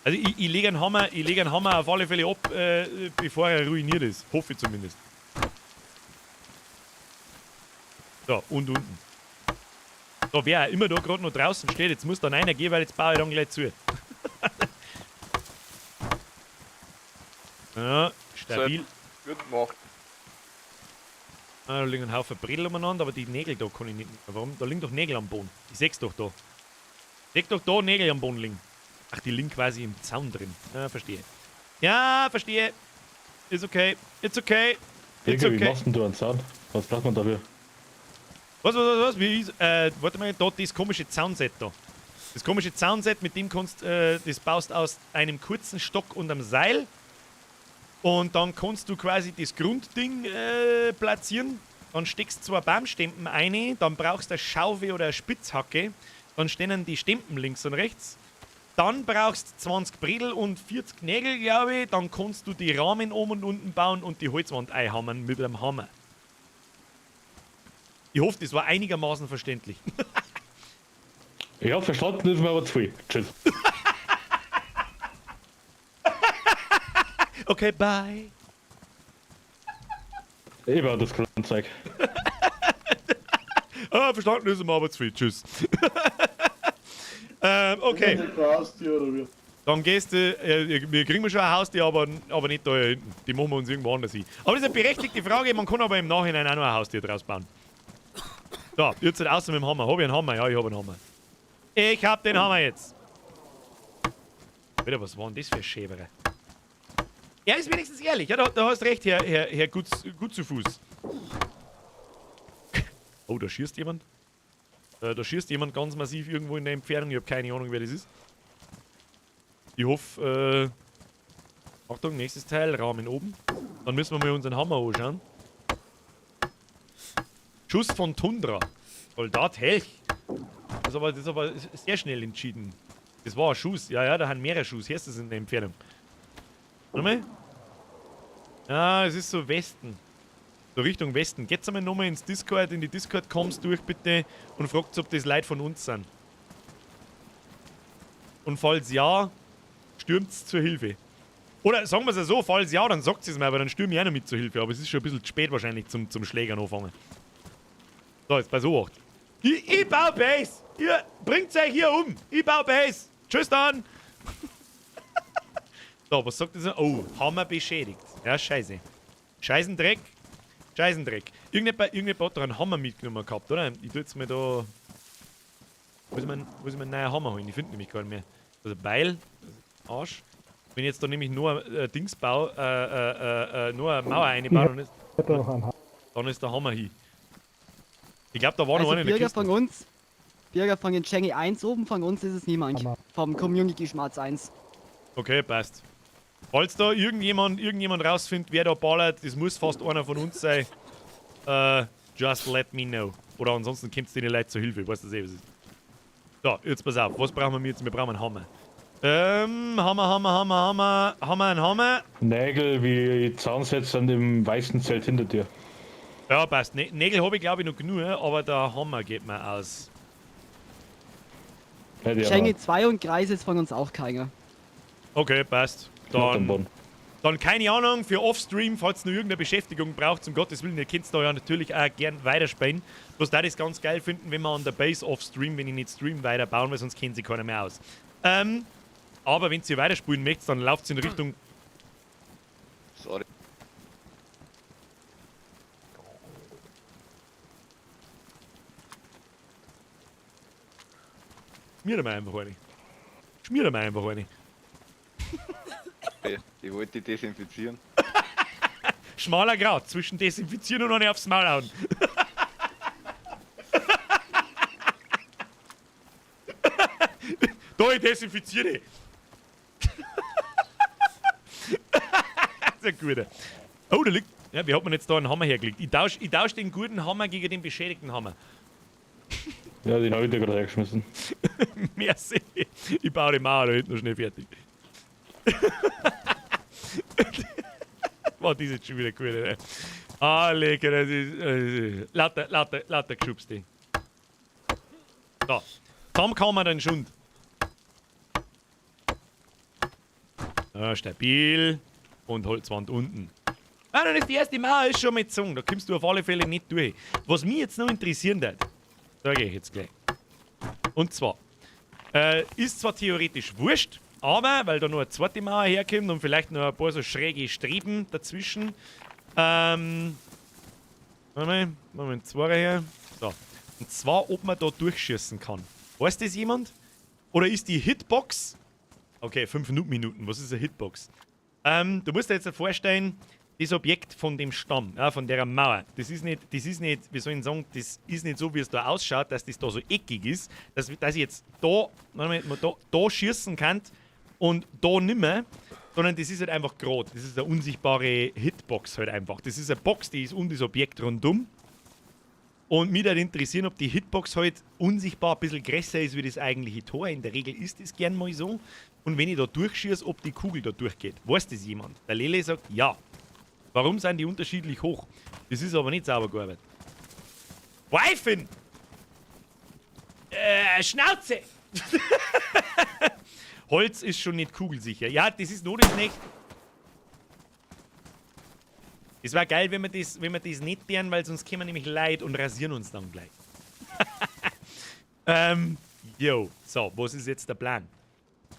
Also ich lege einen Hammer auf alle Fälle ab, bevor er ruiniert ist. Hoffe ich zumindest. So, und unten. So, wer immer da gerade noch draußen steht, jetzt muss dann einer gehen, weil jetzt baue ich dann gleich zu. Ja, stabil. Gut gemacht. Ah, da liegen ein Haufen Bredel umeinander, aber die Nägel da kann ich nicht. Warum? Da liegen doch Nägel am Boden. Ich seh's doch da. Ich seh doch da Nägel am Boden liegen. Ach, die liegen quasi im Zaun drin. Ja, verstehe. Ja, verstehe. Ist okay. It's okay. It's okay. Wie machst denn du einen Zaun? Was braucht man dafür? Was? Wie ist, warte mal, da das komische Zaunset da. Das komische Zaunset, mit dem kannst das baust aus einem kurzen Stock und einem Seil. Und dann kannst du quasi das Grundding platzieren. Dann steckst du 2 Baumstempen ein, dann brauchst du eine Schaufel oder eine Spitzhacke. Dann stehen die Stempen links und rechts. Dann brauchst du 20 Bredel und 40 Nägel, glaube ich. Dann kannst du die Rahmen oben und unten bauen und die Holzwand einhammern mit einem Hammer. Ich hoffe, das war einigermaßen verständlich. Ich hab verstanden, das ist mir aber zu viel. Tschüss. Okay, bye. Ich war das Kleinzeug. Ah, verstanden ist mir aber zu viel. Tschüss. Okay. Dann gehst du, wir kriegen schon ein Haustier, aber nicht da hinten. Die machen wir uns irgendwo anders hin. Aber das ist eine berechtigte Frage, man kann aber im Nachhinein auch noch ein Haustier draus bauen. So, jetzt halt außer mit dem Hammer. Habe ich einen Hammer? Ja, ich habe einen Hammer. Ich hab den Hammer jetzt. Wieder, was war denn das für ein Schäbere? Er ist wenigstens ehrlich. Ja, da hast recht, Herr gut zu Fuß. Oh, da schießt jemand. Da schießt jemand ganz massiv irgendwo in der Entfernung. Ich habe keine Ahnung, wer das ist. Ich hoffe, Achtung, nächstes Teil, Rahmen oben. Dann müssen wir mal unseren Hammer anschauen. Schuss von Tundra. Soldat Helch. Das ist aber sehr schnell entschieden. Das war ein Schuss. Ja, da haben mehrere Schuss. Hier ist es in der Entfernung. Warte mal. Ja, es ist so Westen. So Richtung Westen. Geht's einmal nochmal ins Discord, in die Discord kommst durch bitte und fragt, ob das Leute von uns sind. Und falls ja, stürmt's zur Hilfe. Oder sagen wir es ja so, falls ja, dann sagt es mir, aber dann stürme ich auch noch mit zur Hilfe. Aber es ist schon ein bisschen zu spät wahrscheinlich zum Schlägern anfangen. So, jetzt bei so 8. Ich baue Base! Ihr bringt's euch hier um! Ich baue Base! Tschüss dann! So, was sagt das? Oh, Hammer beschädigt. Ja, scheiße. Scheißendreck. Scheißendreck. Irgendjemand hat da einen Hammer mitgenommen gehabt, oder? Ich tu jetzt mal da... Wo ist mein neuer Hammer holen? Ich finde nämlich gar nicht mehr. Also Beil. Arsch. Wenn ich jetzt da nämlich nur ein Dings baue, nur eine Mauer einbaue, dann ist der Hammer hin. Ich glaube, da war noch einer in der Kiste. Von uns, Bürger von den Chengi 1 oben, von uns ist es niemand. Vom Community Schmerz 1. Okay, passt. Falls da irgendjemand rausfindet, wer da ballert, das muss fast einer von uns sein. Just let me know. Oder ansonsten kommt es den Leuten zur Hilfe, ich weiß das eh, was ist. So, jetzt pass auf, was brauchen wir jetzt? Wir brauchen einen Hammer. Hammer. Nägel wie Zahnsätze an dem weißen Zelt hinter dir. Ja, passt. Nägel habe ich glaube ich noch genug, aber der Hammer geht mir aus. Chengi 2 und Kreis ist von uns auch keiner. Okay, passt. Dann keine Ahnung, für Offstream, falls ihr noch irgendeine Beschäftigung braucht, um Gottes Willen, ihr könnt da ja natürlich auch gern weiterspielen. Bloß da das ganz geil finden, wenn wir an der Base Offstream, wenn ich nicht Stream weiterbauen, weil sonst kennt sie keiner mehr aus. Aber wenn ihr weiterspielen möchtet, dann lauft es in Richtung... Sorry. Schmier mir einfach eine. Schmier mir einfach eine. Ich wollte die desinfizieren. Schmaler Grad zwischen desinfizieren und noch nicht aufs Maul hauen. Da, ich desinfiziere. Das ist ein guter. Oh, da liegt... Ja, wie hat man jetzt da einen Hammer hergelegt? Ich tausch den guten Hammer gegen den beschädigten Hammer. Ja, den habe ich dir gerade hergeschmissen. Merci. Ich baue die Mauer da hinten noch schnell fertig. War das jetzt schon wieder gut, ne? Ah, lecker, das ist... lauter geschubst, die. So. Dann kann man den Schund. Ja, stabil. Und Holzwand unten. Ah, dann ist die erste Mauer ist schon mit Zung. Da kommst du auf alle Fälle nicht durch. Was mich jetzt noch interessieren wird, sage ich jetzt gleich. Und zwar, ist zwar theoretisch wurscht, aber, weil da noch eine zweite Mauer herkommt und vielleicht noch ein paar so schräge Streben dazwischen, warte mal, machen wir einen Zweier her. So. Und zwar, ob man da durchschießen kann. Weiß das jemand? Oder ist die Hitbox... Okay, 5 Minuten. Was ist eine Hitbox? Du musst dir jetzt vorstellen, das Objekt von dem Stamm, ja, von der Mauer, das ist nicht, wie soll ich sagen, das ist nicht so, wie es da ausschaut, dass das da so eckig ist, dass ich jetzt da schießen kann und da nimmer, sondern das ist halt einfach gerade. Das ist eine unsichtbare Hitbox halt einfach. Das ist eine Box, die ist um das Objekt rundum. Und mich würde interessieren, ob die Hitbox halt unsichtbar ein bisschen größer ist wie das eigentliche Tor. In der Regel ist das gern mal so. Und wenn ich da durchschieße, ob die Kugel da durchgeht. Weiß das jemand? Der Lele sagt, ja. Warum sind die unterschiedlich hoch? Das ist aber nicht sauber gearbeitet. Weifen! Schnauze! Holz ist schon nicht kugelsicher. Ja, das ist nur das nicht. Es war geil, wenn wir das nicht tun, weil sonst kommen wir nämlich Leid und rasieren uns dann gleich. So, was ist jetzt der Plan?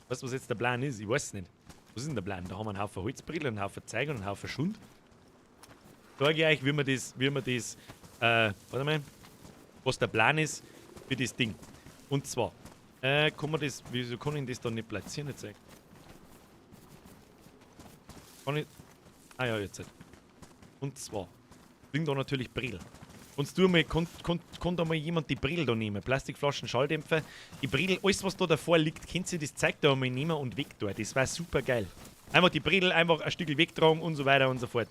Weißt du, was jetzt der Plan ist? Ich weiß es nicht. Was ist denn der Plan? Da haben wir einen Haufen Holzbrillen, einen Haufen Zeug und einen Haufen Schund. Sag ich euch, wie man das, warte mal, was der Plan ist für das Ding. Und zwar, wieso kann ich das dann nicht platzieren jetzt? Kann ich, ja, jetzt. Und zwar, bring da natürlich Brill. Und du mal, kann da mal jemand die Brill da nehmen? Plastikflaschen, Schalldämpfer, die Brill, alles was da davor liegt, könnt ihr das Zeug da mal nehmen und weg da. Das war super geil. Einfach die Brill einfach ein Stück wegtragen und so weiter und so fort.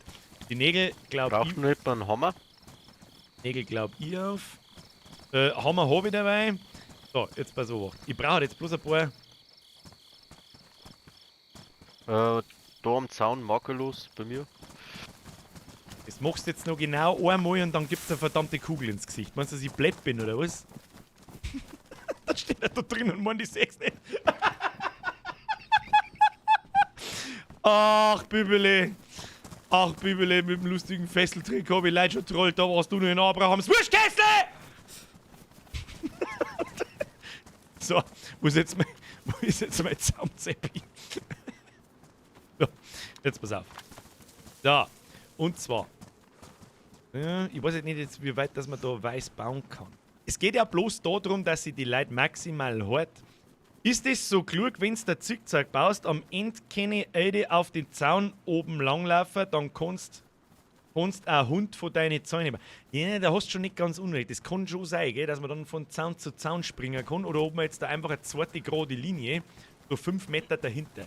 Die Nägel, glaube ich. Braucht man nicht einen Hammer? Nägel, glaube ich, auf. Hammer habe ich dabei. So, jetzt pass auf. Ich brauche jetzt bloß ein paar Da am Zaun makellos bei mir. Das machst du jetzt noch genau einmal und dann gibt's eine verdammte Kugel ins Gesicht. Meinst du, dass ich blöd bin, oder was? Da steht er da drin und meint, ich seh's nicht. Ach, Bübele. Ach, Bübele, mit dem lustigen Fesseltrick hab ich leider schon trollt. Da warst du nur in Abrahams Wurstkessel! So, wo ist jetzt mein Zaumzeppi? So, jetzt pass auf. Da, und zwar. Ja, ich weiß jetzt nicht, wie weit dass man da weiß bauen kann. Es geht ja bloß darum, dass sie die Leute maximal hält. Ist es so klug, wenn du der Zickzack baust, am Ende keine Eide auf den Zaun oben langlaufen, dann kannst ein Hund von deinen Zäunen nehmen. Ja, da hast du schon nicht ganz unrecht. Das kann schon sein, gell, dass man dann von Zaun zu Zaun springen kann. Oder ob man jetzt da einfach eine zweite gerade Linie, so 5 Meter dahinter.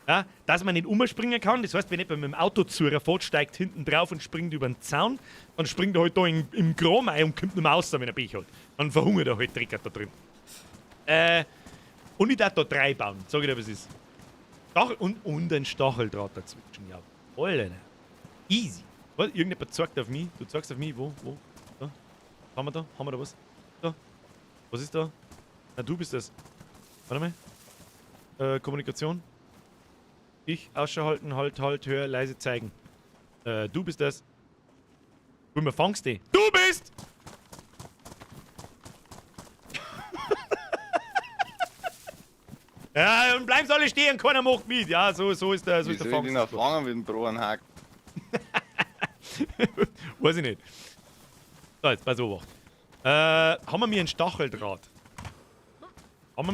Ja, dass man nicht umspringen kann. Das heißt, wenn jemand mit dem Auto fährt, steigt hinten drauf und springt über den Zaun, dann springt er halt da im Graben ein und kommt nicht mehr raus, wenn er Pech hat. Dann verhungert er halt Drecker da drin. Und ich darf da 3 bauen. Sag ich dir, was ist. Und ein Stacheldraht dazwischen. Ja, Alter. Easy. Was? Irgendjemand zeigt auf mich. Du zeigst auf mich. Wo? Da? Haben wir da? Haben wir da was? Da? Was ist da? Na, du bist das. Warte mal. Kommunikation. Ich, Ausschau halten, halt, hör, leise zeigen. Du bist das. Wo wir fangst du? Du bist! Ja, und bleiben alle stehen, keiner macht mit. Ja, so ist der Fangst. Wie soll ich den fangen mit dem Broenhack? Weiß ich nicht. So, jetzt pass auf. Haben wir mir einen Stacheldraht? Was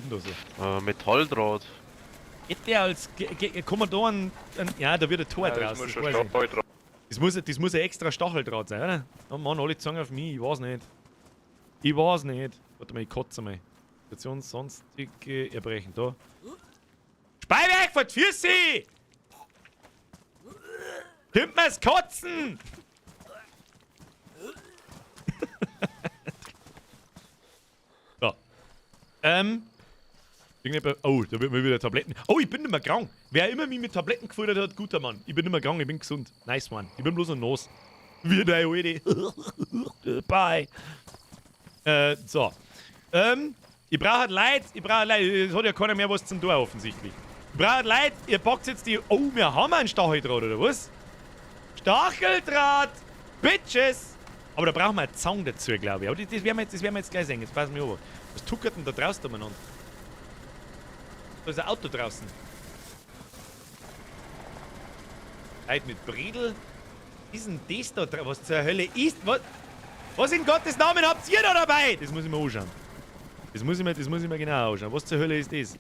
ist denn da so? Metalldraht. Geht der als. Kann man da ja, da wird ein Tor draus. Das muss ein extra Stacheldraht sein, oder? Oh Mann, alle zeigen auf mich, ich weiß nicht. Warte mal, ich kotze mal. Situation sonstige Erbrechen, da. Spei weg von die Füße! Könnt man's kotzen! So. Oh, da wird mir wieder Tabletten. Oh, ich bin nicht mehr krank. Wer immer mich mit Tabletten gefüttert hat, guter Mann. Ich bin nicht mehr krank, ich bin gesund. Nice one. Ich bin bloß ein Nos. Wie der Alte. Bye. So. Ich brauche halt Leid. Es hat ja keiner mehr was zum tun, offensichtlich. Ich brauche halt Leid. Ihr packt jetzt die. Oh, wir haben einen Stacheldraht, oder was? Stacheldraht! Bitches! Aber da brauchen wir einen Zaun dazu, glaube ich. Aber das werden wir jetzt gleich sehen. Jetzt passen wir auf. Was tuckert denn da draußen umeinander? Da ist ein Auto draußen. Leute mit Bredel? Was ist denn das da draußen? Was zur Hölle ist? Was in Gottes Namen habt ihr da dabei? Das muss ich mir anschauen. Das muss ich mir genau anschauen. Was zur Hölle ist das?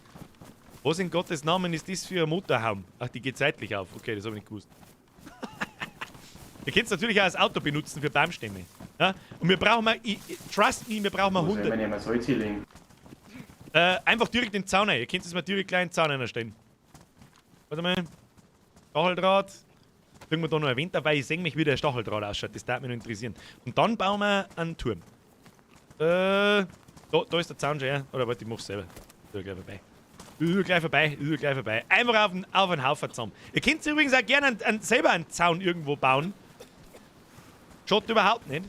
Was in Gottes Namen ist das für ein Motorhaum? Ach, die geht seitlich auf. Okay, das habe ich nicht gewusst. Ihr könnt es natürlich auch als Auto benutzen für Baumstämme. Ja? Und wir brauchen mal, trust me, wir brauchen mal 100. Wenn ich mal Salz hier legen. Einfach direkt den Zaun rein. Ihr könnt es mal direkt gleich in den Zaun reinstellen. Warte mal. Stacheldraht. Kriegen wir da noch erwähnt, weil ich sehe mich, wie der Stacheldraht ausschaut. Das darf mich noch interessieren. Und dann bauen wir einen Turm. Da ist der Zaun schon, ja. Oder warte, ich mach's selber. Ich gleich vorbei. Einfach auf einen Haufen zusammen. Ihr könnt übrigens auch gerne selber einen Zaun irgendwo bauen. Schaut überhaupt nicht.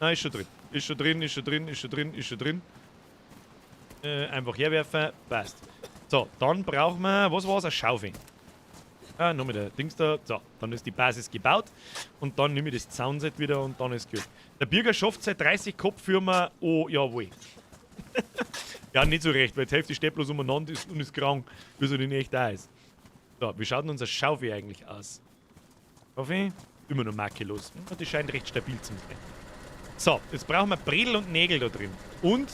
Nein, ist schon drin. Einfach herwerfen. Passt. So, dann brauchen wir, was war's? Eine Schaufel. Ah, noch mit der Dings da. So, dann ist die Basis gebaut. Und dann nehme ich das Zaunset wieder und dann ist gut. Der Bürger schafft seit 30 Kopffirma. Oh, jawohl. Ja, nicht so recht, weil die Hälfte steht bloß umeinander und ist krank, bis er nicht echt da ist. So, wie schaut denn unser Schaufel eigentlich aus? Schaufel? Immer noch makellos. Die scheint recht stabil zu sein. So, jetzt brauchen wir Bredel und Nägel da drin. Und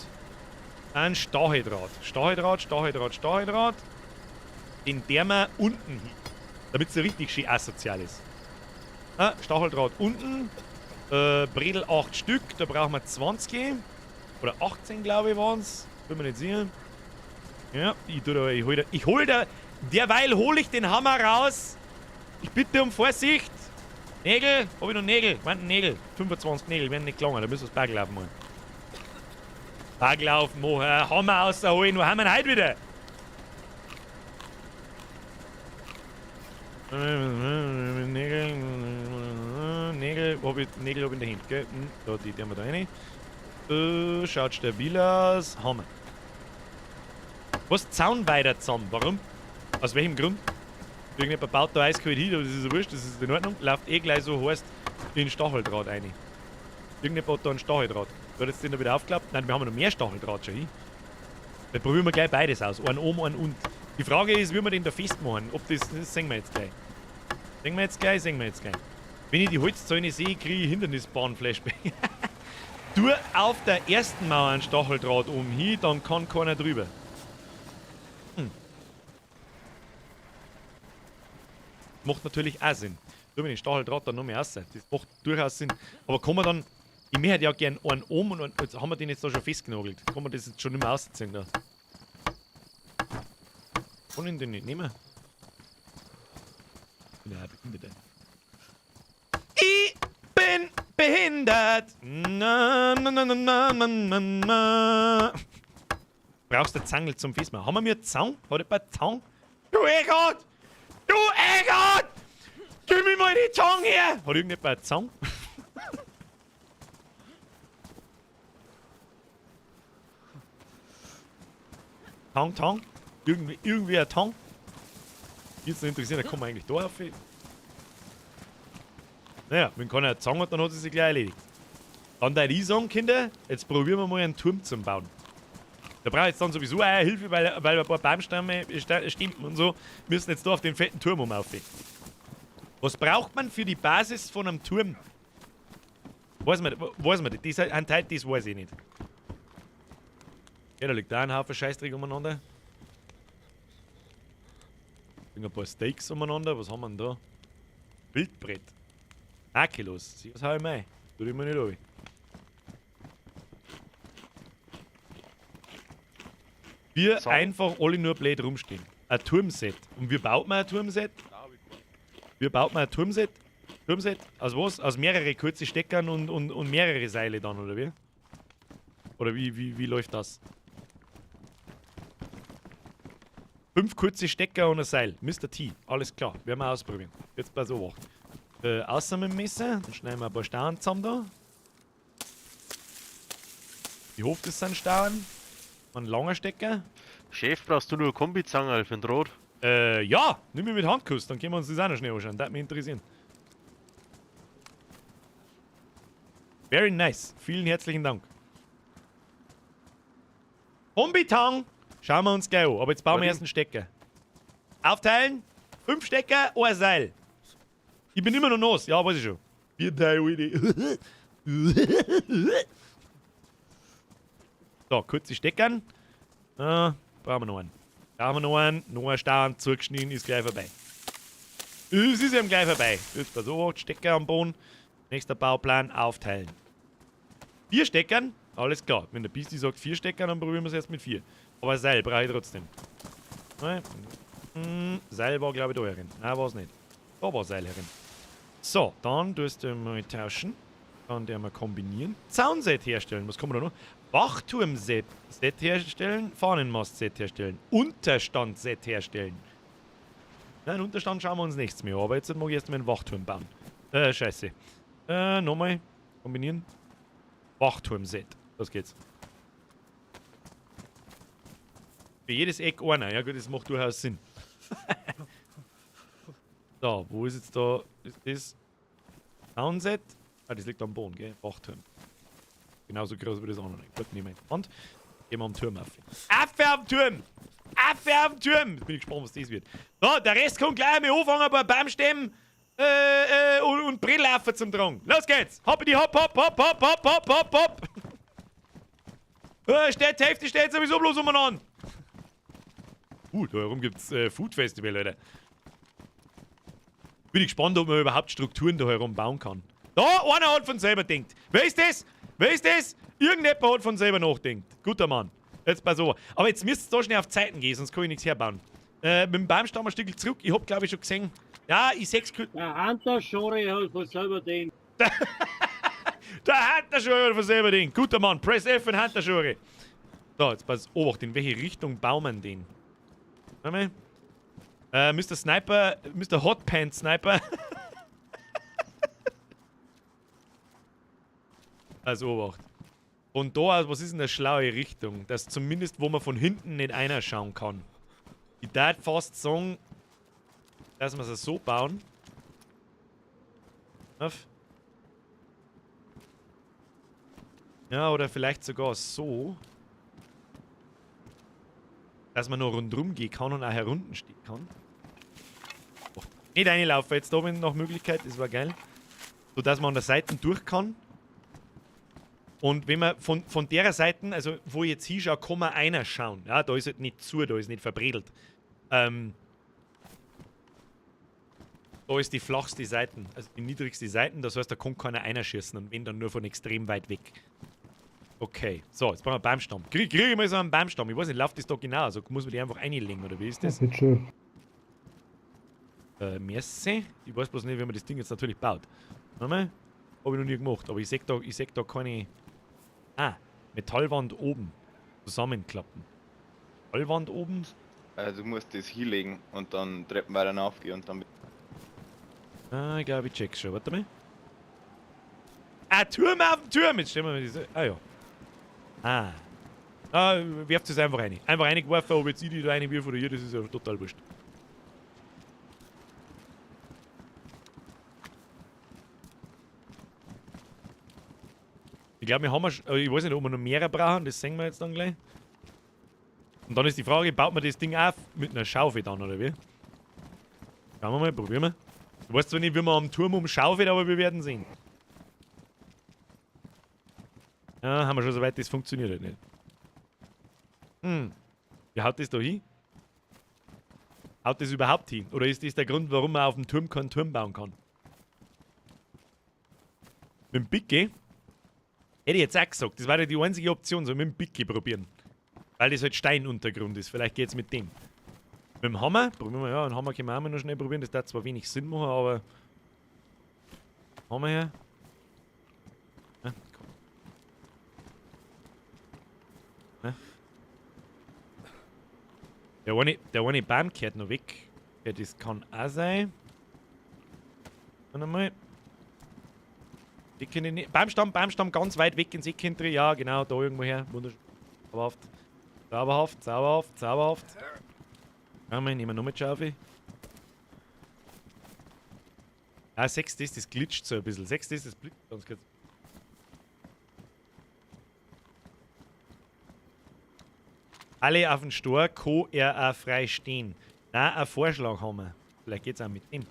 ein Stacheldraht. Stacheldraht. Den der wir unten hin. Damit es so richtig schön asozial ist. Stacheldraht unten. Bredel 8 Stück. Da brauchen wir 20. Oder 18, glaube ich, waren es. Bin mir nicht sicher. Ja, derweil hole ich den Hammer raus. Ich bitte um Vorsicht. Nägel, habe ich noch Nägel? Nägel. 25 Nägel, werden nicht gelangen, da müssen wir das Berg laufen machen. Berglauf machen, Hammer rausholen, wo haben wir ihn heute wieder? Nägel hab ich in der Hand, gell? Da, die wir da rein. Schaut stabil aus. Hammer. Was Zaun weiter zusammen? Warum? Aus welchem Grund? Irgendjemand baut da eiskalt hin, aber das ist ja wurscht, das ist in Ordnung. Läuft eh gleich so heißt in Stacheldraht rein. Irgendjemand hat da einen Stacheldraht. Wird jetzt den da wieder aufgeklappt? Nein, wir haben noch mehr Stacheldraht schon hin. Dann probieren wir gleich beides aus. Einen oben, einen unten. Die Frage ist, wie wir den da festmachen. Ob das sehen wir jetzt gleich. Sehen wir jetzt gleich. Wenn ich die Holzzäune sehe, kriege ich Hindernisbahn-Flashback. Tu auf der ersten Mauer einen Stacheldraht oben hin, dann kann keiner drüber. Macht natürlich auch Sinn. Tu mir den Stacheldraht dann noch mehr raus. Das macht durchaus Sinn. Aber kann man dann... Ich möchte ja gerne einen oben und jetzt haben wir den jetzt da schon festgenagelt. Kann man das jetzt schon nicht mehr ausziehen da? Kann ich den nicht nehmen? Ja, behindert. Ich bin behindert! Na, na, na, na, na, na, na. Brauchst du Zangel zum Festmachen? Haben wir einen Zaun? Hat jemand einen Zaun? Du Egot! Du Egot! Gib mir mal die Zaun her! Hat irgendjemand einen Zaun? Tang. Irgendwie ein Tang. Jetzt nicht interessiert, da kommen wir eigentlich da auf. Naja, wenn keiner einen Zang hat, dann hat es sich gleich erledigt. Dann da ich sagen, Kinder, jetzt probieren wir mal einen Turm zu bauen. Da brauche ich jetzt dann sowieso auch Hilfe, weil ein paar Baumstämme stimmen und so, müssen jetzt da auf den fetten Turm umlaufen. Was braucht man für die Basis von einem Turm? Weiß man das? Ein Teil, das weiß ich nicht. Ja, da liegt da ein Haufen Scheißdreck umeinander. Ein paar Steaks umeinander. Was haben wir denn da? Wildbrett. Akelos. Sieh, was hau ich mir ein? Tut immer nicht rein. Wir so. Einfach alle nur blöd rumstehen. Ein Turmset. Und wie baut man ein Turmset? Turmset? Aus was? Aus mehrere kurze Steckern und mehrere Seile dann, oder wie? Oder wie läuft das? 5 kurze Stecker und ein Seil. Mr. T. Alles klar. Werden wir ausprobieren. Jetzt bei so Wacht. Außer mit dem Messer. Dann schneiden wir ein paar Stauen zusammen da. Wie hoch das sind Stauen? Ein langer Stecker. Chef, brauchst du nur eine Kombizange für den Draht? Ja. Nimm mich mit Handkuss. Dann können wir uns das auch noch schnell anschauen. Das würde mich interessieren. Very nice. Vielen herzlichen Dank. Kombitang. Schauen wir uns gleich an. Aber jetzt bauen wir erst einen Stecker. Aufteilen. 5 Stecker, ein Seil. Ich bin immer noch nass. Ja, weiß ich schon. 4 Teile. So, kurze Steckern. Brauchen wir noch einen. Noch einen Stern zugeschnitten, ist gleich vorbei. Es ist eben gleich vorbei. Jetzt bei so 8 Stecker am Boden. Nächster Bauplan, aufteilen. 4 Steckern, alles klar. Wenn der Bisti sagt 4 Steckern, dann probieren wir es erst mit 4. Aber Seil brauche ich trotzdem. Seil war, glaube ich, da herin. Nein, war es nicht. Da war Seil herin. So, dann tust du mal tauschen. Dann der mal kombinieren. Zaunset herstellen. Was kommen wir da noch? Wachturmset herstellen. Fahnenmast-Set herstellen. Unterstand-Set herstellen. Nein, Unterstand schauen wir uns nächstes Mal an. Aber jetzt mag ich erst mal einen Wachturm bauen. Scheiße. Nochmal. Kombinieren. Wachturm-Set. Los geht's. Für jedes Eck einer. Ja gut, das macht durchaus Sinn. So, wo ist jetzt da? Ist das Soundset? Ah, das liegt am Boden, gell? Wachturm. Genauso groß wie das andere. Gut, nehmen wir in die Hand. Gehen wir am Turm auf. Affe am Turm! Affe am Turm! Jetzt bin ich gespannt, was das wird. So, der Rest kommt gleich mit anfangen, ein paar Baumstämmen und Brilllaufen zum Drang. Los geht's! Hoppidi hopp, hopp, hopp, hopp, hopp, hopp, hopp, hopp! Die Hälfte steht sowieso bloß umeinander. Da herum gibt's Food Festival, Leute. Bin ich gespannt, ob man überhaupt Strukturen da herum bauen kann. Da, einer hat von selber denkt. Wer ist das? Wer ist das? Irgendjemand hat von selber nachdenkt. Guter Mann. Jetzt bei so. Aber jetzt müsst ihr da schnell auf Zeiten gehen, sonst kann ich nichts herbauen. Mit dem Baumstamm ein Stück zurück. Ich hab, glaube ich, schon gesehen. Ja, ich seh's. Der Hunter Schori hat von selber denkt. Der Handschuhe von selber Ding. Guter Mann. Press F und Handschuhe. So, jetzt pass auf, in welche Richtung baumen den? Warte mal. Mr. Sniper, Mr. Hotpants Sniper. Also Obacht. Von da aus, was ist denn eine schlaue Richtung? Dass zumindest, wo man von hinten nicht einer schauen kann. Ich darf fast sagen, dass wir es so bauen. Auf. Ja, oder vielleicht sogar so. Dass man noch rundherum gehen kann und auch herunterstehen kann. Oh, nicht reinlaufen jetzt da, wenn noch Möglichkeit, das war geil. So dass man an der Seite durch kann. Und wenn man von der Seite, also wo ich jetzt hinschaue, kann man einer schauen. Ja, da ist halt nicht zu, da ist nicht verbredelt. Da ist die flachste Seite, also die niedrigste Seite, das heißt, da kann keiner einschießen und wenn dann nur von extrem weit weg. Okay, so, jetzt brauchen wir einen Baumstamm. Krieg ich mal so einen Baumstamm? Ich weiß nicht, läuft das da genau? Also muss man die einfach reinlegen, oder wie ist das? Ja, bitte. Merci. Ich weiß bloß nicht, wie man das Ding jetzt natürlich baut. Nochmal? Habe ich noch nie gemacht, aber ich sehe da keine... Ah, Metallwand oben. Zusammenklappen. Metallwand oben? Also du musst das hinlegen und dann Treppen weiter aufgehen und dann... Ah, ich glaube, ich check's schon. Warte mal. Ah, Turm auf dem Turm! Jetzt stellen wir mal diese... Ah ja. Ah. Ah, werft es einfach rein. Einfach reingeworfen, ob jetzt ich die da reinwirf oder ihr, das ist ja total wurscht. Ich glaube, wir haben ich weiß nicht, ob wir noch mehrere brauchen, das sehen wir jetzt dann gleich. Und dann ist die Frage, baut man das Ding auf mit einer Schaufel dann, oder wie? Schauen wir mal, probieren wir. Ich weiß zwar nicht, wie man am Turm umschaufelt, aber wir werden sehen. Ja, haben wir schon so weit, das funktioniert halt nicht. Wie haut das da hin? Haut das überhaupt hin? Oder ist das der Grund, warum man auf dem Turm keinen Turm bauen kann? Mit dem Picke? Hätte ich jetzt auch gesagt, das war ja die einzige Option, so mit dem Picke probieren. Weil das halt Steinuntergrund ist, vielleicht geht es mit dem. Mit dem Hammer, probieren wir, ja, einen Hammer können wir auch mal noch schnell probieren, das darf zwar wenig Sinn machen, aber... Hammer her. Ja, komm. Ja. Der eine Baum kehrt noch weg. Ja, das kann auch sein. Warte mal. Baumstamm ganz weit weg ins Eck hinter. Ja, genau, da irgendwo her. Wunderschön. Zauberhaft. Ja, nehmen wir noch mit Schaufel. Ah, 6 das glitscht so ein bisschen. 6 das blitzt ganz kurz. Alle auf den Stor kann er auch frei stehen. Nein, einen Vorschlag haben wir. Vielleicht geht's auch mit dem.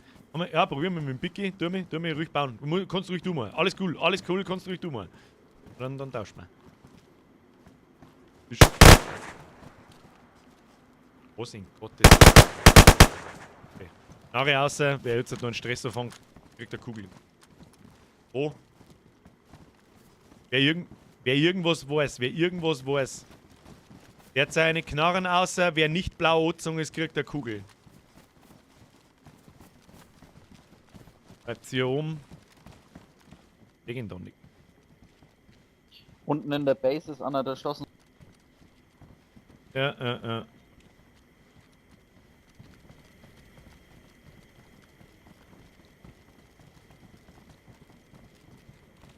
Ja, probieren wir mit dem Picki. Tu mir ruhig bauen. Kannst du ruhig du mal. Alles cool, kannst du ruhig du mal. Dann tauschen wir. Was in Gottes... Okay. Nachher außer, wer jetzt noch einen Stress anfängt, kriegt eine Kugel. Oh. Wer irgendwas weiß, der hat seine Knarren außer, wer nicht blau angezogen ist, kriegt eine Kugel. Bleibt hier oben. Wegen da nicht. Unten in der Base ist einer der Schlossen. Ja.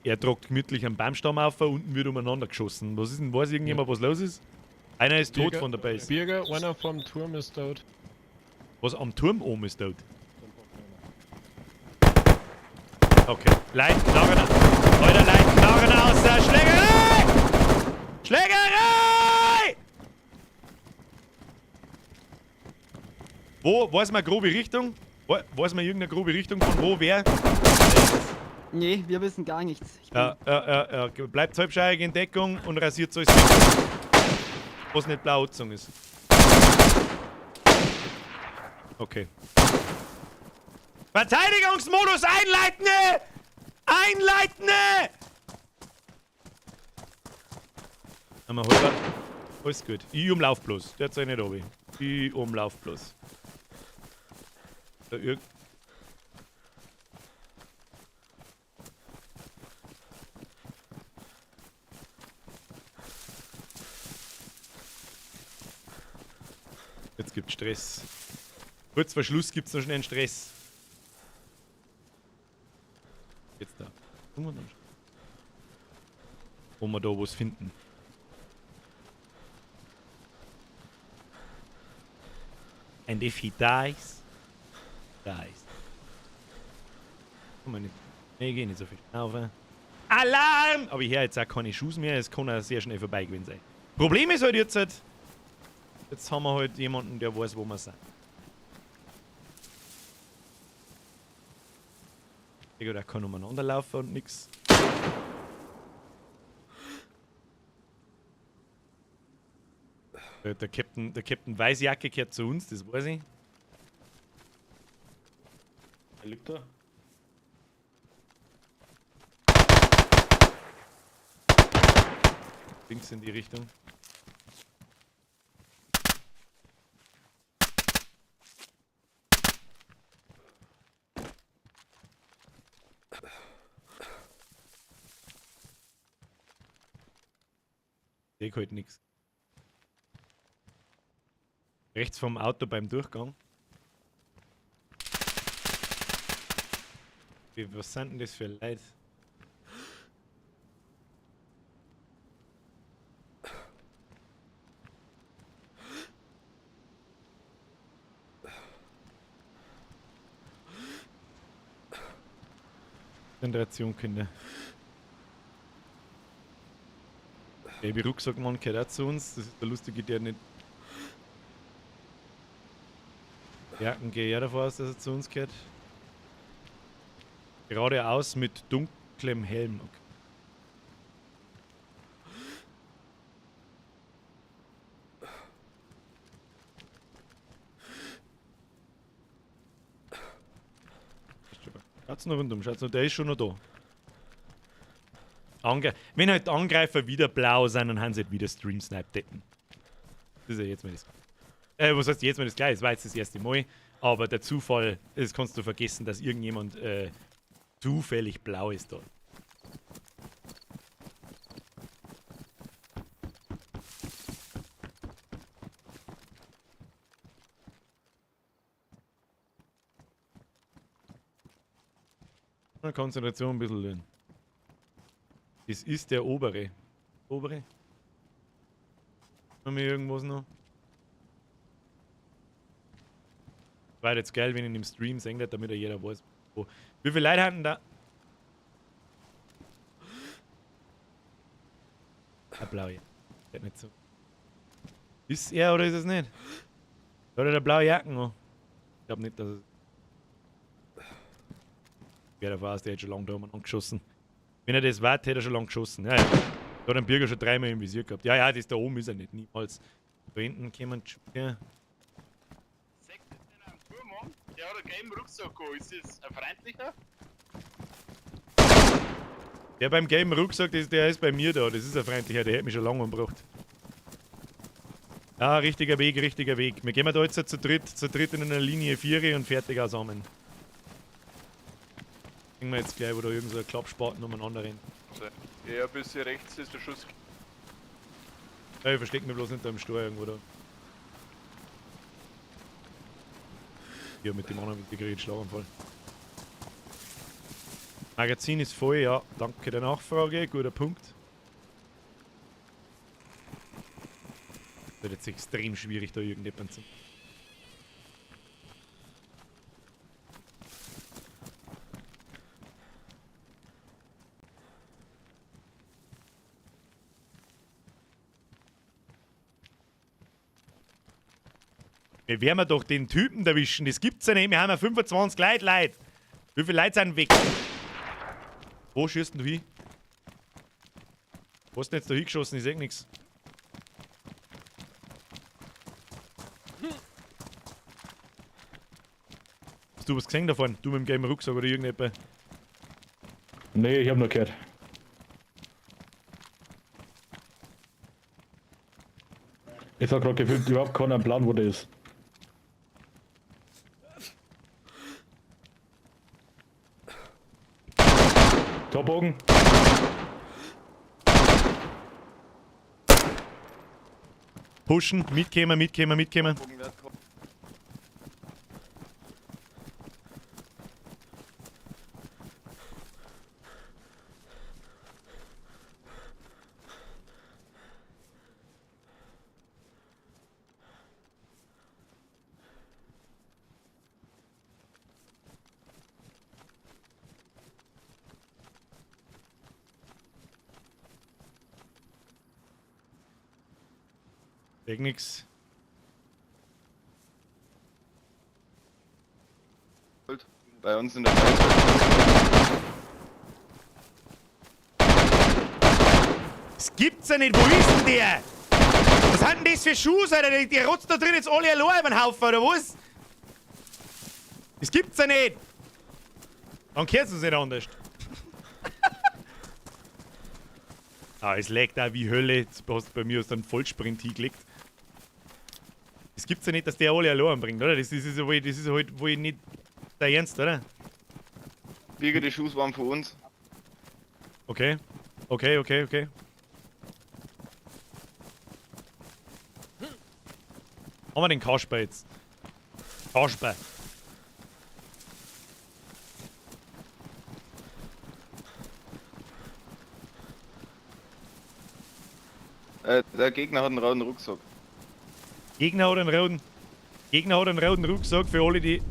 Er tragt gemütlich einen Baumstamm auf, unten wird umeinander geschossen. Was ist denn, weiß irgendjemand, was los ist? Einer ist tot von der Base. Bürger, einer vom Turm ist tot. Was am Turm oben ist tot? Okay. Leid, Knarren aus der Schlägerei! Schlägerei! Wo, weiß man grobe Richtung? Weiß man irgendeine grobe Richtung von wo, wer? Nee, wir wissen gar nichts. Ja. Bleibt halbscheidig in Deckung und rasiert euch was nicht blau angezogen ist. Okay. Verteidigungsmodus einleiten! Haben wir halber. Alles gut. Ich umlauf bloß. Der hat sich nicht oben. Ich umlauf bloß. Da Jetzt gibt's Stress. Kurz vor Schluss gibt's noch schnell einen Stress. Jetzt da. Wo wir da was finden. And if he dies, dies. Kann man nicht. Nee, geh nicht so viel auf. Alarm! Aber ich höre jetzt auch keine Schuss mehr, es kann auch sehr schnell vorbei gewesen sein. Problem ist halt jetzt, jetzt haben wir halt jemanden, der weiß, wo wir sind. Da kann umeinander laufen und nix. Der Captain Weißjacke gehört zu uns, das weiß ich. Er liegt da. Links in die Richtung. Ich sehe halt nichts. Rechts vom Auto beim Durchgang. Was sind denn das für Leute? Konzentration, Kinder. Baby Rucksackmann gehört auch zu uns. Das ist der lustige, der nicht. Jacken gehe ja davon aus, dass er zu uns gehört. Geradeaus mit dunklem Helm. Okay. Schaut's noch rundum, schaut's noch, der ist schon noch da. Wenn halt die Angreifer wieder blau sind, dann haben sie halt wieder Stream-Snipe-Decken. Das ist ja jetzt mal das. Was heißt jetzt mal das Gleiche? Das war jetzt das erste Mal. Aber der Zufall, das kannst du vergessen, dass irgendjemand zufällig blau ist da. Konzentration ein bisschen lernen. Das ist der obere. Obere? Haben wir irgendwas noch? War jetzt geil, wenn ich im Stream sehen würde, damit jeder weiß. Wo. Wie viele Leute hatten da? Der blaue. Der nicht so. Ist er oder ist es nicht? Oder der blaue Jacken noch? Ich glaube nicht, dass es. Wer da war, der hat schon lange da angeschossen. Wenn er das war, hätte er schon lange geschossen. Ja, ja. Da hat ein Bürger schon dreimal im Visier gehabt. Ja, ja, das da oben ist er nicht. Niemals. Da hinten kommen. Ja. Der hat einen gelben Rucksack. Ist das ein freundlicher? Der beim gelben Rucksack, der ist bei mir da. Das ist ein freundlicher, der hat mich schon lange umgebracht. Ja, richtiger Weg, richtiger Weg. Wir gehen da jetzt zu dritt in einer Linie 4 und fertig zusammen. Denken wir jetzt gleich, wo da irgend so ein Klappspaten umeinander rennt. Ja, ein bisschen rechts ist der Schuss. Ja, ich verstecke mich bloß hinter dem Steuer irgendwo da. Ja, mit dem anderen integrierten Schlaganfall. Magazin ist voll, ja. Danke der Nachfrage, guter Punkt. Das wird jetzt extrem schwierig, da irgendjemand zu. Wir werden doch den Typen erwischen, das gibt's ja nicht. Wir haben ja 25 Leute. Wie viele Leute sind weg? Wo schießt du hin? Wo hast du jetzt da hingeschossen? Ich sehe nichts. Hast du was gesehen davon? Du mit dem gelben Rucksack oder irgendjemand? Nee, ich hab nur gehört. Ich hab gerade gefühlt überhaupt keinen Plan, wo der ist. Torbogen. Pushen, mitkommen. Sag nix. Bei uns in der Base. Das gibt's ja nicht, wo ist denn der? Was hat denn das für Schuhe, Alter? Die rotzt da drin jetzt alle allein über den Haufen, oder was? Das gibt's ja nicht! Dann gehört's uns nicht anders. Es leckt auch wie Hölle. Jetzt hast du bei mir aus einem Vollsprint hingelegt. Das gibt's ja nicht, dass der alle allein bringt, oder? Das ist halt wohl nicht der Ernst, oder? Birger, die Schuhe waren von uns. Okay. Okay. Haben wir den Kasper jetzt? Kasper. Der Gegner hat einen roten Rucksack. Gegner hat einen roten Rucksack für alle, die...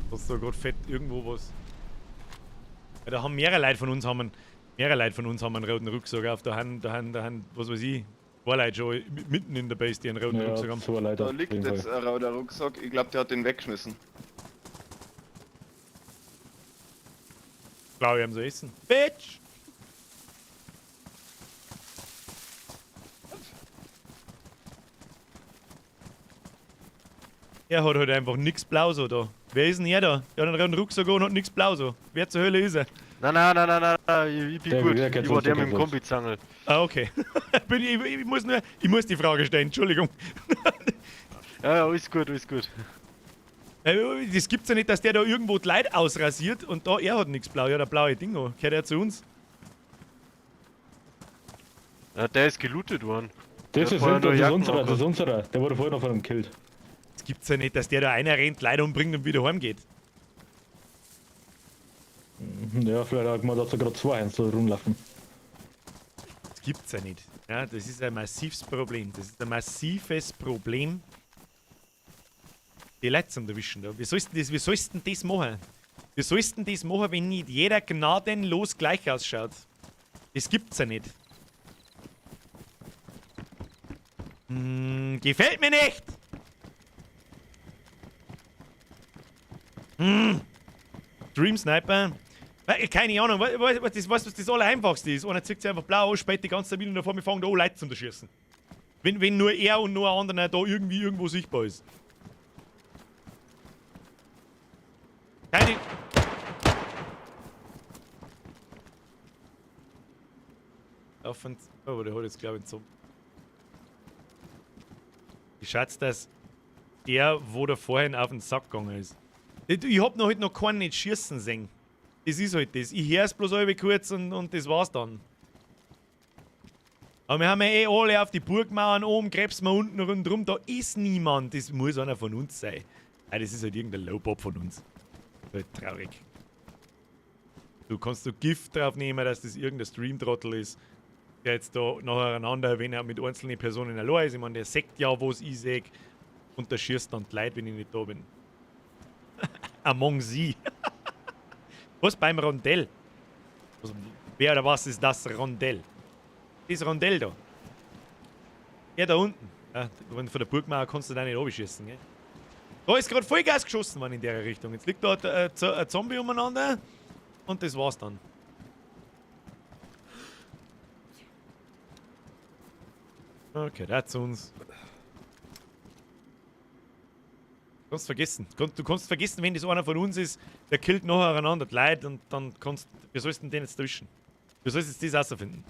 Das ist da gerade fett irgendwo was. Ja, da haben mehrere Leute von uns einen roten Rucksack auf. Da haben, was weiß ich, zwei Leute schon mitten in der Base, die einen roten Rucksack haben. So leider. Da liegt jetzt ein roter Rucksack. Ich glaube, der hat den weggeschmissen. Glaube ich, haben so essen. Bitch! Er hat halt einfach nix blau so da. Wer ist denn er da? Der hat einen roten Rucksack und hat nix blau so. Wer zur Hölle ist er? Nein, ich bin Der gut. geht Ich war sonst der mit nicht dem los. Kombizangel. Ah, okay. Ich muss die Frage stellen, Entschuldigung. Ja, alles gut. Das gibt's ja nicht, dass der da irgendwo die Leute ausrasiert und da er hat nichts blau. Ja, der blaue Ding noch. Gehört er zu uns? Ja, der ist gelootet worden. Das Der ist hat vorher nur Jacken unserer, angehabt. das ist unserer. Der wurde vorher noch von einem gekillt. Das gibt's ja nicht, dass der da einer rennt, Leute umbringt und wieder heimgeht. Ja, vielleicht hat man dazu gerade zwei Hänsel rumlaufen. Das gibt's ja nicht. Ja, das ist ein massives Problem. Das ist ein massives Problem. Die Leute zu erwischen da. Wie sollst du denn das machen? Wie sollst du denn das machen, wenn nicht jeder gnadenlos gleich ausschaut? Das gibt's ja nicht. Gefällt mir nicht! Dream Sniper. Keine Ahnung, was das Allereinfachste ist. Einer zieht sich einfach blau aus, spät die ganze Zeit wieder und vor mir fangen da an, Leute zu unterschießen. Wenn nur er und nur ein anderer da irgendwo sichtbar ist. Keine... Oh, der hat jetzt glaube ich so... Ich schätze, dass der, wo der vorhin auf den Sack gegangen ist. Ich hab noch halt noch keinen nicht schießen sehen. Das ist halt das. Ich hör's bloß halb kurz und das war's dann. Aber wir haben ja eh alle auf die Burgmauern oben, krebsen wir unten rundherum. Da ist niemand. Das muss einer von uns sein. Nein, das ist halt irgendein Lowpop von uns. Das ist halt traurig. Du kannst Gift drauf nehmen, dass das irgendein Stream-Trottel ist, der jetzt da nacheinander, wenn er mit einzelnen Personen allein ist. Ich meine, der sagt ja, was ich sag. Und der schießt dann die Leute, wenn ich nicht da bin. Among sie. Was beim Rondell? Wer oder was ist das Rondell? Das Rondell da. Der da unten. Ja, von der Burgmauer kannst du da nicht abschießen, gell? Da ist gerade Vollgas geschossen worden in der Richtung. Jetzt liegt da ein Zombie umeinander. Und das war's dann. Okay, der zu uns. Du kannst vergessen. Du kannst vergessen, wenn das einer von uns ist, der killt nacheinander die Leute und dann kannst du. Wie sollst du den jetzt erwischen? Wie sollst du jetzt das herausfinden?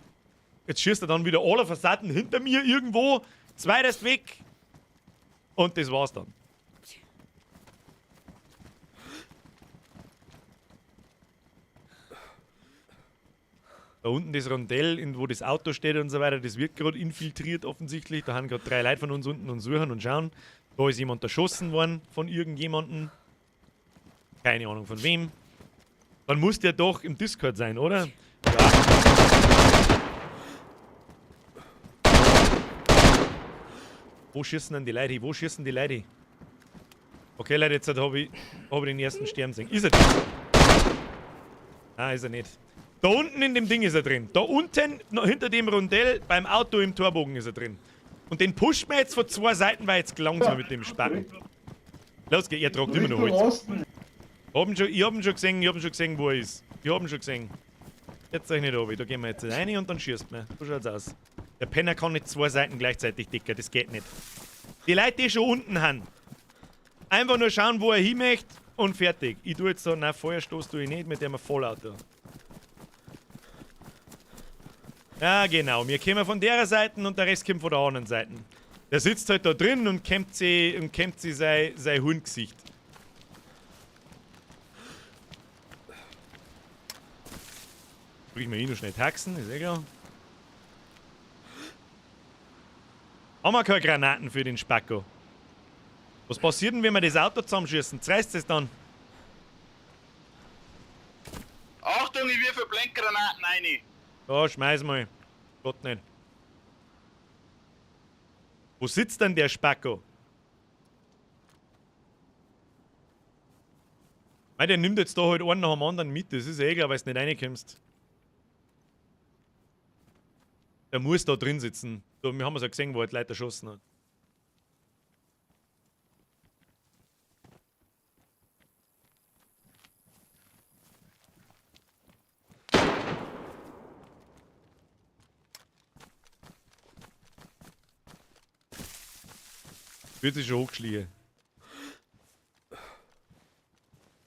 Jetzt schießt er dann wieder alle Fassaden hinter mir irgendwo, zweitest weg. Und das war's dann. Da unten das Rondell, wo das Auto steht und so weiter, das wird gerade infiltriert offensichtlich. Da haben gerade 3 Leute von uns unten und suchen und schauen. Da ist jemand erschossen worden von irgendjemandem. Keine Ahnung von wem. Dann muss der doch im Discord sein, oder? Ja. Wo schießen denn die Leute? Wo schießen die Leute? Okay, Leute, jetzt habe ich den ersten sterben sehen. Ist er das? Nein, ist er nicht. Da unten in dem Ding ist er drin. Da unten, hinter dem Rondell, beim Auto im Torbogen ist er drin. Und den pusht man jetzt von 2 Seiten, weil jetzt langsam mit dem Spacken. Los, er tragt immer noch Holz. Ich hab ihn schon gesehen, wo er ist. Ich hab ihn schon gesehen. Jetzt euch nicht runter. Da gehen wir jetzt rein und dann schießt man. So schaut's aus. Der Penner kann nicht 2 Seiten gleichzeitig dicken, das geht nicht. Die Leute, die schon unten haben, einfach nur schauen, wo er hin möchte und fertig. Ich tue jetzt so, nein, Feuerstoß tue ich nicht, mit dem Vollauto. Ja, genau. Wir kommen von der Seite und der Rest kommt von der anderen Seite. Der sitzt halt da drin und kämmt sie sein Hundgesicht. Sprich mir noch schnell taxen, ist eh klar. Haben wir keine Granaten für den Spacko. Was passiert denn, wenn wir das Auto zusammenschießen? Zerreißt es dann? Achtung, ich wirf Blendgranaten rein. Ja, schmeiß mal. Gott nicht. Wo sitzt denn der Spacko? Mei, der nimmt jetzt da halt einen nach dem anderen mit. Das ist eh klar, weil du nicht reinkommst. Der muss da drin sitzen. Da, wir haben es ja gesehen, wo er die Leute erschossen hat. Wird sich schon hochgeschlichen.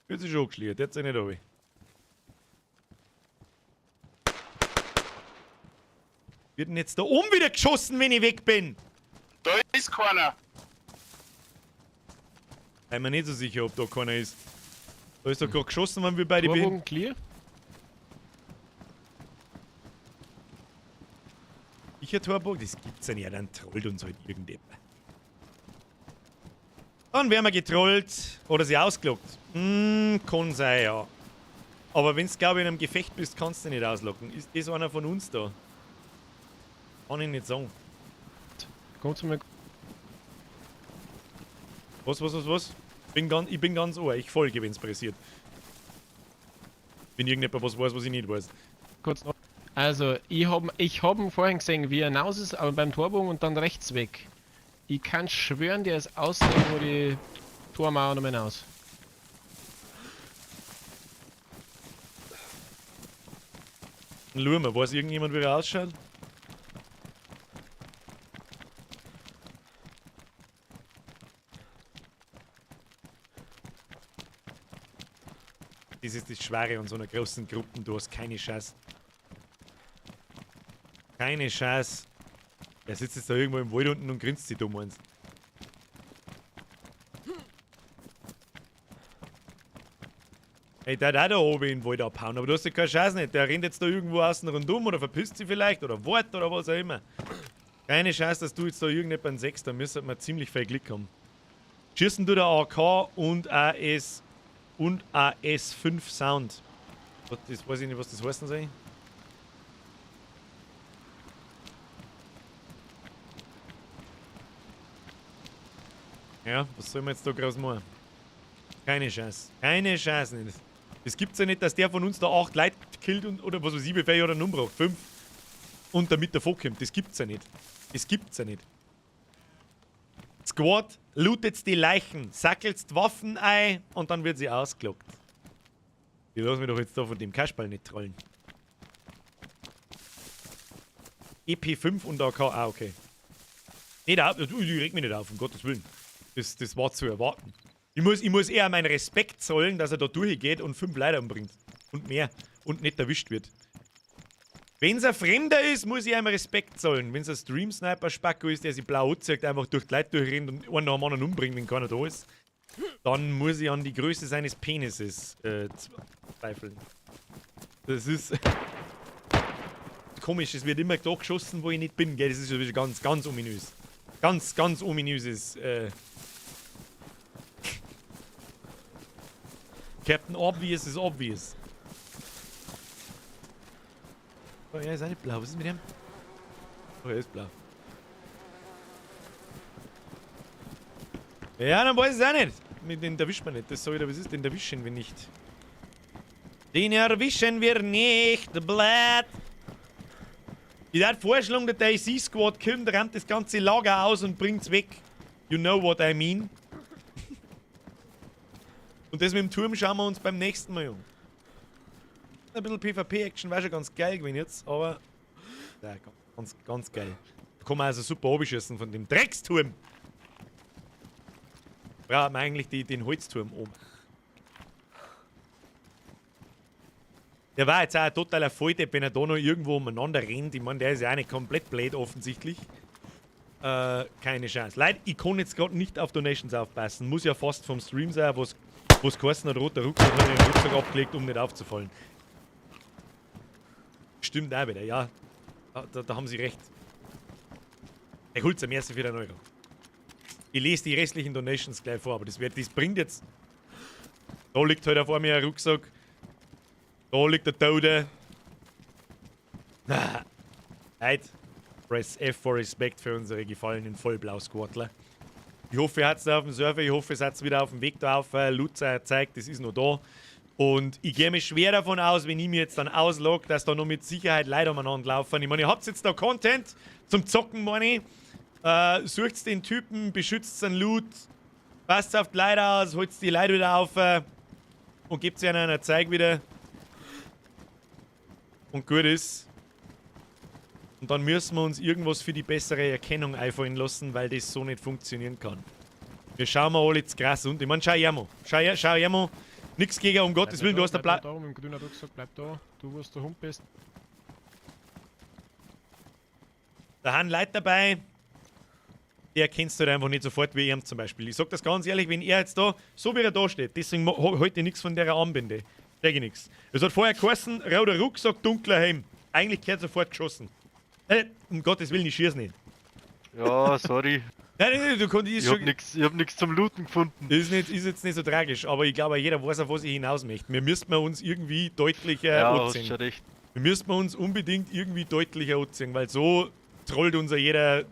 Wird sich schon hochgeschlichen, der hat sich nicht runter. Wird denn jetzt da oben wieder geschossen, wenn ich weg bin? Da ist keiner. Ich bin mir nicht so sicher, ob da keiner ist. Da ist doch gerade geschossen, wenn wir beide bin. Torbogen clear. Sicher Torbogen? Das gibt's ja nicht, dann trollt uns halt irgendjemand. Dann werden wir getrollt oder sie ausgelockt. Kann sein, ja. Aber wenn du, glaube ich, in einem Gefecht bist, kannst du nicht auslocken. Ist das einer von uns da? Kann ich nicht sagen. Kommt zu mir. Was? Ich bin ganz ohr. Ich folge, wenn es passiert. Wenn irgendjemand was weiß, was ich nicht weiß. Kurz noch. Also, ich hab ihn vorhin gesehen, wie er hinaus ist, aber beim Torbogen und dann rechts weg. Ich kann schwören, der ist außen wo die Tormauer noch hinaus. Schau mal, weiß irgendjemand, wie er ausschaut? Das ist das Schwere an so einer großen Gruppe, du hast keine Chance. Keine Chance. Er sitzt jetzt da irgendwo im Wald unten und grinst sich dumm eins. Hey, der hat auch da oben in den Wald abhauen, aber du hast ja keine Chance nicht. Der rennt jetzt da irgendwo außen rundum oder verpisst sich vielleicht oder wart oder was auch immer. Keine Chance, dass du jetzt da irgendjemanden sechst, da müssen wir ziemlich viel Glück haben. Schießen du der AK und AS5 Sound. Das weiß ich nicht, was das heißen soll. Ja, was soll man jetzt da groß machen? Keine Chance. Keine Chance nicht. Es gibt's ja nicht, dass der von uns da 8 Leute killt und, oder was weiß ich, wie viel oder einen umbraucht. 5. Und damit davon kommt. Das gibt's ja nicht. Das gibt's ja nicht. Squad, lootet die Leichen, sackelt die Waffen ein und dann wird sie ausgelockt. Die lassen wir doch jetzt da von dem Kasperl nicht trollen. EP5 und AK, okay. Nee, ich reg mich nicht auf, um Gottes Willen. Das war zu erwarten. Ich muss eher meinen Respekt zollen, dass er da durchgeht und 5 Leute umbringt. Und mehr. Und nicht erwischt wird. Wenn es ein Fremder ist, muss ich ihm Respekt zollen. Wenn es ein Stream-Sniper-Spacko ist, der sich blau anzieht, einfach durch die Leute durchrennt und einen nach dem anderen umbringt, wenn keiner da ist, dann muss ich an die Größe seines Penises zweifeln. Das ist komisch, es wird immer da geschossen, wo ich nicht bin, gell? Das ist ja ganz, ganz ominös. Ganz, ganz ominöses Captain Obvious ist obvious. Oh, er ist auch nicht blau. Was ist mit dem? Oh, er ist blau. Ja, dann weiß ich es auch nicht. Den erwischt man nicht. Das soll wieder, was ist? Den erwischen wir nicht. Den erwischen wir nicht, Blatt. Ich würde vorschlagen, der Daisy Squad kommt, rammt das ganze Lager aus und bringt's weg. You know what I mean. Und das mit dem Turm schauen wir uns beim nächsten Mal um. Ein bisschen PvP-Action wäre schon ganz geil gewesen jetzt, aber... Ja, ganz geil. Da kann man also super abschießen von dem Drecksturm. Braucht man eigentlich den Holzturm oben. Der war jetzt auch ein totaler Volldepp, wenn er da noch irgendwo umeinander rennt. Ich meine, der ist ja auch nicht komplett blöd offensichtlich. Keine Chance. Leute, ich kann jetzt gerade nicht auf Donations aufpassen. Muss ja fast vom Stream sein, was geheißen hat, roter Rucksack, hat den Rucksack abgelegt, um nicht aufzufallen. Stimmt auch wieder, ja. Da haben sie recht. Er holt am ersten für den Euro. Ich lese die restlichen Donations gleich vor, aber das bringt jetzt. Da liegt halt vor mir ein Rucksack. Da liegt der Tode. Leute, press F for Respect für unsere gefallenen Vollblau-Squadler. Ich hoffe, ihr habt es auf dem Server, ich hoffe, ihr seid wieder auf dem Weg da auf. Lutzer zeigt, das ist noch da. Und ich gehe mir schwer davon aus, wenn ich mir jetzt dann auslogge, dass da noch mit Sicherheit Leute umeinander laufen. Ich meine, ihr habt jetzt da Content zum Zocken, meine. Sucht den Typen, beschützt seinen Loot, passt auf die Leute aus, holt die Leute wieder auf und gebt sie einer Zeig wieder. Und gut ist. Und dann müssen wir uns irgendwas für die bessere Erkennung einfallen lassen, weil das so nicht funktionieren kann. Wir schauen mal alle jetzt krass und ich meine, schau her mal. Nix gegen, um Gottes Willen, du hast der Platz. Da, mit dem grünen Rucksack, bleib da. Du, wo der Hund bist. Da haben Leute dabei, die erkennst du halt einfach nicht sofort wie ihm zum Beispiel. Ich sag das ganz ehrlich, wenn er jetzt da, so wie er da steht, deswegen heute nichts von der Armbinde. Sag ich nichts. Es hat vorher geheißen, roter Rucksack, dunkler Helm. Eigentlich gehört sofort geschossen. Um Gottes Willen, ich schieß nicht. Ja, sorry. Nein, du konntest Ich hab nix zum Looten gefunden. Ist jetzt nicht so tragisch, aber ich glaube, jeder weiß, auf was ich hinaus möchte. Wir müssten uns irgendwie deutlicher Ja, hast anziehen. schon recht. Wir müssten uns unbedingt irgendwie deutlicher anziehen, weil so trollt unser jeder,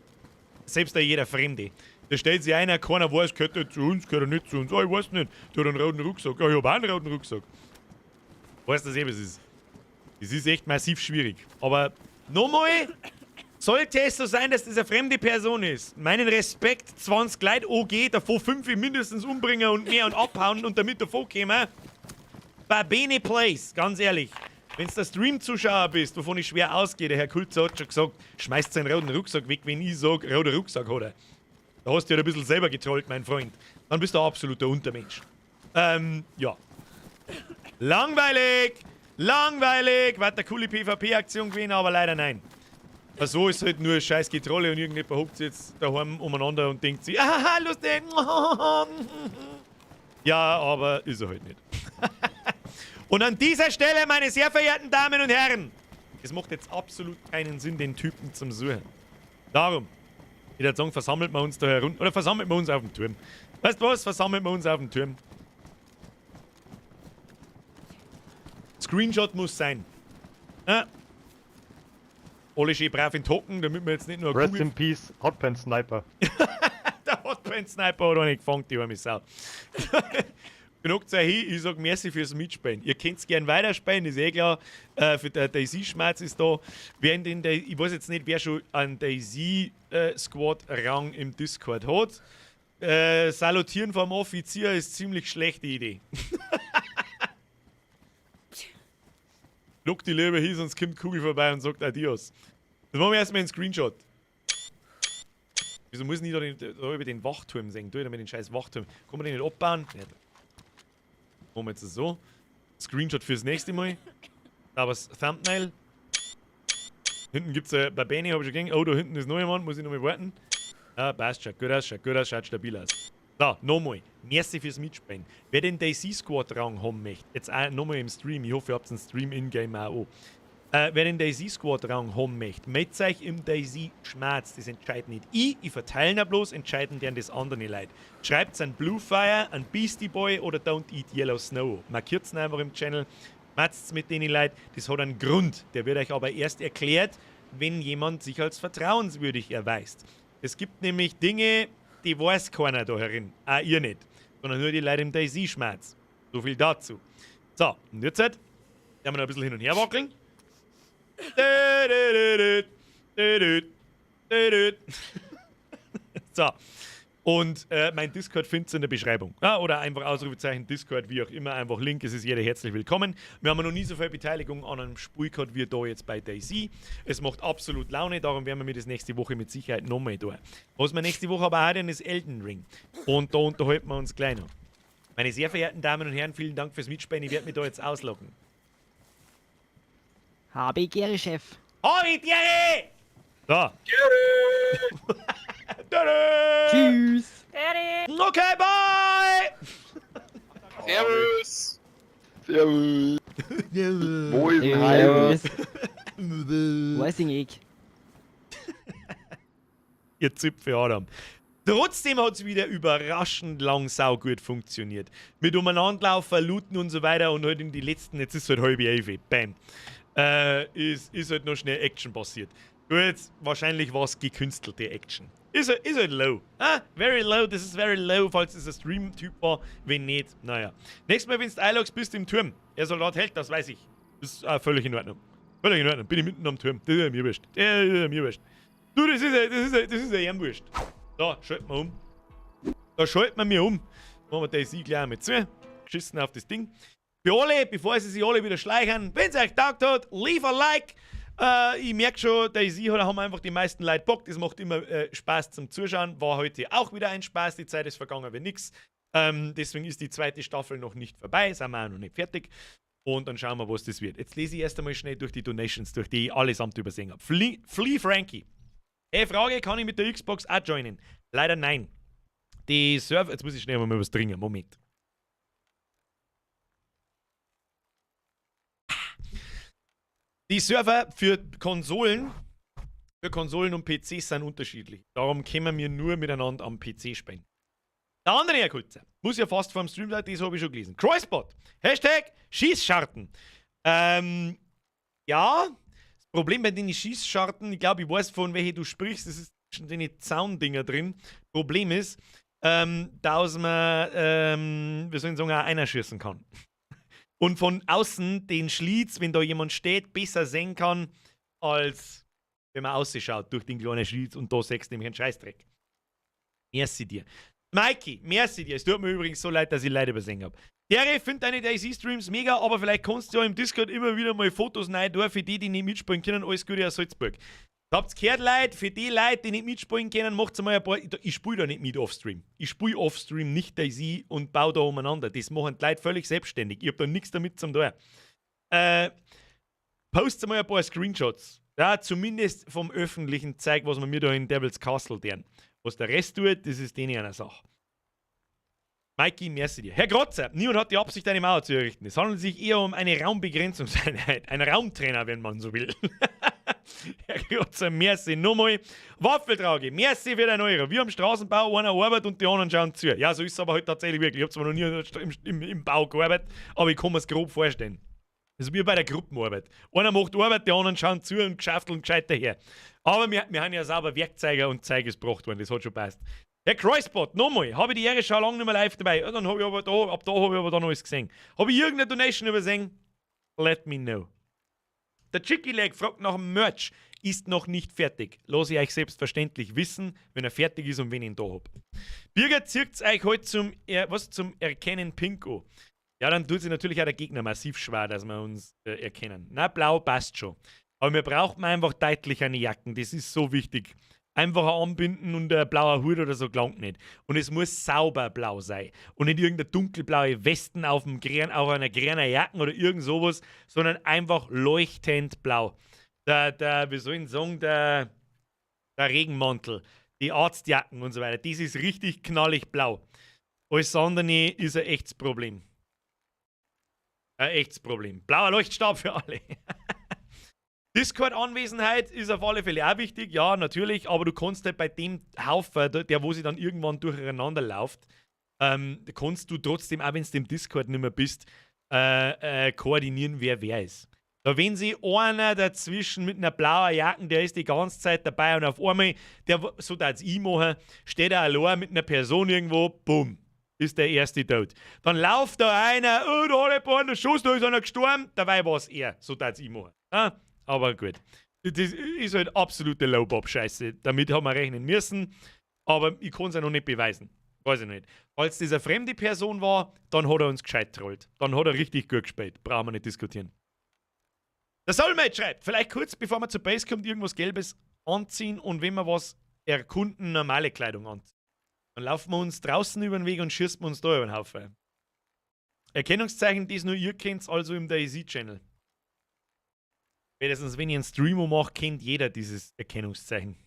selbst jeder Fremde. Da stellt sich einer, keiner weiß, gehört er zu uns, gehört er nicht zu uns. Oh, ich weiß nicht, der hat einen roten Rucksack. Oh, ich hab auch einen roten Rucksack. Weißt du, was es ist? Es ist echt massiv schwierig. Aber nochmal, sollte es so sein, dass das eine fremde Person ist, meinen Respekt, 20 Leute OG, davon 5 mindestens umbringen und mehr und abhauen und damit davon kommen. Barbene Place, ganz ehrlich. Wenn du der Stream-Zuschauer bist, wovon ich schwer ausgehe, der Herr Kulzer hat schon gesagt, schmeißt seinen roten Rucksack weg, wenn ich sage, roter Rucksack hat er. Da hast du ja ein bisschen selber getrollt, mein Freund. Dann bist du ein absoluter Untermensch. Ja. Langweilig! Langweilig! War eine coole PvP-Aktion gewesen, aber leider nein. So ist halt nur ein scheiß Getrolle und irgendjemand hockt jetzt daheim umeinander und denkt sich, ah, lustig! Ja, aber ist er halt nicht. Und an dieser Stelle, meine sehr verehrten Damen und Herren, es macht jetzt absolut keinen Sinn, den Typen zum Suchen. Darum, ich würde sagen, versammelt man uns da herunter, oder versammelt man uns auf dem Turm. Weißt du was? Versammelt man uns auf dem Turm. Screenshot muss sein. Alle schön brav in Token, damit wir jetzt nicht nur... Rest in Peace, Hotpan Sniper. Der Hotpan Sniper hat auch nicht gefangen, die arme Sau. Genug zu hin, ich sag merci fürs Mitspielen. Ihr könnt es gerne weiterspielen, ist eh klar. Für der Daisy-Schmerz ist da. Ich weiß jetzt nicht, wer schon einen Daisy-Squad-Rang im Discord hat. Salutieren vom Offizier ist ziemlich schlechte Idee. Lock die Liebe hin, sonst kommt Kugel vorbei und sagt Adios. Das machen wir erstmal einen Screenshot. Wieso muss ich nicht da über den Wachturm sehen? Tu ich da mit den scheiß Wachturm. Kann man den nicht abbauen? Ja. Machen wir jetzt so. Screenshot fürs nächste Mal. Aber das Thumbnail. Hinten gibt es bei Benny, habe ich schon gesehen. Oh, da hinten ist noch jemand, muss ich noch mal warten. Ah, passt, schaut gut aus, schaut stabil aus. So, nochmal. Merci fürs Mitspielen. Wer den Daisy Squad Rang haben möchte, jetzt auch nochmal im Stream, ich hoffe, ihr habt den Stream in-game auch. Wer den Daisy Squad Rang haben möchte, meldet euch im Daisy Schmerz. Das entscheidet nicht ich verteile ihn bloß, entscheiden deren das andere Leute. Schreibt an Bluefire, an Beastie Boy oder Don't Eat Yellow Snow. Markiert es einfach im Channel, macht es mit denen Leuten. Das hat einen Grund. Der wird euch aber erst erklärt, wenn jemand sich als vertrauenswürdig erweist. Es gibt nämlich Dinge, die weiß keiner da herin. Auch ihr nicht. Sondern nur die Leute im Daisy-Schmerz. So viel dazu. So, und jetzt werden wir noch ein bisschen hin und her wackeln. So. Und mein Discord findet ihr in der Beschreibung. Ja, oder einfach Ausrufezeichen Discord, wie auch immer, einfach Link, es ist jeder herzlich willkommen. Wir haben noch nie so viel Beteiligung an einem Spiel gehabt wie da jetzt bei DayZ. Es macht absolut Laune, darum werden wir mir das nächste Woche mit Sicherheit nochmal tun. Was wir nächste Woche aber auch haben, ist Elden Ring. Und da unterhalten wir uns gleich noch. Meine sehr verehrten Damen und Herren, vielen Dank fürs Mitspielen. Ich werde mich da jetzt ausloggen. Habe Gere, Chef. Hoi, Thierry! So. Tschüss. Okay, bye! Servus! Servus! Wo ist denn Heim? Weiß ich nicht. Ihr Zipfe Adam. Trotzdem hat es wieder überraschend lang saugut funktioniert. Mit Umeinanderlaufen, Looten und so weiter und halt in die letzten, jetzt ist es halt halb 11, bam. Ist halt noch schnell Action passiert. Gut, wahrscheinlich war es gekünstelte Action. Ist halt low. Very low, das ist very low, falls es ein Stream-Typ war. Wenn nicht, naja. Nächstes Mal, wenn du Ilox bist im Turm, der Soldat hält, das weiß ich. Das ist völlig in Ordnung. Völlig in Ordnung. Bin ich mitten am Turm. Das ist ja mir wurscht. Du, das ist ja ihm wurscht. So, schalten wir um. Da schalten wir mir um. Machen wir DayZ gleich einmal zu. Geschissen auf das Ding. Für alle, bevor sie sich alle wieder schleichen, wenn es euch taugt hat, leave a like. Ich merke schon, DayZ haben einfach die meisten Leute Bock. Das macht immer Spaß zum Zuschauen. War heute auch wieder ein Spaß. Die Zeit ist vergangen wie nix. Deswegen ist die zweite Staffel noch nicht vorbei. Sind wir auch noch nicht fertig. Und dann schauen wir, was das wird. Jetzt lese ich erst einmal schnell durch die Donations, durch die ich allesamt übersehen habe. Flea Frankie. Frage, kann ich mit der Xbox auch joinen? Leider nein. Die Server... Jetzt muss ich schnell mal was trinken. Moment. Die Server für Konsolen und PCs sind unterschiedlich. Darum können wir nur miteinander am PC spielen. Der andere Herr Kulzer, muss ja fast vor dem Stream sein, das habe ich schon gelesen. Crossbot. Hashtag Schießscharten. Ja, das Problem bei den Schießscharten, ich glaube, ich weiß, von welchen du sprichst, das ist zwischen den Zaundinger drin. Problem ist, dass man, wir sollen sagen, auch einer schießen kann. Und von außen den Schlitz, wenn da jemand steht, besser sehen kann, als wenn man ausschaut durch den kleinen Schlitz und da sechst nämlich einen Scheißdreck. Merci dir. Mikey, merci dir. Es tut mir übrigens so leid, dass ich Leute übersehen habe. Terry, finde deine DayZ-Streams mega, aber vielleicht kannst du ja im Discord immer wieder mal Fotos rein tun für die, die nicht mitspielen können. Alles Gute aus Salzburg. Habt ihr gehört, Leute? Für die Leute, die nicht mitspielen können, macht mal ein paar... Ich spiele da nicht mit Offstream. Ich spiele Offstream nicht DayZ und baue da umeinander. Das machen die Leute völlig selbstständig. Ich habe da nichts damit zu tun. Postet mal ein paar Screenshots. Ja, zumindest vom öffentlichen Zeug, was wir mir da in Devil's Castle tun. Was der Rest tut, das ist denen eine Sache. Mikey, merci dir. Herr Grotzer, niemand hat die Absicht, eine Mauer zu errichten. Es handelt sich eher um eine Raumbegrenzungseinheit. Ein Raumtrainer, wenn man so will. Herr Grotzer, merci. Nochmal. Waffeltrage, merci für den Euro. Wir am Straßenbau, einer arbeitet und die anderen schauen zu. Ja, so ist es aber heute tatsächlich wirklich. Ich habe zwar noch nie im Bau gearbeitet, aber ich kann mir es grob vorstellen. Das ist wie bei der Gruppenarbeit. Einer macht Arbeit, die anderen schauen zu und schafteln gescheit daher. Aber wir haben ja sauber Werkzeuge und Zeug gebracht worden, das hat schon passt. Herr Crossbot, nochmal, habe ich die Ehre schon lange nicht mehr live dabei. Ja, dann habe ich aber da, ab da habe ich aber dann alles gesehen. Habe ich irgendeine Donation übersehen? Let me know. Der Chicky Leg fragt nach dem Merch. Ist noch nicht fertig. Lass ich euch selbstverständlich wissen, wenn er fertig ist und wenn ich ihn da habe. Birger zirkt euch heute zum Erkennen Pinko. Ja, dann tut sich natürlich auch der Gegner massiv schwer, dass wir uns erkennen. Na, blau passt schon. Aber wir brauchen einfach deutlich eine Jacken. Das ist so wichtig. Einfacher anbinden und ein blauer Hut oder so gelangt nicht. Und es muss sauber blau sein. Und nicht irgendeine dunkelblaue Westen auf einer grünen Jacke oder irgend sowas, sondern einfach leuchtend blau. Wie soll ich sagen, der Regenmantel, die Arztjacken und so weiter, das ist richtig knallig blau. Alles andere ist ein echtes Problem. Ein echtes Problem. Blauer Leuchtstab für alle. Discord-Anwesenheit ist auf alle Fälle auch wichtig, ja, natürlich, aber du kannst halt bei dem Haufen, der wo sie dann irgendwann durcheinander läuft, kannst du trotzdem, auch wenn du im Discord nicht mehr bist, koordinieren, wer ist. Da wenn sie einer dazwischen mit einer blauen Jacke, der ist die ganze Zeit dabei und auf einmal, so das ich machen, steht er allein mit einer Person irgendwo, bumm, ist der erste tot. Dann läuft da einer, oh, da hat jemand einen Schuss, da ist einer gestorben, dabei war es er, so das ich machen. Ah? Aber gut, Das ist halt absolute Low-Bob-Scheiße. Damit haben wir rechnen müssen, aber ich kann es ja noch nicht beweisen. Weiß ich nicht. Falls das eine fremde Person war, dann hat er uns gescheit trollt. Dann hat er richtig gut gespielt. Brauchen wir nicht diskutieren. Der Soulmate schreibt, vielleicht kurz bevor man zur Base kommt, irgendwas Gelbes anziehen und wenn wir was erkunden, normale Kleidung anziehen. Dann laufen wir uns draußen über den Weg und schießen uns da über den Haufen. Erkennungszeichen, das nur ihr kennt, also im DayZ-Channel. Spätestens wenn ihr einen Streamer macht, kennt jeder dieses Erkennungszeichen.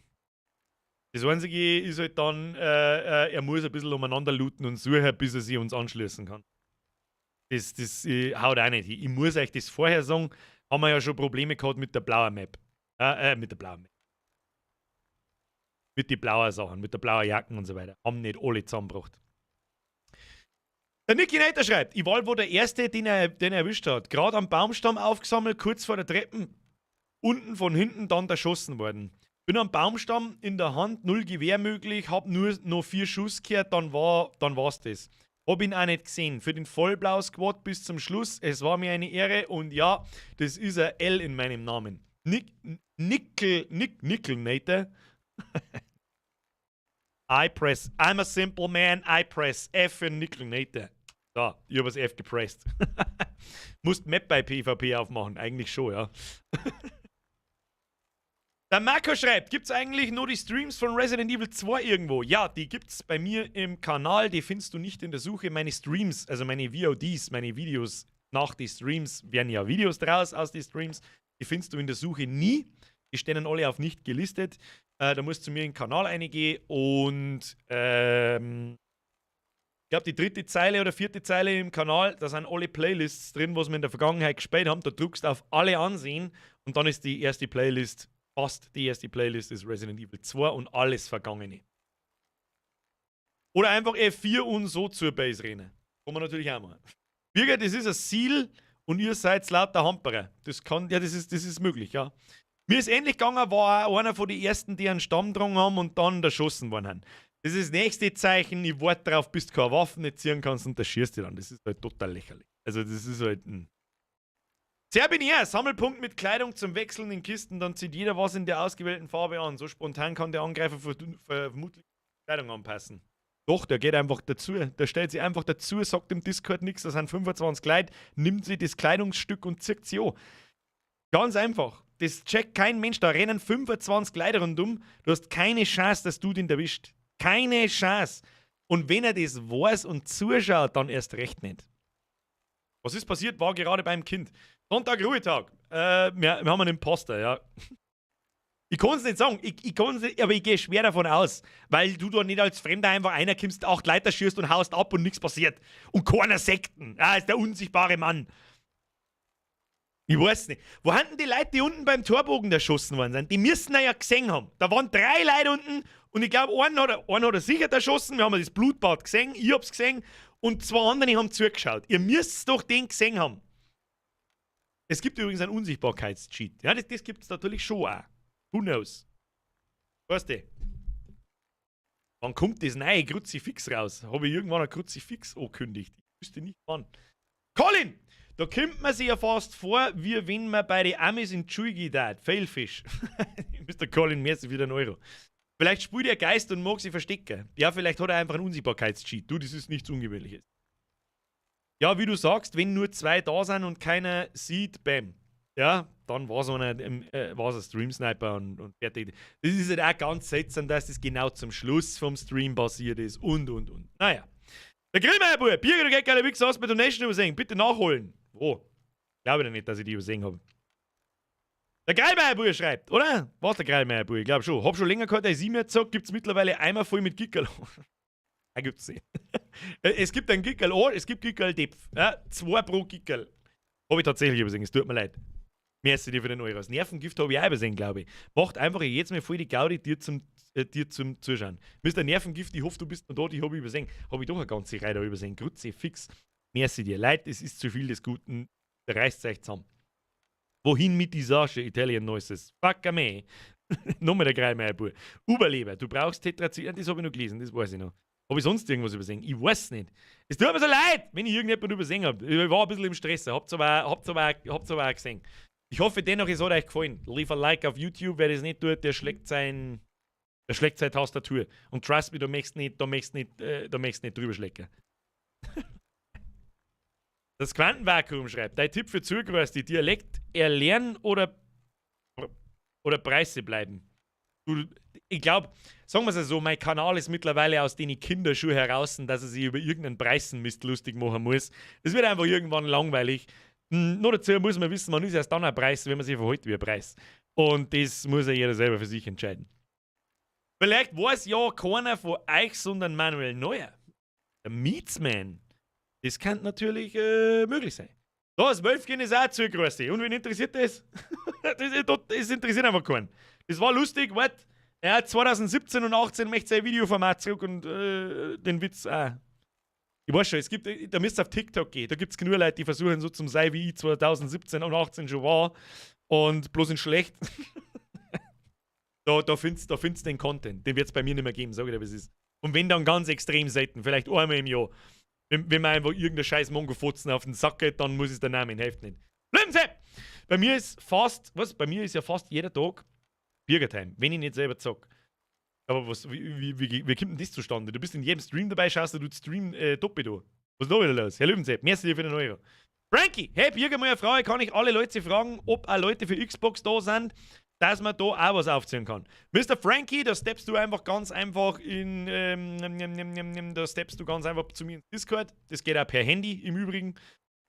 Das Einzige ist halt dann, er muss ein bisschen umeinander looten und suchen, bis er sich uns anschließen kann. Das haut auch nicht hin. Ich muss euch das vorher sagen, haben wir ja schon Probleme gehabt mit der blauen Map. Mit der blauen Map. Mit den blauen Sachen, mit der blauen Jacken und so weiter. Haben nicht alle zusammengebracht. Der Nicky Nater schreibt, ich war wohl der Erste, den er erwischt hat. Gerade am Baumstamm aufgesammelt, kurz vor der Treppen. Unten von hinten dann erschossen worden. Bin am Baumstamm in der Hand, 0 Gewehr möglich, hab nur noch 4 Schuss gehört, dann war's das. Hab ihn auch nicht gesehen. Für den Vollblau-Squad bis zum Schluss. Es war mir eine Ehre und ja, das ist ein L in meinem Namen. Nickelnator. I'm a simple man, I press F für Nickelnator. So, ich hab das F gepresst. Musst Map bei PvP aufmachen, eigentlich schon, ja. Der Marco schreibt, gibt's eigentlich nur die Streams von Resident Evil 2 irgendwo? Ja, die gibt's bei mir im Kanal, die findest du nicht in der Suche. Meine Streams, also meine VODs, meine Videos nach den Streams, werden ja Videos draus aus den Streams, die findest du in der Suche nie. Die stehen dann alle auf nicht gelistet. Da musst du zu mir in den Kanal reingehen und ich glaube die 3. Zeile oder 4. Zeile im Kanal, da sind alle Playlists drin, was wir in der Vergangenheit gespielt haben. Da drückst du auf alle ansehen und dann ist die erste Playlist, fast die erste Playlist ist Resident Evil 2 und alles Vergangene. Oder einfach F4 und so zur Base rennen. Kann man natürlich auch machen. Birger, das ist ein Ziel und ihr seid lauter Hamperer. Das ist möglich, ja. Mir ist ähnlich gegangen, war auch einer von den ersten, die einen Stamm dran haben und dann erschossen worden. Das ist das nächste Zeichen, ich warte darauf, bis du keine Waffen nicht ziehen kannst und da schießt du dann. Das ist halt total lächerlich. Also das ist halt ein... Serbinier, Sammelpunkt mit Kleidung zum Wechseln in Kisten, dann zieht jeder was in der ausgewählten Farbe an. So spontan kann der Angreifer vermutlich Kleidung anpassen. Doch, der geht einfach dazu. Der stellt sich einfach dazu, sagt im Discord nichts, das sind 25 Leute, nimmt sich das Kleidungsstück und zieht sie an. Ganz einfach. Das checkt kein Mensch. Da rennen 25 Leute rundum. Du hast keine Chance, dass du den erwischt. Keine Chance. Und wenn er das weiß und zuschaut, dann erst recht nicht. Was ist passiert, war gerade beim Kind. Sonntag, Ruhetag. Wir haben einen Imposter, ja. Ich kann es nicht sagen, aber ich gehe schwer davon aus, weil du da nicht als Fremder einfach einer kommst, 8 Leiter schießt und haust ab und nichts passiert. Und keiner Sekten. Ist der unsichtbare Mann. Ich weiß nicht. Wo haben denn die Leute, die unten beim Torbogen erschossen worden sind? Die müssen ja gesehen haben. Da waren 3 Leute unten und ich glaube, einen hat er sicher erschossen. Wir haben das Blutbad gesehen, ich hab's gesehen und 2 andere haben zugeschaut. Ihr müsst doch den gesehen haben. Es gibt übrigens einen Unsichtbarkeitscheat. Ja, das gibt es natürlich schon auch. Who knows? Weißt du? Wann kommt das neue Kruzifix raus? Habe ich irgendwann ein Kruzifix angekündigt? Ich wüsste nicht wann. Colin! Da kommt man sich ja fast vor, wie wenn man bei den Amis in Tschuigi dat. Failfish. Mr. Colin, merci für den Euro. Vielleicht spielt er Geist und mag sich verstecken. Ja, vielleicht hat er einfach einen Unsichtbarkeitscheat. Du, das ist nichts Ungewöhnliches. Ja, wie du sagst, wenn nur 2 da sind und keiner sieht, bam. Ja, dann war es ein Stream-Sniper und fertig. Das ist halt auch ganz seltsam, dass das genau zum Schluss vom Stream passiert ist und. Naja. Der Grillmeier-Bub, Bier oder geile Wichser hast du mit Donation übersehen. Bitte nachholen. Oh. Glaube ich nicht, dass ich die übersehen habe. Der Grillmeier-Bub schreibt, oder? Was der Grillmeier-Bub? Ich glaube schon. Hab schon länger gehört, als ich mir gesagt, gibt es mittlerweile Eimer voll mit Gickerl. Ja, gibt's nicht. Es gibt ein Gickerl A, es gibt Gickerl-Depf. Ja, 2 pro Gickerl. Habe ich tatsächlich übersehen, es tut mir leid. Merci dir für den Euro. Das Nervengift habe ich auch übersehen, glaube ich. Macht einfach jetzt mal voll die Gaudi dir zum Zuschauen. Mr. Nervengift, ich hoffe, du bist noch da, die habe ich übersehen. Habe ich doch eine ganze Reihe da übersehen. Grütze, fix. Merci dir. Leid, es ist zu viel des Guten. Da reißt euch zusammen. Wohin mit dieser Italian Noises? Fuck me. Nochmal der Greimeier-Bub. Überleber, du brauchst Tetrazin. Das habe ich noch gelesen, das weiß ich noch. Habe ich sonst irgendwas übersehen? Ich weiß nicht. Es tut mir so leid, wenn ich irgendjemand übersehen habe. Ich war ein bisschen im Stress. Hab's aber auch gesehen. Ich hoffe dennoch, es hat euch gefallen. Leave a like auf YouTube. Wer das nicht tut, der schlägt seine Tastatur. Und trust me, du möchtest nicht drüber schlecken. Das Quantenvakuum schreibt, dein Tipp für Zugrößte, Dialekt erlernen oder Preise bleiben. Ich glaube, sagen wir es so, mein Kanal ist mittlerweile aus den Kinderschuhen heraus, dass er sich über irgendeinen Preisenmist lustig machen muss. Das wird einfach irgendwann langweilig. Nur dazu muss man wissen, man ist erst dann ein Preis, wenn man sich verhält wie ein Preis. Und das muss ja jeder selber für sich entscheiden. Vielleicht weiß ja keiner von euch, sondern Manuel Neuer. Der Meatsman. Das kann natürlich möglich sein. Das Wölfchen ist auch zugrößte. Und wen interessiert das? Das interessiert einfach keinen. Das war lustig, what? Er hat 2017 und 18 möchte sein Videoformat zurück und den Witz auch. Ich weiß schon, da müsst ihr auf TikTok gehen. Da gibt es genug Leute, die versuchen so zum sein, wie ich 2017 und 18 schon war. Und bloß in schlecht. da findest du den Content. Den wird es bei mir nicht mehr geben, sag ich dir, was es ist. Und wenn dann ganz extrem selten, vielleicht einmal im Jahr. Wenn man einfach irgendeine scheiß Mongofotzen auf den Sack geht, dann muss es der Name hilft nicht. Bleiben Sie! Bei mir ist ja fast jeder Tag Biergartime, wenn ich nicht selber zock. Aber wie kommt denn das zustande? Du bist in jedem Stream dabei, schaust du Stream doppelt. Was ist da wieder los? Herr Löwensepp, merci dir für den Euro. Frankie, hey, Bürger, meine Frage, kann ich alle Leute fragen, ob auch Leute für Xbox da sind, dass man da auch was aufziehen kann. Mr. Frankie, da steppst du einfach ganz einfach zu mir ins Discord. Das geht auch per Handy im Übrigen.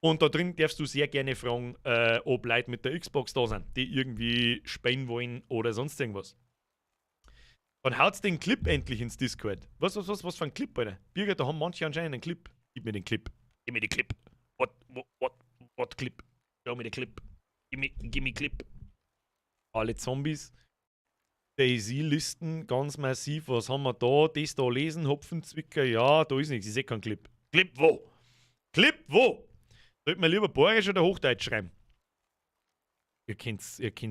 Und da drin darfst du sehr gerne fragen, ob Leute mit der Xbox da sind, die irgendwie spielen wollen oder sonst irgendwas. Dann haut's den Clip endlich ins Discord. Was für ein Clip, Alter? Birger, da haben manche anscheinend einen Clip. Gib mir den Clip. Gib mir den Clip. What Clip? Schau mir den Clip. Gib mir Clip. Alle Zombies. Daisy-Listen, ganz massiv. Was haben wir da? Das da lesen, Hopfenzwicker. Ja, da ist nichts. Ich sehe keinen Clip. Clip wo? Clip wo? Sollte man lieber Bayerisch oder Hochdeutsch schreiben? Ihr könnt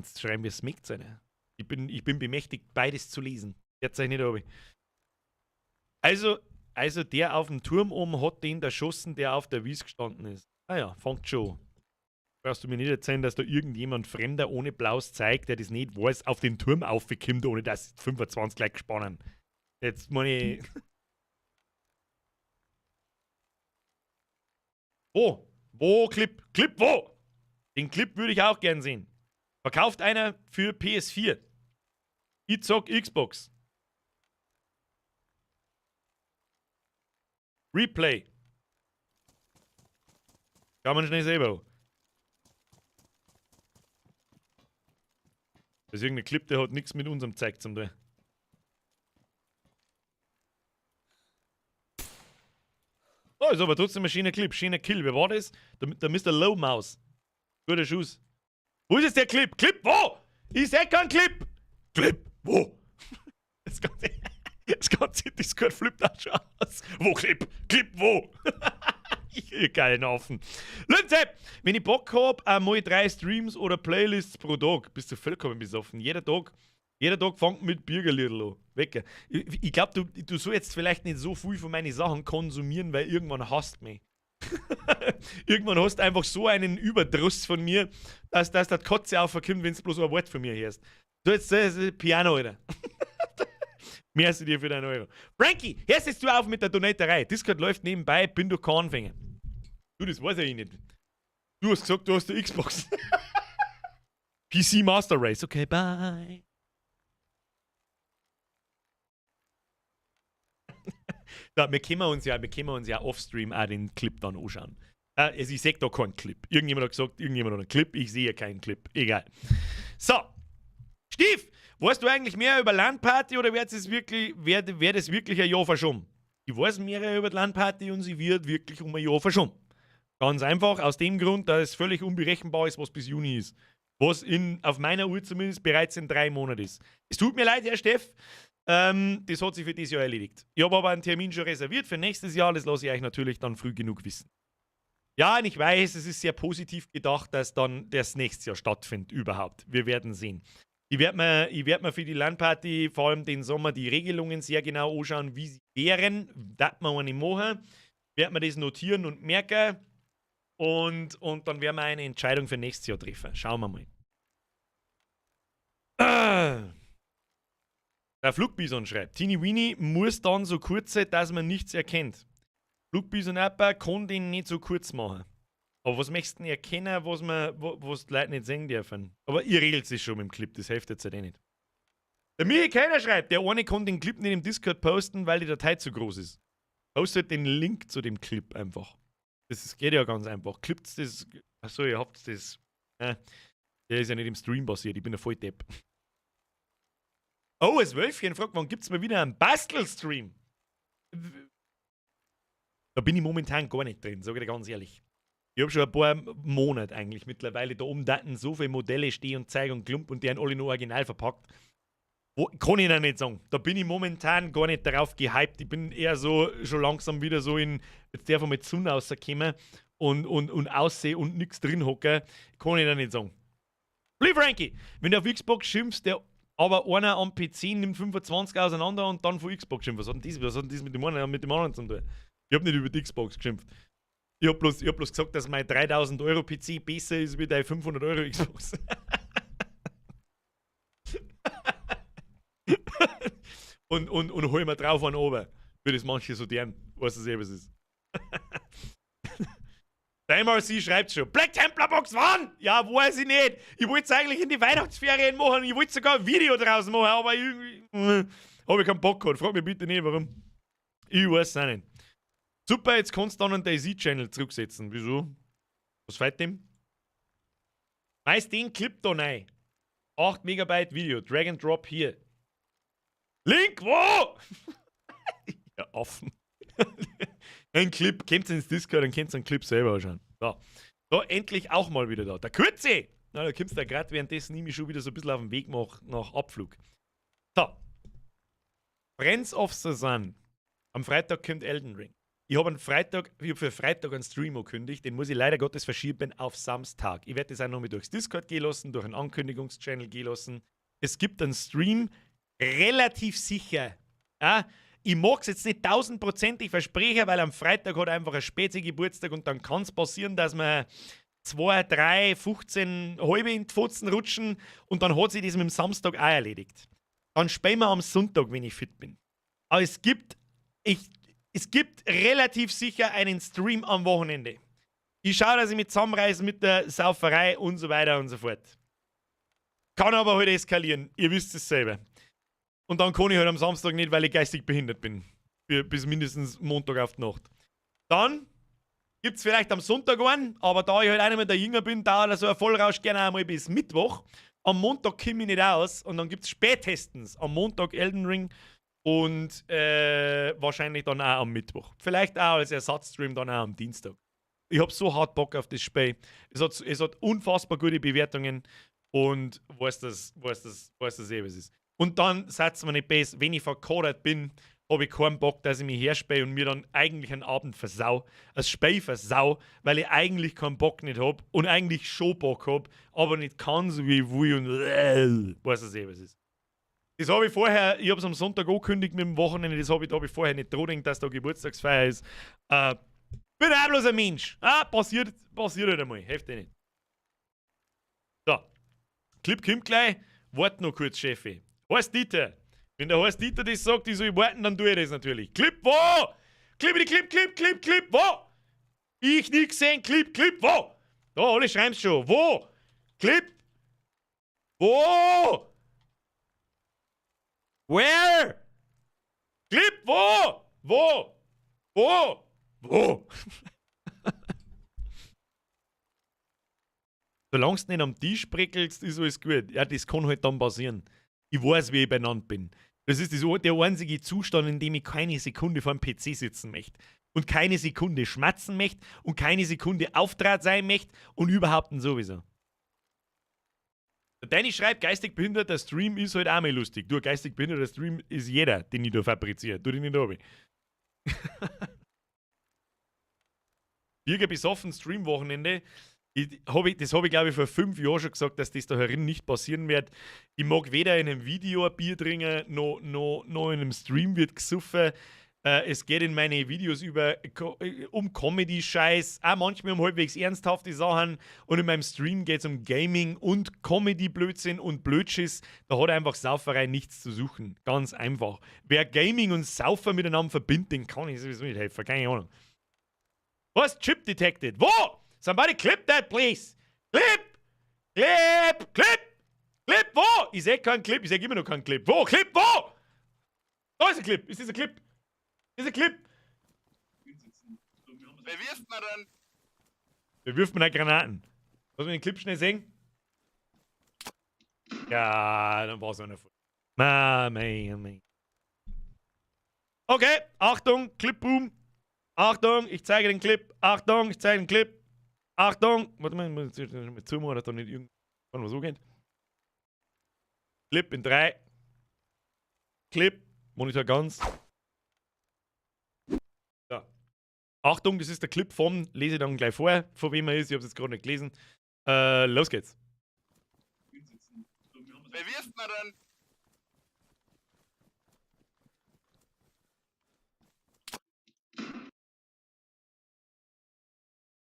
schreiben, wie es schmeckt, seine. Ich bin bemächtigt, beides zu lesen. Jetzt euch nicht ob ich. Also der auf dem Turm oben hat den erschossen, der auf der Wies gestanden ist. Ah ja, fängt schon. Brauchst du mir nicht erzählen, dass da irgendjemand Fremder ohne Blaus zeigt, der das nicht weiß, auf den Turm aufgekommt, ohne dass 25 gleich gespannen. Jetzt meine ich. Wo, Clip? Clip, wo? Den Clip würde ich auch gern sehen. Verkauft einer für PS4. Ich zock Xbox. Replay. Kann man schnell selber. Das ist irgendein Clip, der hat nichts mit unserem Zeug zum tun. Oh, ist aber trotzdem ein schöner Clip, schöner Kill. Wer war das? Der Mr. Low Mouse. Guter Schuss. Wo ist jetzt der Clip? Clip, wo? Ich seh keinen Clip. Clip, wo? Das ganze Discord flippt auch schon aus. Wo Clip? Clip, wo? Ich geilen Affen. Lünze, wenn ich Bock hab, einmal 3 Streams oder Playlists pro Tag. Bist du vollkommen besoffen. Jeder Tag fängt mit Bürgerliedl an. Wecker. Ich glaube, du sollst jetzt vielleicht nicht so viel von meinen Sachen konsumieren, weil irgendwann hasst mich. Irgendwann hast du einfach so einen Überdruss von mir, dass das Kotze aufkommt, wenn es bloß ein Wort von mir hörst. Du jetzt Piano, Alter. Merci dir für deinen Euro. Frankie, hörst jetzt du auf mit der Donaterei. Discord läuft nebenbei, bin du kein Anfänger. Du, das weiß ich nicht. Du hast gesagt, du hast die Xbox. PC Master Race. Okay, bye. Ja, wir können uns ja offstream auch den Clip dann anschauen. Also ich sehe da keinen Clip. Irgendjemand hat gesagt, irgendjemand hat einen Clip. Ich sehe keinen Clip. Egal. So. Stief, weißt du eigentlich mehr über LAN-Party oder wäre das wirklich ein Jahr verschoben? Ich weiß mehr über die LAN-Party und sie wird wirklich um ein Jahr verschoben. Ganz einfach, aus dem Grund, dass es völlig unberechenbar ist, was bis Juni ist. Was auf meiner Uhr zumindest bereits in 3 Monaten ist. Es tut mir leid, Herr Steff. Das hat sich für dieses Jahr erledigt. Ich habe aber einen Termin schon reserviert für nächstes Jahr. Das lasse ich euch natürlich dann früh genug wissen. Ja, und ich weiß, es ist sehr positiv gedacht, dass dann das nächstes Jahr stattfindet überhaupt. Wir werden sehen. Ich werd mir für die LAN-Party, vor allem den Sommer, die Regelungen sehr genau anschauen, wie sie wären. Das wir eine machen. Werd mir das notieren und merken. Und dann werden wir eine Entscheidung für nächstes Jahr treffen. Schauen wir mal. Der Flugbison schreibt, Teeny Weenie muss dann so kurz sein, dass man nichts erkennt. Flugbison Appa kann den nicht so kurz machen. Aber was möchtest du denn erkennen, was die Leute nicht sehen dürfen? Aber ihr regelt es schon mit dem Clip, das hilft jetzt halt eh nicht. Der Michi Keiner schreibt, der eine kann den Clip nicht im Discord posten, weil die Datei zu groß ist. Postet den Link zu dem Clip einfach. Geht ja ganz einfach. Klippt das. Achso, ihr habt das. Der ist ja nicht im Stream basiert, ich bin ja voll Depp. Oh, das Wölfchen fragt, wann gibt's mal wieder einen Bastelstream? Da bin ich momentan gar nicht drin, sage ich dir ganz ehrlich. Ich habe schon ein paar Monate eigentlich mittlerweile da oben Daten so viele Modelle stehen und zeigen und klump und die haben alle nur original verpackt. Kann ich noch nicht sagen. Da bin ich momentan gar nicht darauf gehypt. Ich bin eher so schon langsam wieder so in, jetzt darf ich mal die Sonne rauskommen und aussehen und nichts drin hocken. Kann ich noch nicht sagen. Lieb Frankie, wenn du auf Xbox schimpfst, aber einer am PC nimmt 25 auseinander und dann von Xbox schimpft. Was hat denn das mit dem anderen zu tun? Ich hab nicht über die Xbox geschimpft. Ich hab bloß gesagt, dass mein 3000 Euro PC besser ist wie dein 500 Euro Xbox. und hol mir drauf an oben. Für das manche so deren, was es eben ist. Der MRC schreibt schon, Black Templar Box wann? Ja, weiß ich nicht. Ich wollte es eigentlich in die Weihnachtsferien machen. Ich wollte sogar ein Video draus machen, aber irgendwie habe ich keinen Bock gehabt. Frag mich bitte nicht, warum. Ich weiß es auch nicht. Super, jetzt kannst du dann einen DayZ-Channel zurücksetzen. Wieso? Was fällt dem? Meist den Clip da rein. 8 Megabyte Video. Drag and Drop hier. Link, wo? Ja, offen. Ein Clip, kommt ins Discord, dann könnt ihr einen Clip selber anschauen. So, endlich auch mal wieder da. Der Kürze! Na, da kommst du gerade währenddessen ich mich schon wieder so ein bisschen auf den Weg nach Abflug. So. Friends of the Sun. Am Freitag kommt Elden Ring. Ich habe für Freitag einen Stream angekündigt, den muss ich leider Gottes verschieben auf Samstag. Ich werde das auch noch mal durchs Discord gehen lassen, durch einen Ankündigungschannel gehen lassen. Es gibt einen Stream, relativ sicher. Ja, ich mag es jetzt nicht 1000%ig versprechen, weil am Freitag hat einfach ein Spezi-Geburtstag und dann kann es passieren, dass wir 2, 3, 15 halbe in die Pfotzen rutschen und dann hat sich das mit dem Samstag auch erledigt. Dann spielen wir am Sonntag, wenn ich fit bin. Aber es gibt relativ sicher einen Stream am Wochenende. Ich schaue, dass ich mich zusammenreiße mit der Sauferei und so weiter und so fort. Kann aber heute eskalieren. Ihr wisst es selber. Und dann kann ich halt am Samstag nicht, weil ich geistig behindert bin. Bis mindestens Montag auf die Nacht. Dann gibt es vielleicht am Sonntag einen, aber da ich halt einer mit der Jünger bin, dauert so ein Vollrausch gerne einmal bis Mittwoch. Am Montag komme ich nicht aus und dann gibt es spätestens am Montag Elden Ring und wahrscheinlich dann auch am Mittwoch. Vielleicht auch als Ersatzstream dann auch am Dienstag. Ich habe so hart Bock auf das Spiel. Es hat unfassbar gute Bewertungen und weiß das eh, was es ist. Und dann seid mir nicht besser, wenn ich verkadert bin, habe ich keinen Bock, dass ich mich herspiele und mir dann eigentlich einen Abend versau, das Spiel versau, weil ich eigentlich keinen Bock nicht habe und eigentlich schon Bock habe, aber nicht kann, so wie ich will und weiß es eh, was es ist. Das habe ich vorher, ich habe es am Sonntag angekündigt mit dem Wochenende, da habe ich vorher nicht dran gedacht, dass da Geburtstagsfeier ist. Bin auch bloß ein Mensch. Passiert halt einmal, heftig nicht. So, Clip kommt gleich, wart noch kurz, Chefe. Horst Dieter. Wenn der Horst Dieter das sagt, ich soll warten, dann tue ich das natürlich. Clip, wo? Clip, wo? Ich nie gesehen, Clip, wo? Da, alle schreiben's schon. Wo? Clip? Wo? Where? Clip, wo? Wo? Solange du nicht am Tisch prickelst, ist alles gut. Ja, das kann halt dann passieren. Ich weiß, wie ich benannt bin. Das ist der einzige Zustand, in dem ich keine Sekunde vor dem PC sitzen möchte. Und keine Sekunde schmatzen möchte. Und keine Sekunde Auftrag sein möchte. Und überhaupt und sowieso. Der Danny schreibt, geistig behinderter Stream ist halt auch mal lustig. Du, geistig behinderter Stream ist jeder, den ich da fabriziere. Tu dich nicht runter. Bürger besoffen Stream-Wochenende. Das habe ich, glaube ich, vor 5 Jahren schon gesagt, dass das da herin nicht passieren wird. Ich mag weder in einem Video ein Bier trinken, noch in einem Stream wird gesoffen. Es geht in meine Videos um Comedy-Scheiß, auch manchmal um halbwegs ernsthafte Sachen. Und in meinem Stream geht es um Gaming und Comedy-Blödsinn und Blödschiss. Da hat einfach Sauferei nichts zu suchen. Ganz einfach. Wer Gaming und Saufer miteinander verbindet, den kann ich sowieso nicht helfen. Keine Ahnung. Was? Chip detected. Wo? Somebody clip that, please. Clip! Clip! Clip! Clip! Wo? Ich sehe keinen Clip. Ich sehe immer noch keinen Clip. Wo? Clip! Wo? Da ist ein Clip. Ist dieser Clip? Dieser Clip. Wer wirft man denn? Wer wirft man da Granaten? Lass mich den Clip schnell sehen. Ja, dann war es einer voll. Mei. Okay, Achtung, Clip-Boom. Achtung, ich zeige den Clip. Achtung, ich zeige den Clip. Achtung. Warte mal, ich muss mit zumachen, dass da nicht irgendwann was so geht. Clip in 3. Clip. Monitor ganz. Ja. Achtung, das ist der Clip von, lese ich dann gleich vor, von wem er ist, ich habe es jetzt gerade nicht gelesen. Los geht's. Wer wirft man denn?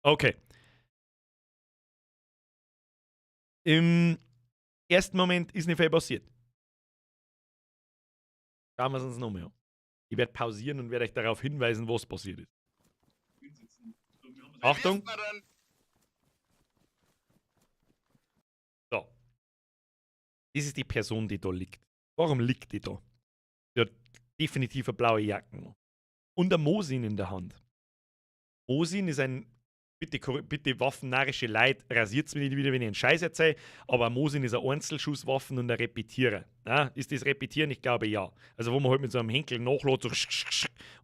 Okay. Im ersten Moment ist nicht viel passiert. Schauen wir es uns nochmal an. Ich werde pausieren und werde euch darauf hinweisen, was passiert ist. Achtung! So. Das ist die Person, die da liegt. Warum liegt die da? Die hat definitiv eine blaue Jacke. Und ein Mosin in der Hand. Mosin ist ein, bitte waffennarrische Leute, rasiert es mich nicht wieder, wenn ich einen Scheiß erzähle, aber ein Mosin ist ein Einzelschusswaffen und ein Repetierer. Ja, ist das Repetieren? Ich glaube ja. Also wo man halt mit so einem Henkel nachlädt so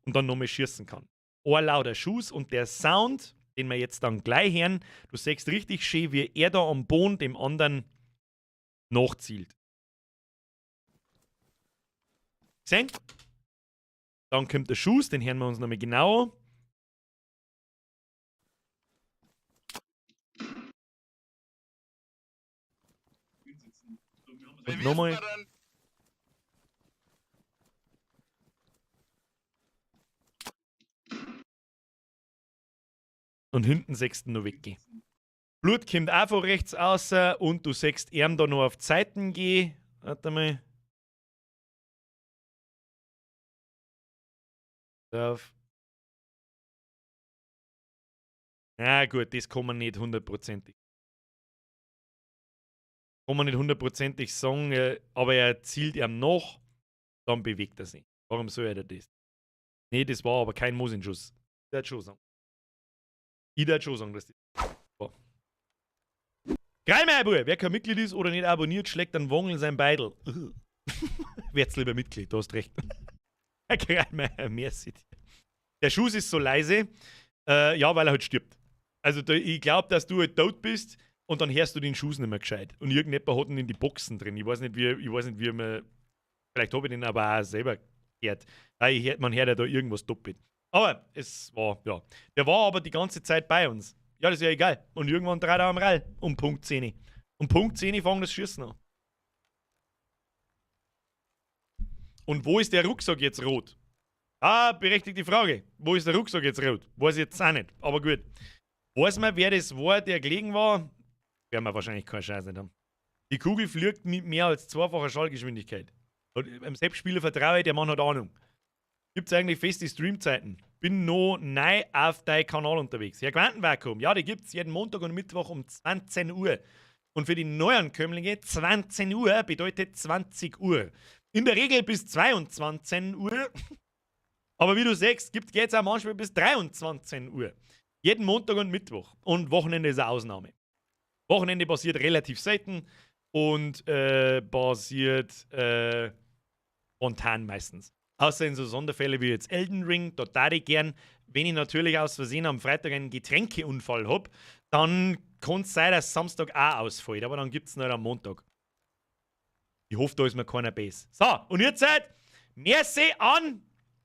und dann nochmal schießen kann. Ein lauter Schuss und der Sound, den wir jetzt dann gleich hören, du siehst richtig schön, wie er da am Boden dem anderen nachzielt. Gesehen? Dann kommt der Schuss, den hören wir uns nochmal genau an. Und nochmal. Und hinten siehst du noch weggehen. Blut kommt auch von rechts raus und du siehst ihn da noch auf die Seiten gehen. Warte mal. Auf. Na gut, das kann man nicht hundertprozentig. Kann man nicht hundertprozentig sagen, aber er zielt ihm nach, dann bewegt er sich. Warum soll er das? Nee, das war aber kein Mosinschuss. Ich würde schon sagen. Dass das war. Greimeier, Bruder! Wer kein Mitglied ist oder nicht abonniert, schlägt einen Wongel in sein Beidel. Werd's lieber Mitglied, du hast recht. Greimeier, merci. Der Schuss ist so leise, ja, weil er halt stirbt. Also ich glaube, dass du halt tot bist und dann hörst du den Schuss nicht mehr gescheit. Und irgendjemand hat ihn in die Boxen drin. Ich weiß nicht, wie man. Vielleicht habe ich den aber auch selber gehört. Man hört ja da irgendwas doppelt. Aber es war, ja. Der war aber die ganze Zeit bei uns. Ja, das ist ja egal. Und irgendwann dreht er am Rall. Um Punkt 10. Um Punkt 10 fangen das Schießen an. Und wo ist der Rucksack jetzt rot? Ah, berechtigte Frage. Wo ist der Rucksack jetzt rot? Weiß ich jetzt auch nicht. Aber gut. Weiß man, wer das war, der gelegen war? Werden wir wahrscheinlich keinen Scheiß nicht haben. Die Kugel fliegt mit mehr als zweifacher Schallgeschwindigkeit. Und beim Selbstspieler vertraue ich, der Mann hat Ahnung. Gibt es eigentlich feste Streamzeiten? Bin noch neu auf deinem Kanal unterwegs. Ja, Quantenvakuum. Ja, die gibt es jeden Montag und Mittwoch um 20 Uhr. Und für die Neuankömmlinge 20 Uhr bedeutet 20 Uhr. In der Regel bis 22 Uhr. Aber wie du siehst, geht es auch manchmal bis 23 Uhr. Jeden Montag und Mittwoch. Und Wochenende ist eine Ausnahme. Wochenende passiert relativ selten und passiert spontan meistens. Außer in so Sonderfälle wie jetzt Elden Ring, da darf ich gern, wenn ich natürlich aus Versehen am Freitag einen Getränkeunfall habe, dann kann es sein, dass Samstag auch ausfällt, aber dann gibt es noch am Montag. Ich hoffe, da ist mir keiner Bass. So, und jetzt seid merci an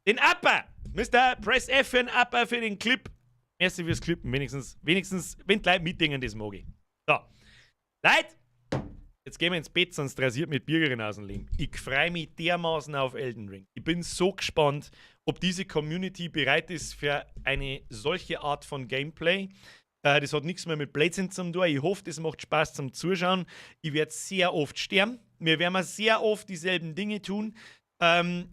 den Upper. Mr. Press F für den Upper für den Clip. Merci fürs Clippen, wenigstens, wenn die Leute mitdenken, das mag ich. So, Leute, Jetzt gehen wir ins Bett, sonst rasiert mit Bürgerin aus dem Leben. Ich freue mich dermaßen auf Elden Ring. Ich bin so gespannt, ob diese Community bereit ist für eine solche Art von Gameplay. Das hat nichts mehr mit Blödsinn zu tun. Ich hoffe, das macht Spaß zum Zuschauen. Ich werde sehr oft sterben. Wir werden sehr oft dieselben Dinge tun.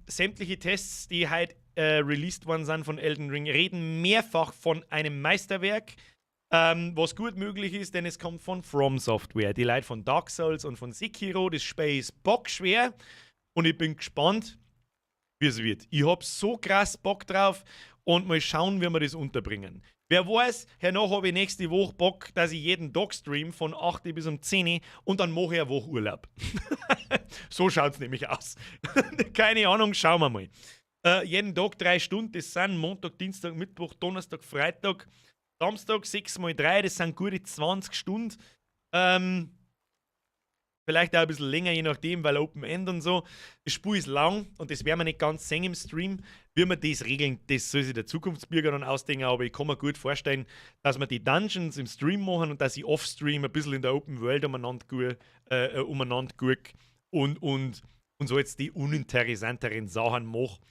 Sämtliche Tests, die heute released worden sind von Elden Ring, reden mehrfach von einem Meisterwerk. Was gut möglich ist, denn es kommt von From Software. Die Leute von Dark Souls und von Sekiro. Das Spiel ist bockschwer. Und ich bin gespannt, wie es wird. Ich habe so krass Bock drauf. Und mal schauen, wie wir das unterbringen. Wer weiß, hernach habe ich nächste Woche Bock, dass ich jeden Tag stream von 8 bis um 10 und dann mache ich eine Woche Urlaub. So schaut es nämlich aus. Keine Ahnung, schauen wir mal. Jeden Tag 3 Stunden, das sind Montag, Dienstag, Mittwoch, Donnerstag, Freitag, Samstag 6 mal 3, das sind gute 20 Stunden. Vielleicht auch ein bisschen länger, je nachdem, weil Open End und so. Das Spiel ist lang und das werden wir nicht ganz sehen im Stream. Wie wir das regeln, das soll sich der Zukunftsbürger dann ausdenken, aber ich kann mir gut vorstellen, dass wir die Dungeons im Stream machen und dass ich off-stream ein bisschen in der Open World umeinander gucke und so jetzt die uninteressanteren Sachen mache.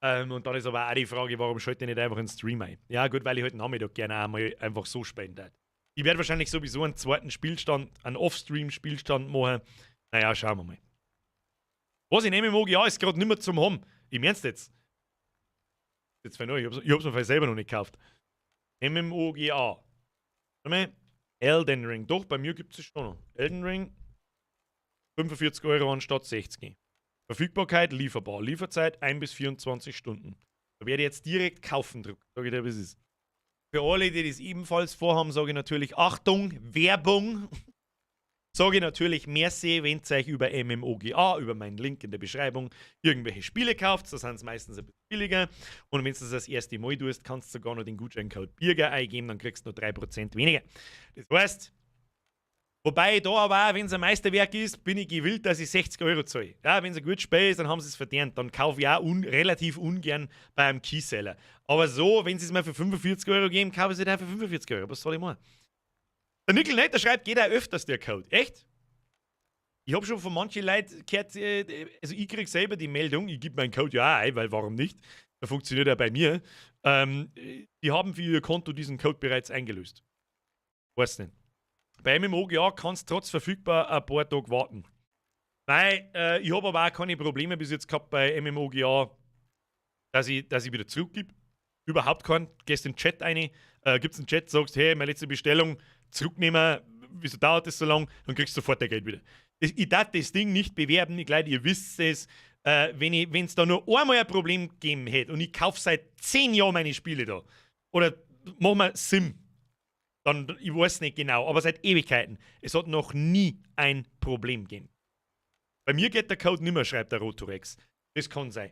Und dann ist aber auch die Frage, warum schalte ich nicht einfach einen Stream ein? Ja gut, weil ich heute Nachmittag gerne auch mal einfach so spielen würde. Ich werde wahrscheinlich sowieso einen zweiten Spielstand, einen Off-Stream-Spielstand machen. Naja, schauen wir mal. Was ich nehmen mag, ja, ist gerade nicht mehr zum haben. Ich mein's jetzt. Ich hab's mir vielleicht selber noch nicht gekauft. MMOGA. Elden Ring. Doch, bei mir gibt es schon noch. Elden Ring. 45 € anstatt 60. Verfügbarkeit, lieferbar. Lieferzeit 1 bis 24 Stunden. Da werde ich jetzt direkt kaufen drücken. Sag ich dir, wie es ist. Für alle, die das ebenfalls vorhaben, sage ich natürlich Achtung, Werbung. Sage ich natürlich merci, wenn ihr euch über MMOGA, über meinen Link in der Beschreibung, irgendwelche Spiele kauft. Da sind es meistens ein bisschen billiger. Und wenn du das erste Mal tust, kannst du sogar noch den Gutscheincode BIRGER eingeben, dann kriegst du noch 3% weniger. Das heißt, wobei da aber auch, wenn es ein Meisterwerk ist, bin ich gewillt, dass ich 60 € zahle. Ja, wenn es ein gutes Spiel ist, dann haben sie es verdient. Dann kaufe ich auch relativ ungern bei einem Keyseller. Aber so, wenn sie es mir für 45 € geben, kaufe ich es halt auch für 45 €. Was soll ich machen? Der Nickel Netter schreibt, geht auch öfters der Code. Echt? Ich habe schon von manchen Leuten gehört, also ich kriege selber die Meldung, ich gebe meinen Code ja auch ein, weil warum nicht? Der funktioniert ja bei mir. Die haben für ihr Konto diesen Code bereits eingelöst. Weiß nicht. Bei MMOGA kannst du trotz verfügbar ein paar Tage warten. Weil ich habe aber auch keine Probleme bis jetzt gehabt bei MMOGA, dass ich wieder zurückgebe. Überhaupt keinen. Gehst in den Chat rein, gibst einen Chat, sagst, hey, meine letzte Bestellung zurücknehmen, wieso dauert das so lang? Dann kriegst du sofort dein Geld wieder. Ich darf das Ding nicht bewerben, ich glaube, ihr wisst es. Wenn es da nur einmal ein Problem gegeben hätte und ich kaufe seit 10 Jahren meine Spiele da, oder machen wir Sim, dann, ich weiß nicht genau, aber seit Ewigkeiten, es hat noch nie ein Problem gegeben. Bei mir geht der Code nimmer, schreibt der Rotorex. Das kann sein.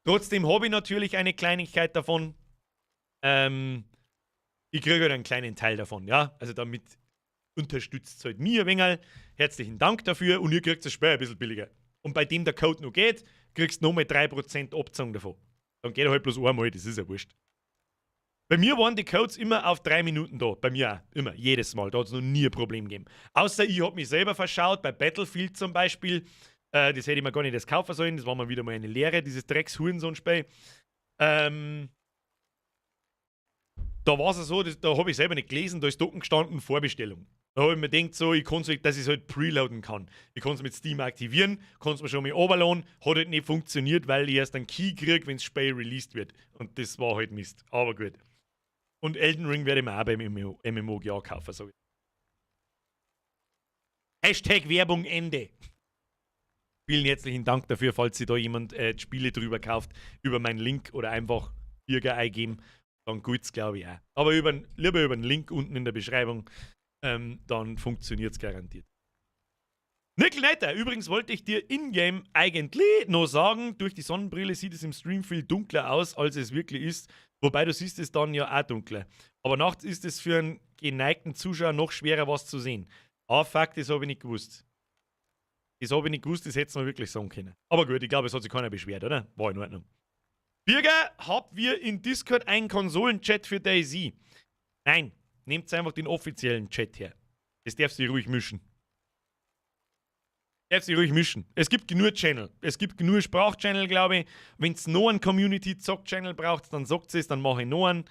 Trotzdem habe ich natürlich eine Kleinigkeit davon. Ich kriege halt einen kleinen Teil davon, ja. Also damit unterstützt es halt mir ein wenig. Herzlichen Dank dafür und ihr kriegt das Spiel ein bisschen billiger. Und bei dem der Code noch geht, kriegst du nochmal 3% Abzug davon. Dann geht er halt bloß einmal, das ist ja wurscht. Bei mir waren die Codes immer auf 3 Minuten da. Bei mir auch. Immer. Jedes Mal. Da hat es noch nie ein Problem gegeben. Außer ich habe mich selber verschaut. Bei Battlefield zum Beispiel. Das hätte ich mir gar nicht das kaufen sollen. Das war mal wieder mal eine Lehre, dieses Drecks-Hurensohn-Spiel. Da war es so, da habe ich selber nicht gelesen, da ist Docken gestanden, Vorbestellung. Da habe ich mir gedacht, so, dass ich es halt preloaden kann. Ich kann es mit Steam aktivieren, kann es mir schon mal runterladen, hat halt nicht funktioniert, weil ich erst einen Key kriege, wenn das Spiel released wird. Und das war halt Mist. Aber gut. Und Elden Ring werde ich mir auch beim MMOGA kaufen, sag ich. Hashtag Werbung Ende. Vielen herzlichen Dank dafür, falls sich da jemand Spiele drüber kauft, über meinen Link oder einfach Bürger eingeben. Dann gut's, glaube ich auch. Aber lieber über den Link unten in der Beschreibung, dann funktioniert es garantiert. Nickel Netter, übrigens wollte ich dir in-game eigentlich noch sagen, durch die Sonnenbrille sieht es im Stream viel dunkler aus, als es wirklich ist. Wobei du siehst es dann ja auch dunkler. Aber nachts ist es für einen geneigten Zuschauer noch schwerer, was zu sehen. Ah, fuck, das habe ich nicht gewusst. Das habe ich nicht gewusst, das hätte es noch wirklich sagen können. Aber gut, ich glaube, es hat sich keiner beschwert, oder? War in Ordnung. Birger, habt wir in Discord einen Konsolenchat für DayZ? Nein, nehmt einfach den offiziellen Chat her. Das darfst du ruhig mischen. Darf sich ruhig mischen. Es gibt genug Channel. Es gibt genug Sprachchannel, glaube ich. Wenn es noch einen Community-Zock-Channel braucht, dann sagt es, dann mache ich noch einen.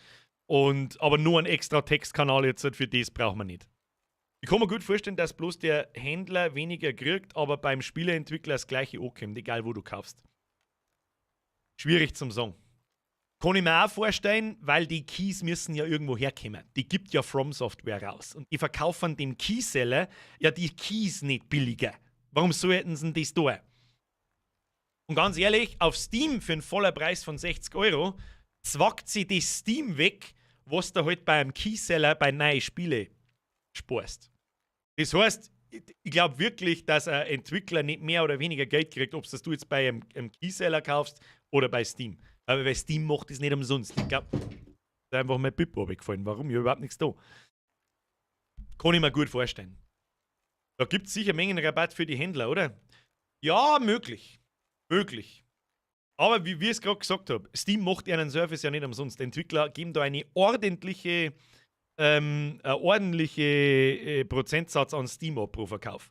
Aber nur einen extra Textkanal jetzt für das braucht man nicht. Ich kann mir gut vorstellen, dass bloß der Händler weniger kriegt, aber beim Spieleentwickler das gleiche ankommt, egal wo du kaufst. Schwierig zum sagen. Kann ich mir auch vorstellen, weil die Keys müssen ja irgendwo herkommen. Die gibt ja From Software raus. Und die verkaufen dem Keyseller ja die Keys nicht billiger. Warum sollten sie das tun? Und ganz ehrlich, auf Steam für einen vollen Preis von 60 € zwackt sie das Steam weg, was du halt beim Keyseller bei neuen Spielen sparst. Das heißt, ich glaube wirklich, dass ein Entwickler nicht mehr oder weniger Geld kriegt, ob du jetzt bei einem Keyseller kaufst oder bei Steam. Aber bei Steam macht das nicht umsonst. Ich glaube, da ist einfach mein Pippo weggefallen. Warum? Ich habe überhaupt nichts da. Kann ich mir gut vorstellen. Da gibt es sicher Mengenrabatt für die Händler, oder? Ja, möglich. Möglich. Aber wie ich es gerade gesagt habe, Steam macht ihren Service ja nicht umsonst. Die Entwickler geben da einen ordentlichen Prozentsatz an Steam ab pro Verkauf.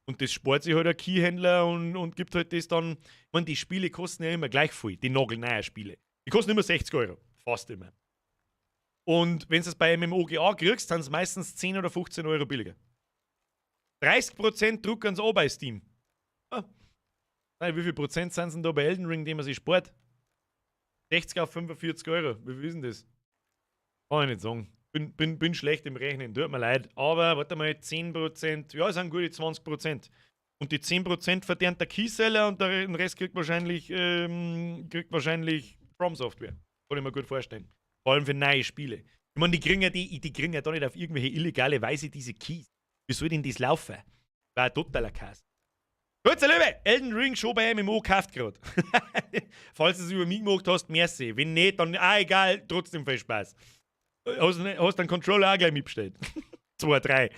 Und das spart sich halt ein Keyhändler und gibt halt das dann. Ich meine, die Spiele kosten ja immer gleich viel, die nagelneuen Spiele. Die kosten immer 60 €. Fast immer. Und wenn du es bei einem OGA kriegst, sind es meistens 10 oder 15 € billiger. 30% drucken sie an bei Steam. Ah. Wie viel Prozent sind es denn da bei Elden Ring, den man sich spart? 60 auf 45 €. Wie viel ist denn das? Kann ich nicht sagen. Bin schlecht im Rechnen, tut mir leid. Aber, warte mal, 10%, ja, es sind gute 20%. Und die 10% verdient der Keyseller und den Rest kriegt wahrscheinlich From Software. Kann ich mir gut vorstellen. Vor allem für neue Spiele. Ich meine, die kriegen ja da nicht auf irgendwelche illegale Weise diese Keys. Wie soll denn das laufen? War ein totaler Kass. Gut, Liebe, Elden Ring schon bei MMO kauft gerade. Falls du es über mich gemacht hast, merci. Wenn nicht, dann egal, trotzdem viel Spaß. Hast einen Controller auch gleich mitbestellt. 2, 3.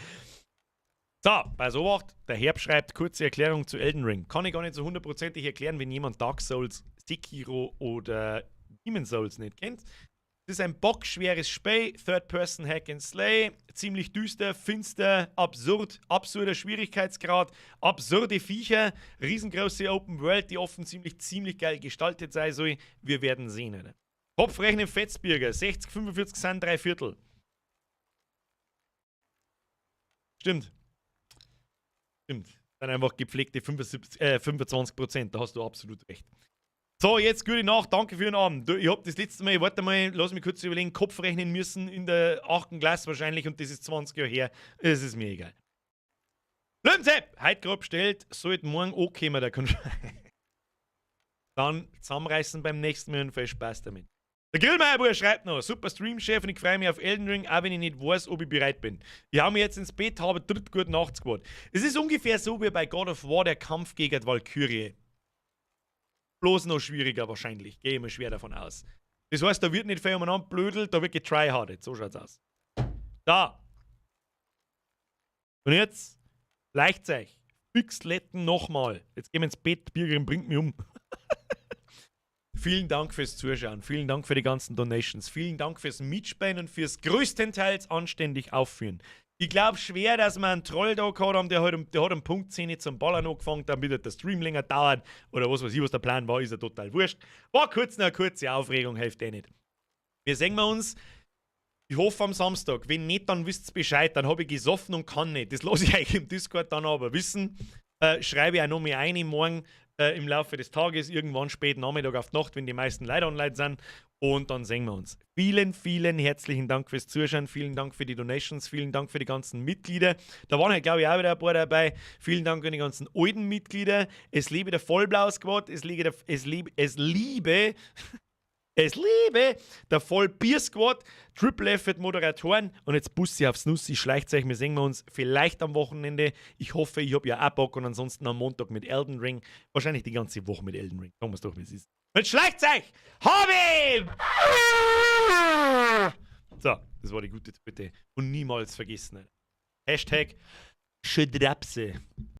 So, bei Obacht, der Herb schreibt kurze Erklärung zu Elden Ring. Kann ich gar nicht so hundertprozentig erklären, wenn jemand Dark Souls, Sekiro oder Demon's Souls nicht kennt. Das ist ein bockschweres Spiel, Third-Person Hack and Slay, ziemlich düster, finster, absurder Schwierigkeitsgrad, absurde Viecher, riesengroße Open World, die offen ziemlich geil gestaltet sein soll. Wir werden sehen. Oder? Kopfrechnen Fetzbürger, 60, 45 sind 3/4. Stimmt. Dann einfach gepflegte 25%, da hast du absolut recht. So, jetzt gute Nacht, danke für den Abend. Ich hab das letzte Mal, warte mal, lass mich kurz überlegen, Kopf rechnen müssen in der 8. Klasse wahrscheinlich und das ist 20 Jahre her. Es ist mir egal. Löwensepp, heute gerade bestellt, sollte morgen ankommen, der Controller. Dann zusammenreißen beim nächsten Mal und viel Spaß damit. Der Grillmeier schreibt noch, super Stream-Chef und ich freue mich auf Elden Ring, auch wenn ich nicht weiß, ob ich bereit bin. Ich habe mich jetzt ins Bett, habe dritt gut nachts gewartet. Es ist ungefähr so wie bei God of War, der Kampf gegen die Valkyrie. Bloß noch schwieriger wahrscheinlich, gehe ich mir schwer davon aus. Das heißt, da wird nicht viel umeinander blödelt, da wird getryhardet, so schaut's aus. Da. Und jetzt, leicht euch, Fixletten nochmal. Jetzt gehen wir ins Bett, Birgerin bringt mich um. Vielen Dank fürs Zuschauen, vielen Dank für die ganzen Donations, vielen Dank fürs Mitspielen und fürs größtenteils anständig Aufführen. Ich glaube schwer, dass wir einen Troll da gehabt haben, der hat um Punkt 10 zum Ballern angefangen, dann wird der Stream länger dauert oder was weiß ich, was der Plan war, ist ja total wurscht. War kurz eine kurze Aufregung, hilft eh nicht. Wir sehen wir uns, ich hoffe am Samstag, wenn nicht, dann wisst ihr Bescheid, dann habe ich gesoffen und kann nicht. Das lasse ich euch im Discord dann aber wissen. Schreibe ich auch noch mal ein morgen im Laufe des Tages, irgendwann spät Nachmittag auf die Nacht, wenn die meisten Leute online sind. Und dann sehen wir uns. Vielen, vielen herzlichen Dank fürs Zuschauen. Vielen Dank für die Donations. Vielen Dank für die ganzen Mitglieder. Da waren halt, glaube ich, auch wieder ein paar dabei. Vielen Dank an die ganzen alten Mitglieder. Es liebe der Vollblau-Squad. Es liebe der Vollbier-Squad. Triple F mit Moderatoren. Und jetzt Bussi aufs Nussi. Schleicht euch. Wir sehen uns vielleicht am Wochenende. Ich hoffe, ich habe ja auch Bock. Und ansonsten am Montag mit Elden Ring. Wahrscheinlich die ganze Woche mit Elden Ring. Sagen wir es doch, wie es ist. Und schleicht euch! Hab ihn! So, das war die gute Bitte. Und niemals vergessen. Hashtag Schödrapse.